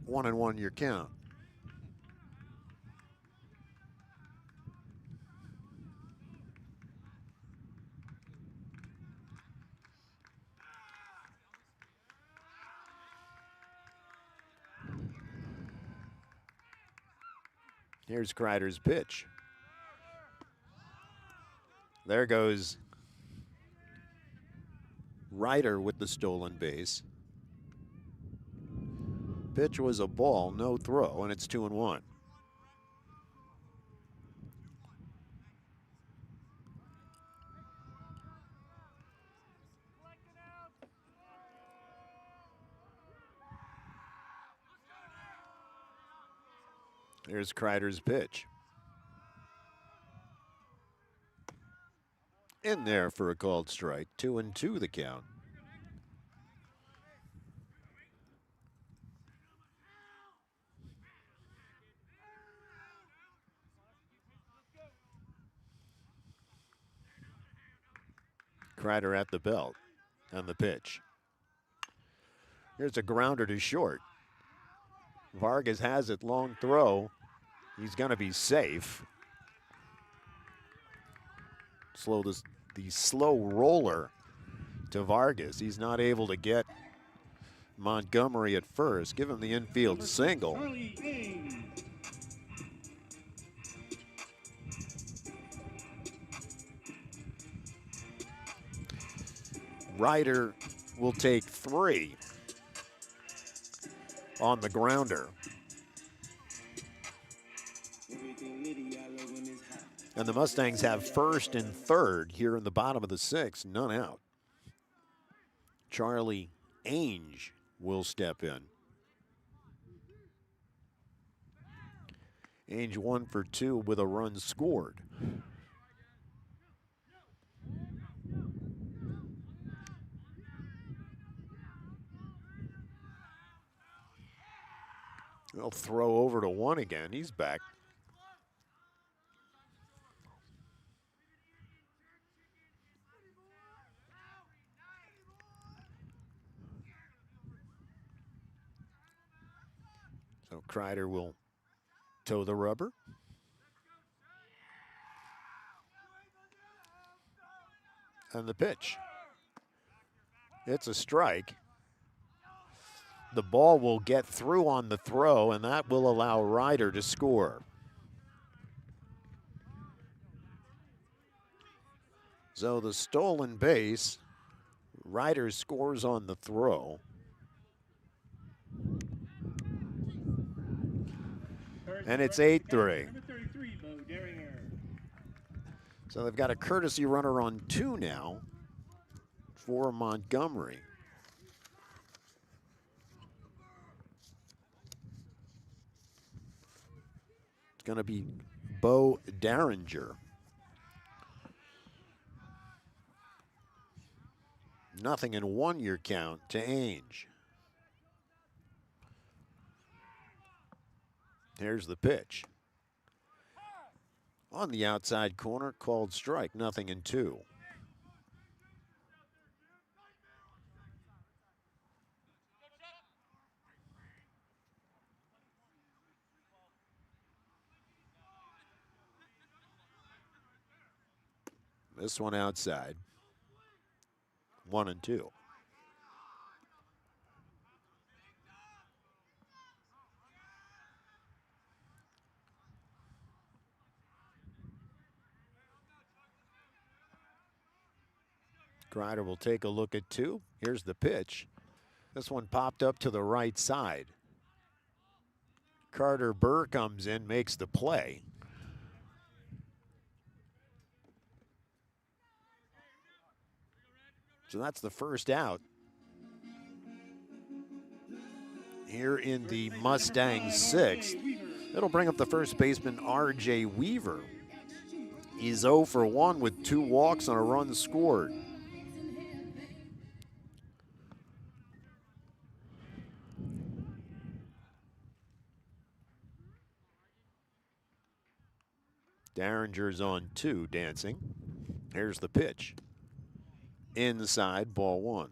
1-1 your count. Here's Kreider's pitch. There goes Ryder with the stolen base. Pitch was a ball, no throw, and it's 2-1. Here's Kreider's pitch. In there for a called strike. 2-2 the count. Kreider at the belt and the pitch. Here's a grounder to short. Vargas has it, long throw. He's going to be safe. The slow roller to Vargas. He's not able to get Montgomery at first. Give him the infield single. Ryder will take 3 on the grounder. And the Mustangs have first and third here in the bottom of the 6th, none out. Charlie Ainge will step in. Ainge 1 for 2 with a run scored. They'll throw over to 1 again. He's back. So Kreider will toe the rubber. And the pitch. It's a strike. The ball will get through on the throw, and that will allow Ryder to score. So the stolen base, Ryder scores on the throw. And it's 8-3. Number 33, Bo Deringer. So they've got a courtesy runner on 2 now for Montgomery. It's going to be Bo Deringer. 0-1 your count to Ainge. Here's the pitch. On the outside corner, called strike, 0-2. This one outside, 1-2. Grider will take a look at 2. Here's the pitch. This one popped up to the right side. Carter Burr comes in, makes the play. So that's the first out here in the Mustangs 6th. It'll bring up the first baseman, R.J. Weaver. He's 0 for 1 with 2 walks and a run scored. Derringer's on 2, dancing. Here's the pitch. Inside, ball 1.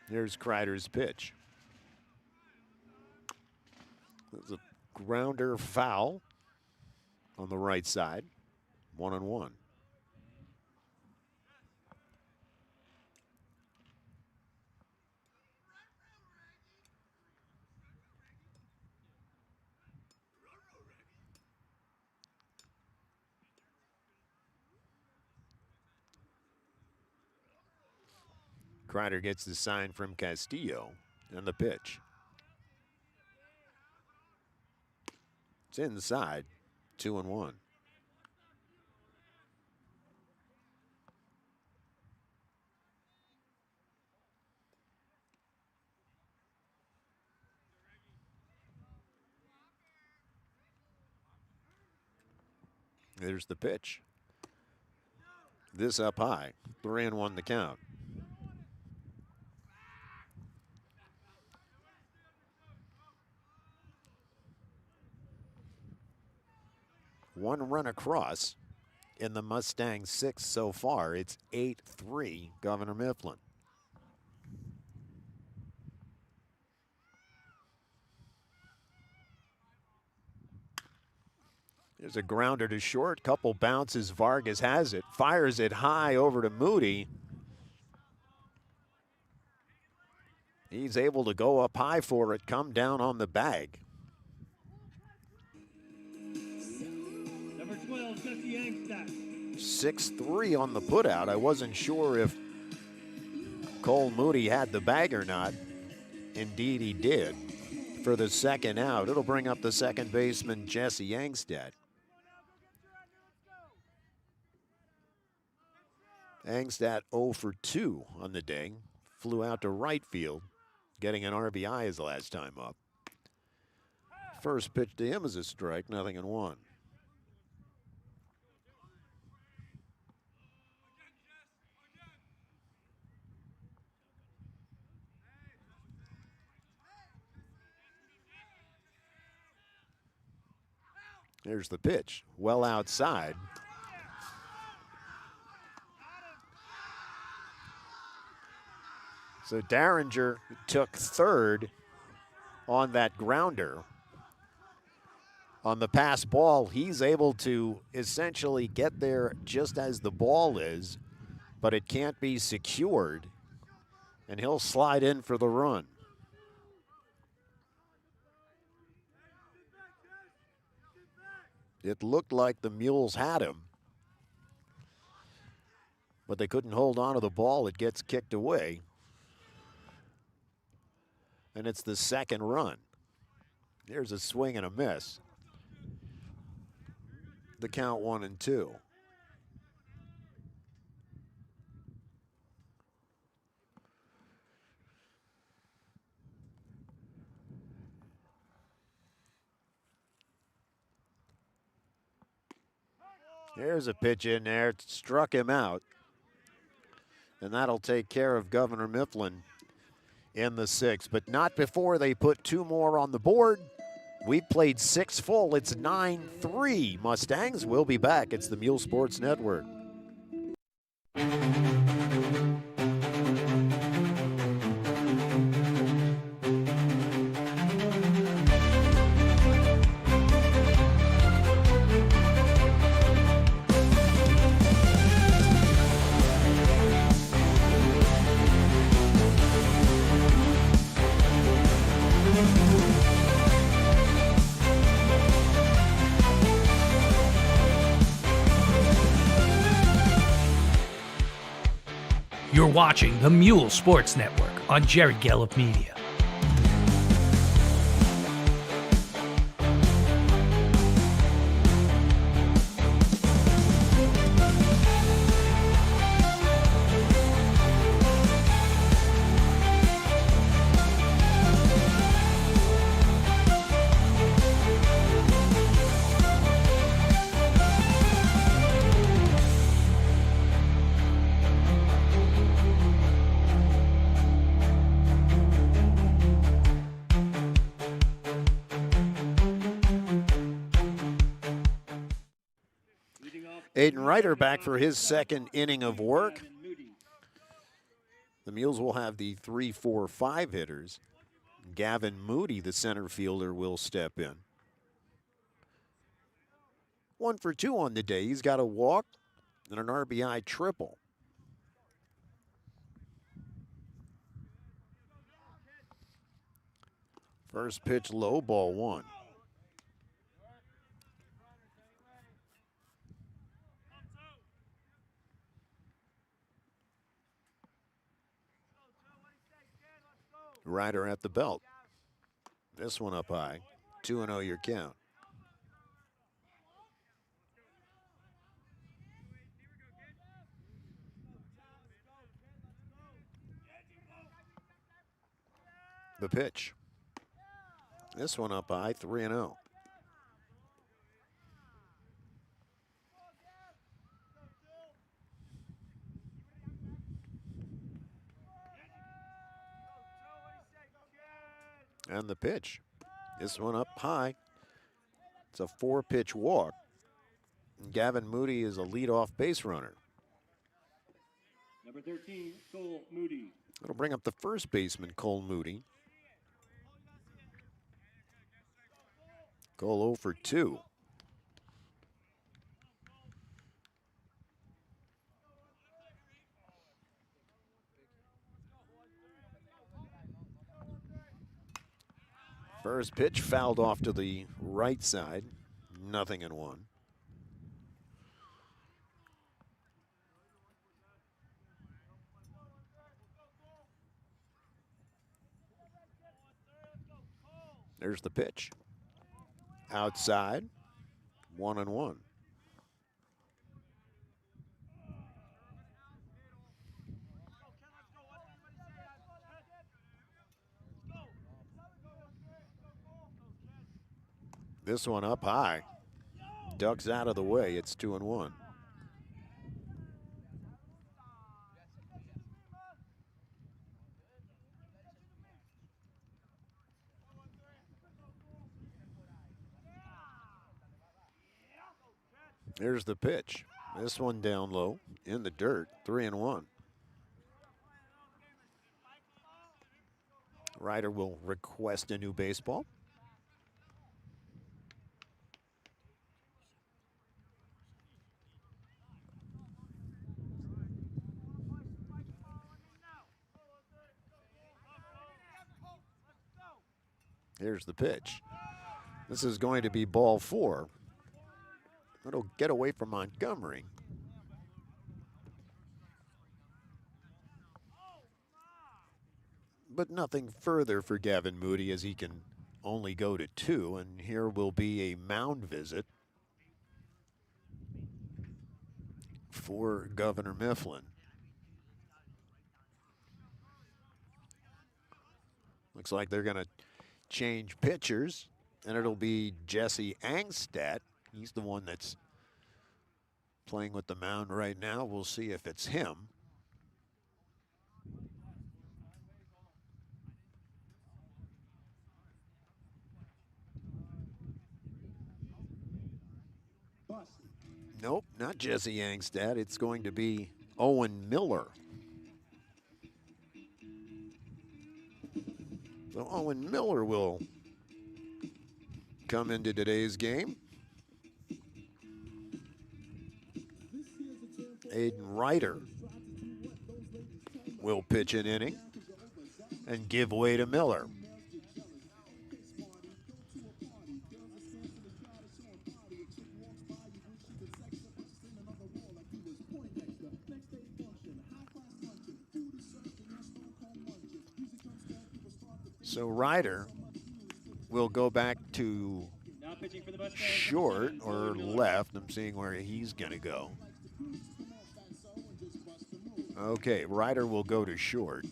Here's Kreider's pitch. There's a grounder foul on the right side. 1-1. Kreider gets the sign from Castillo and the pitch. It's inside, 2-1. There's the pitch. This up high, 3-1 the count. One run across in the Mustangs 6 so far. It's 8-3 Governor Mifflin. There's a grounder to short, couple bounces. Vargas has it, fires it high over to Moody. He's able to go up high for it, come down on the bag. Number 12, Jesse Angstadt. 6-3 on the putout. I wasn't sure if Cole Moody had the bag or not. Indeed, he did. For the second out, it'll bring up the second baseman, Jesse Angstadt. Angstadt 0 for 2 on the day. Flew out to right field, getting an RBI his last time up. First pitch to him is a strike, 0-1. Here's the pitch, well outside. So Derringer took third on that grounder. On the pass ball, he's able to essentially get there just as the ball is, but it can't be secured, and he'll slide in for the run. It looked like the Mules had him, but they couldn't hold on to the ball. It gets kicked away, and it's the second run. There's a swing and a miss. The count 1-2. There's a pitch in there. It struck him out. And that'll take care of Governor Mifflin in the sixth, but not before they put 2 more on the board. We've played 6 full. It's 9-3 Mustangs. We'll be back. It's the Mule Sports Network. You're watching the Mule Sports Network on Jerry Gallup Media. Aiden Ryder back for his second inning of work. The Mules will have the 3-4-5 hitters. Gavin Moody, the center fielder, will step in. 1 for 2 on the day. He's got a walk and an RBI triple. First pitch low, ball 1. Ryder at the belt. This one up high. 2-0 your count. The pitch. This one up high. 3-0. And the pitch. This one up high. It's a 4-pitch walk. Gavin Moody is a leadoff base runner. Number 13, Cole Moody. It'll bring up the first baseman, Cole Moody. Cole 0 for 2. First pitch fouled off to the right side. 0-1. There's the pitch. Outside. 1-1. This one up high. Ducks out of the way. It's 2-1. There's the pitch. This one down low in the dirt. 3-1. Ryder will request a new baseball. Here's the pitch. This is going to be ball 4. It'll get away from Montgomery. But nothing further for Gavin Moody as he can only go to 2. And here will be a mound visit for Governor Mifflin. Looks like they're going to change pitchers, and it'll be Jesse Angstadt. He's the one that's playing with the mound right now. We'll see if it's him. Nope, not Jesse Angstadt. It's going to be Owen Miller. So Owen Miller will come into today's game. Aiden Ryder will pitch an inning and give way to Miller. So Ryder will go back to short or left. I'm seeing where he's going to go. Okay, Ryder will go to short.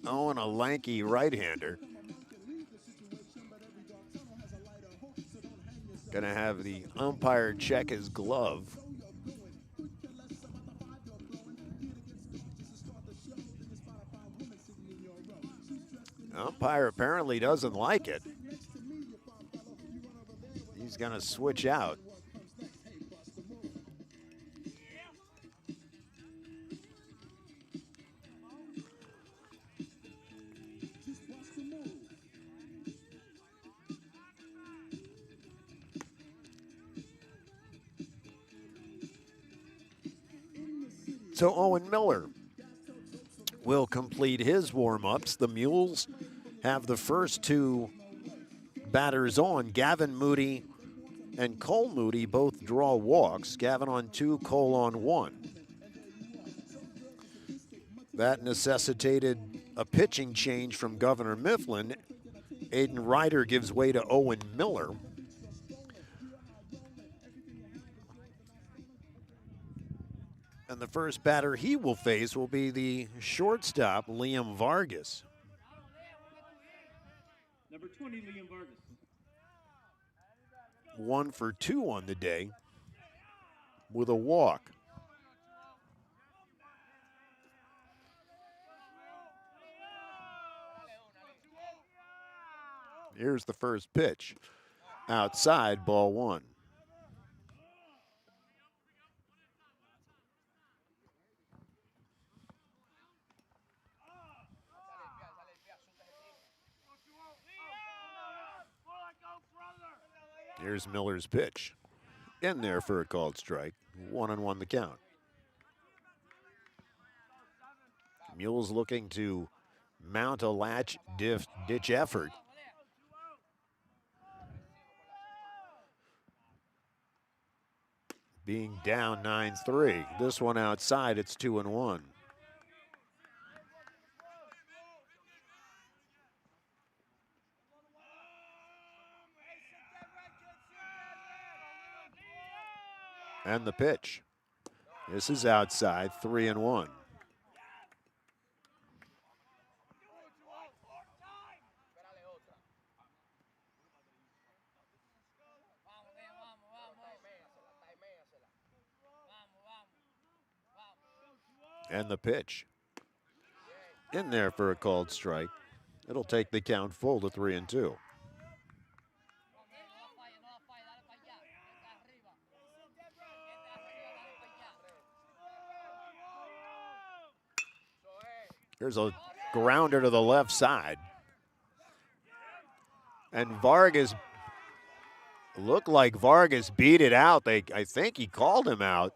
Oh, and a lanky right-hander. Gonna have the umpire check his glove. The umpire apparently doesn't like it. He's gonna switch out. So Owen Miller will complete his warm-ups. The Mules have the first 2 batters on. Gavin Moody and Cole Moody both draw walks. Gavin on 2, Cole on 1. That necessitated a pitching change from Governor Mifflin. Aiden Ryder gives way to Owen Miller. And the first batter he will face will be the shortstop, Liam Vargas. Number 20, Liam Vargas. 1 for 2 on the day with a walk. Here's the first pitch. Outside, ball 1. Here's Miller's pitch. In there for a called strike. 1-1 the count. Mules looking to mount a latch ditch effort. Being down 9-3. This one outside, it's 2-1. And the pitch. This is outside, 3-1. And the pitch. In there for a called strike. It'll take the count full to 3-2. Here's a grounder to the left side. And Vargas, looked like Vargas beat it out. I think he called him out.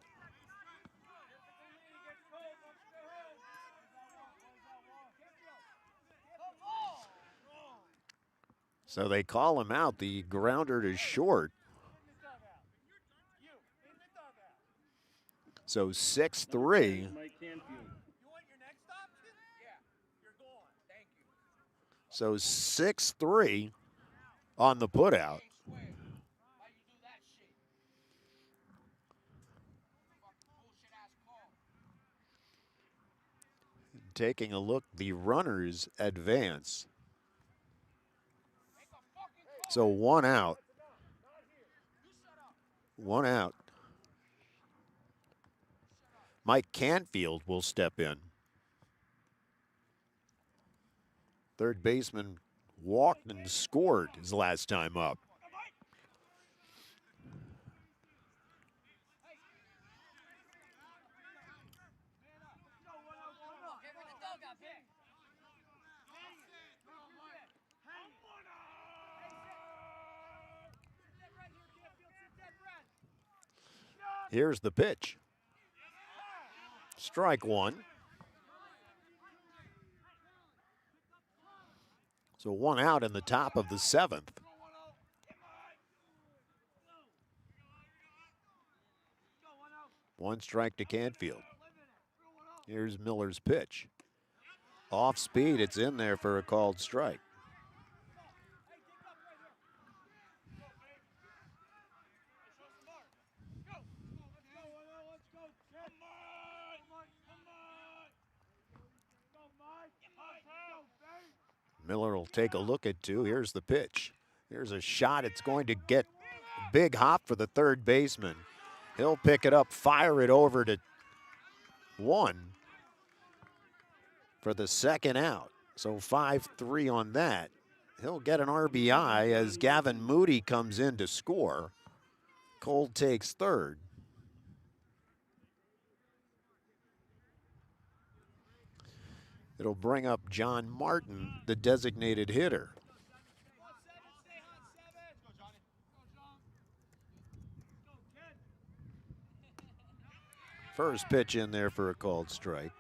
So they call him out. The grounder to short. So 6-3. So 6-3 on the putout. Taking a look, the runners advance. So 1 out. 1 out. Mike Canfield will step in. Third baseman walked and scored his last time up. Here's the pitch. Strike one. So 1 out in the top of the 7th. One strike to Canfield. Here's Miller's pitch. Off speed, it's in there for a called strike. Miller will take a look at 2. Here's the pitch. Here's a shot. It's going to get a big hop for the third baseman. He'll pick it up, fire it over to 1 for the 2nd out. So 5-3 on that. He'll get an RBI as Gavin Moody comes in to score. Cole takes 3rd. It'll bring up John Martin, the designated hitter. First pitch in there for a called strike.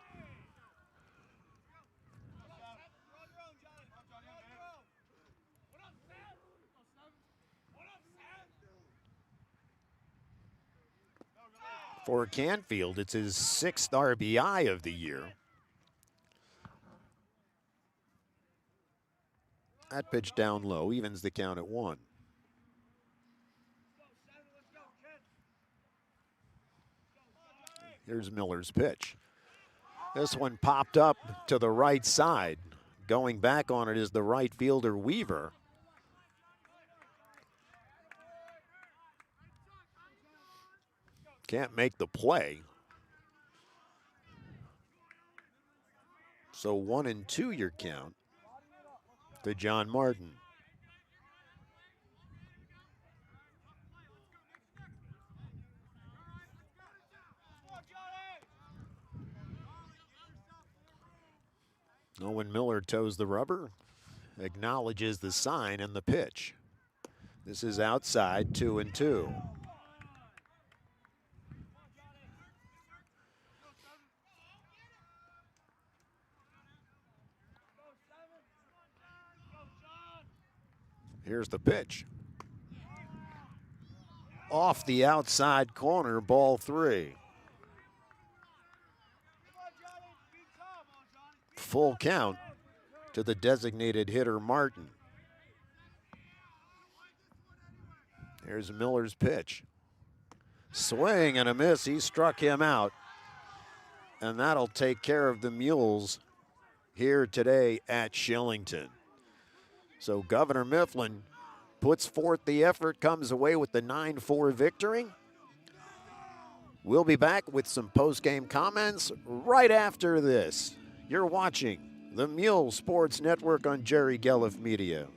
For Canfield, it's his 6th RBI of the year. That pitch down low, evens the count at 1. Here's Miller's pitch. This one popped up to the right side. Going back on it is the right fielder, Weaver. Can't make the play. So 1-2 your count to John Martin. Owen Miller toes the rubber, acknowledges the sign and the pitch. This is outside, 2-2. Here's the pitch. Off the outside corner, ball 3. Full count to the designated hitter, Martin. Here's Miller's pitch. Swing and a miss. He struck him out. And that'll take care of the Mules here today at Shillington. So Governor Mifflin puts forth the effort, comes away with the 9-4 victory. We'll be back with some post-game comments right after this. You're watching the Muhls Sports Network on Jerry Gelliff Media.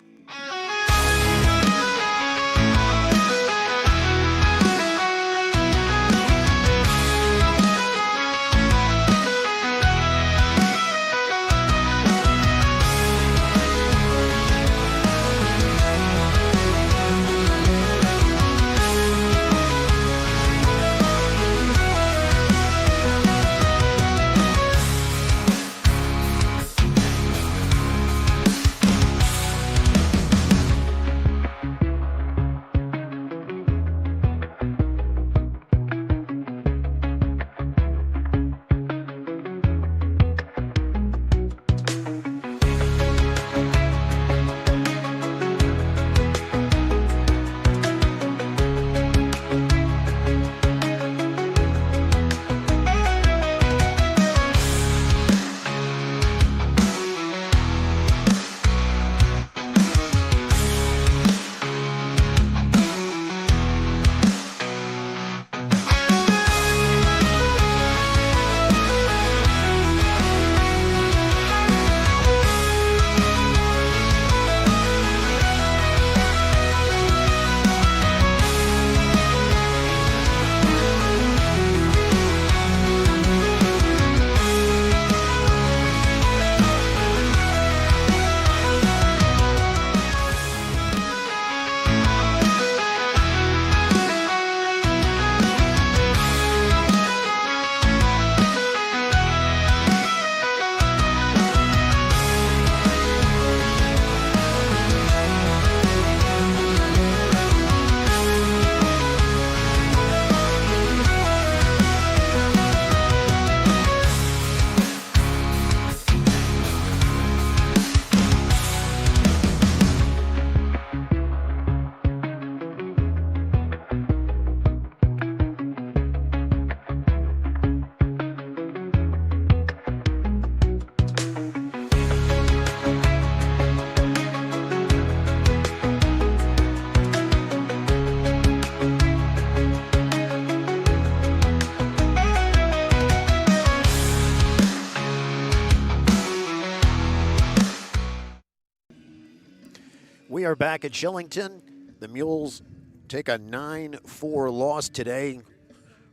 are back at Shillington. The Mules take a 9-4 loss today.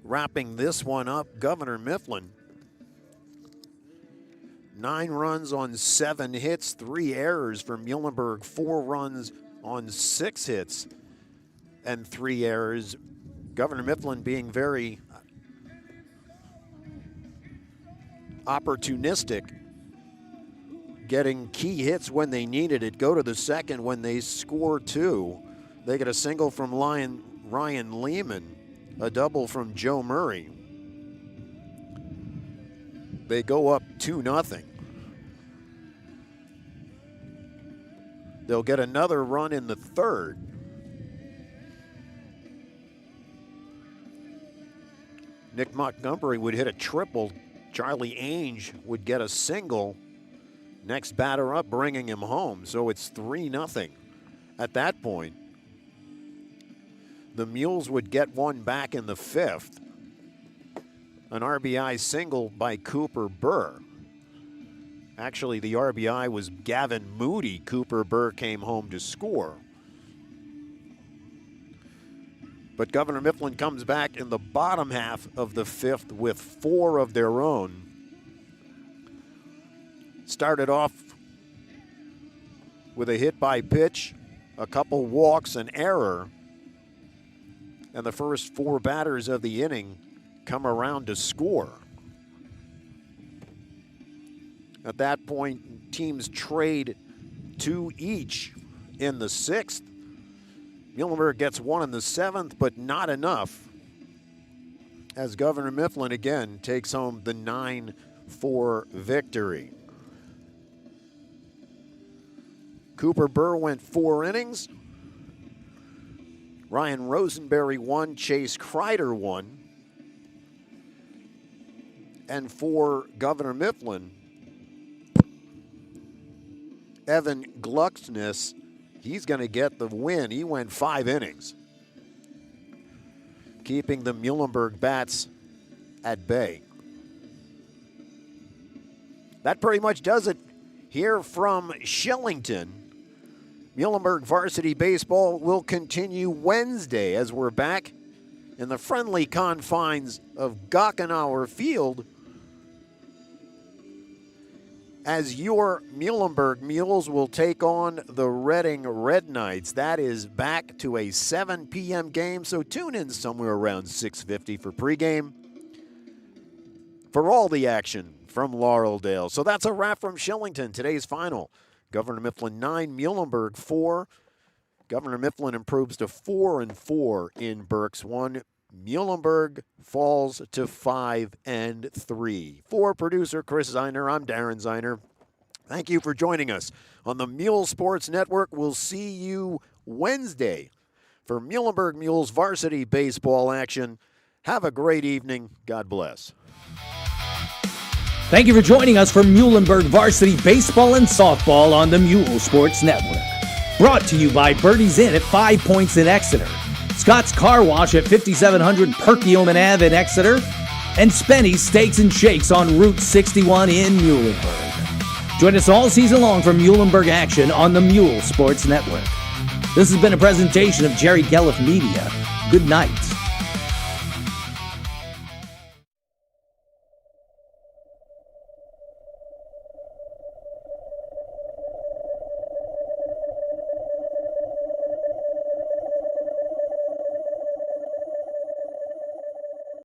Wrapping this one up, Governor Mifflin. 9 runs on 7 hits, 3 errors for Muhlenberg, 4 runs on 6 hits and 3 errors. Governor Mifflin being very opportunistic, getting key hits when they needed it. Go to the second when they score 2. They get a single from Ryan Lehman, a double from Joe Murray. They go up 2-0. They'll get another run in the third. Nick Montgomery would hit a triple. Charlie Ainge would get a single. Next batter up, bringing him home. So it's 3-0. At that point, the Mules would get one back in the 5th. An RBI single by Cooper Burr. Actually, the RBI was Gavin Moody. Cooper Burr came home to score. But Governor Mifflin comes back in the bottom half of the 5th with 4 of their own. Started off with a hit by pitch, a couple walks, an error. And the first 4 batters of the inning come around to score. At that point, teams trade 2 each in the 6th. Muhlenberg gets 1 in the 7th, but not enough, as Governor Mifflin again takes home the 9-4 victory. Cooper Burr went 4 innings. Ryan Rosenberry 1, Chase Kreider 1. And for Governor Mifflin, Evan Glucksness, he's going to get the win. He went 5 innings, keeping the Muhlenberg bats at bay. That pretty much does it here from Shillington. Muhlenberg varsity baseball will continue Wednesday as we're back in the friendly confines of Gockenauer Field as your Muhlenberg Mules will take on the Reading Red Knights. That is back to a 7 p.m. game, so tune in somewhere around 6:50 for pregame for all the action from Laureldale. So that's a wrap from Shillington. Today's final, Governor Mifflin 9, Muhlenberg 4. Governor Mifflin improves to 4-4 in Berks 1. Muhlenberg falls to 5-3. For producer Chris Zeiner, I'm Darren Zeiner. Thank you for joining us on the Mule Sports Network. We'll see you Wednesday for Muhlenberg Mules varsity baseball action. Have a great evening. God bless. Thank you for joining us for Muhlenberg varsity baseball and softball on the Mule Sports Network. Brought to you by Birdie's Inn at 5 Points in Exeter, Scott's Car Wash at 5700 Perkiomen Ave in Exeter, and Spenny's Steaks and Shakes on Route 61 in Muhlenberg. Join us all season long for Muhlenberg action on the Mule Sports Network. This has been a presentation of Jerry Gelliff Media. Good night.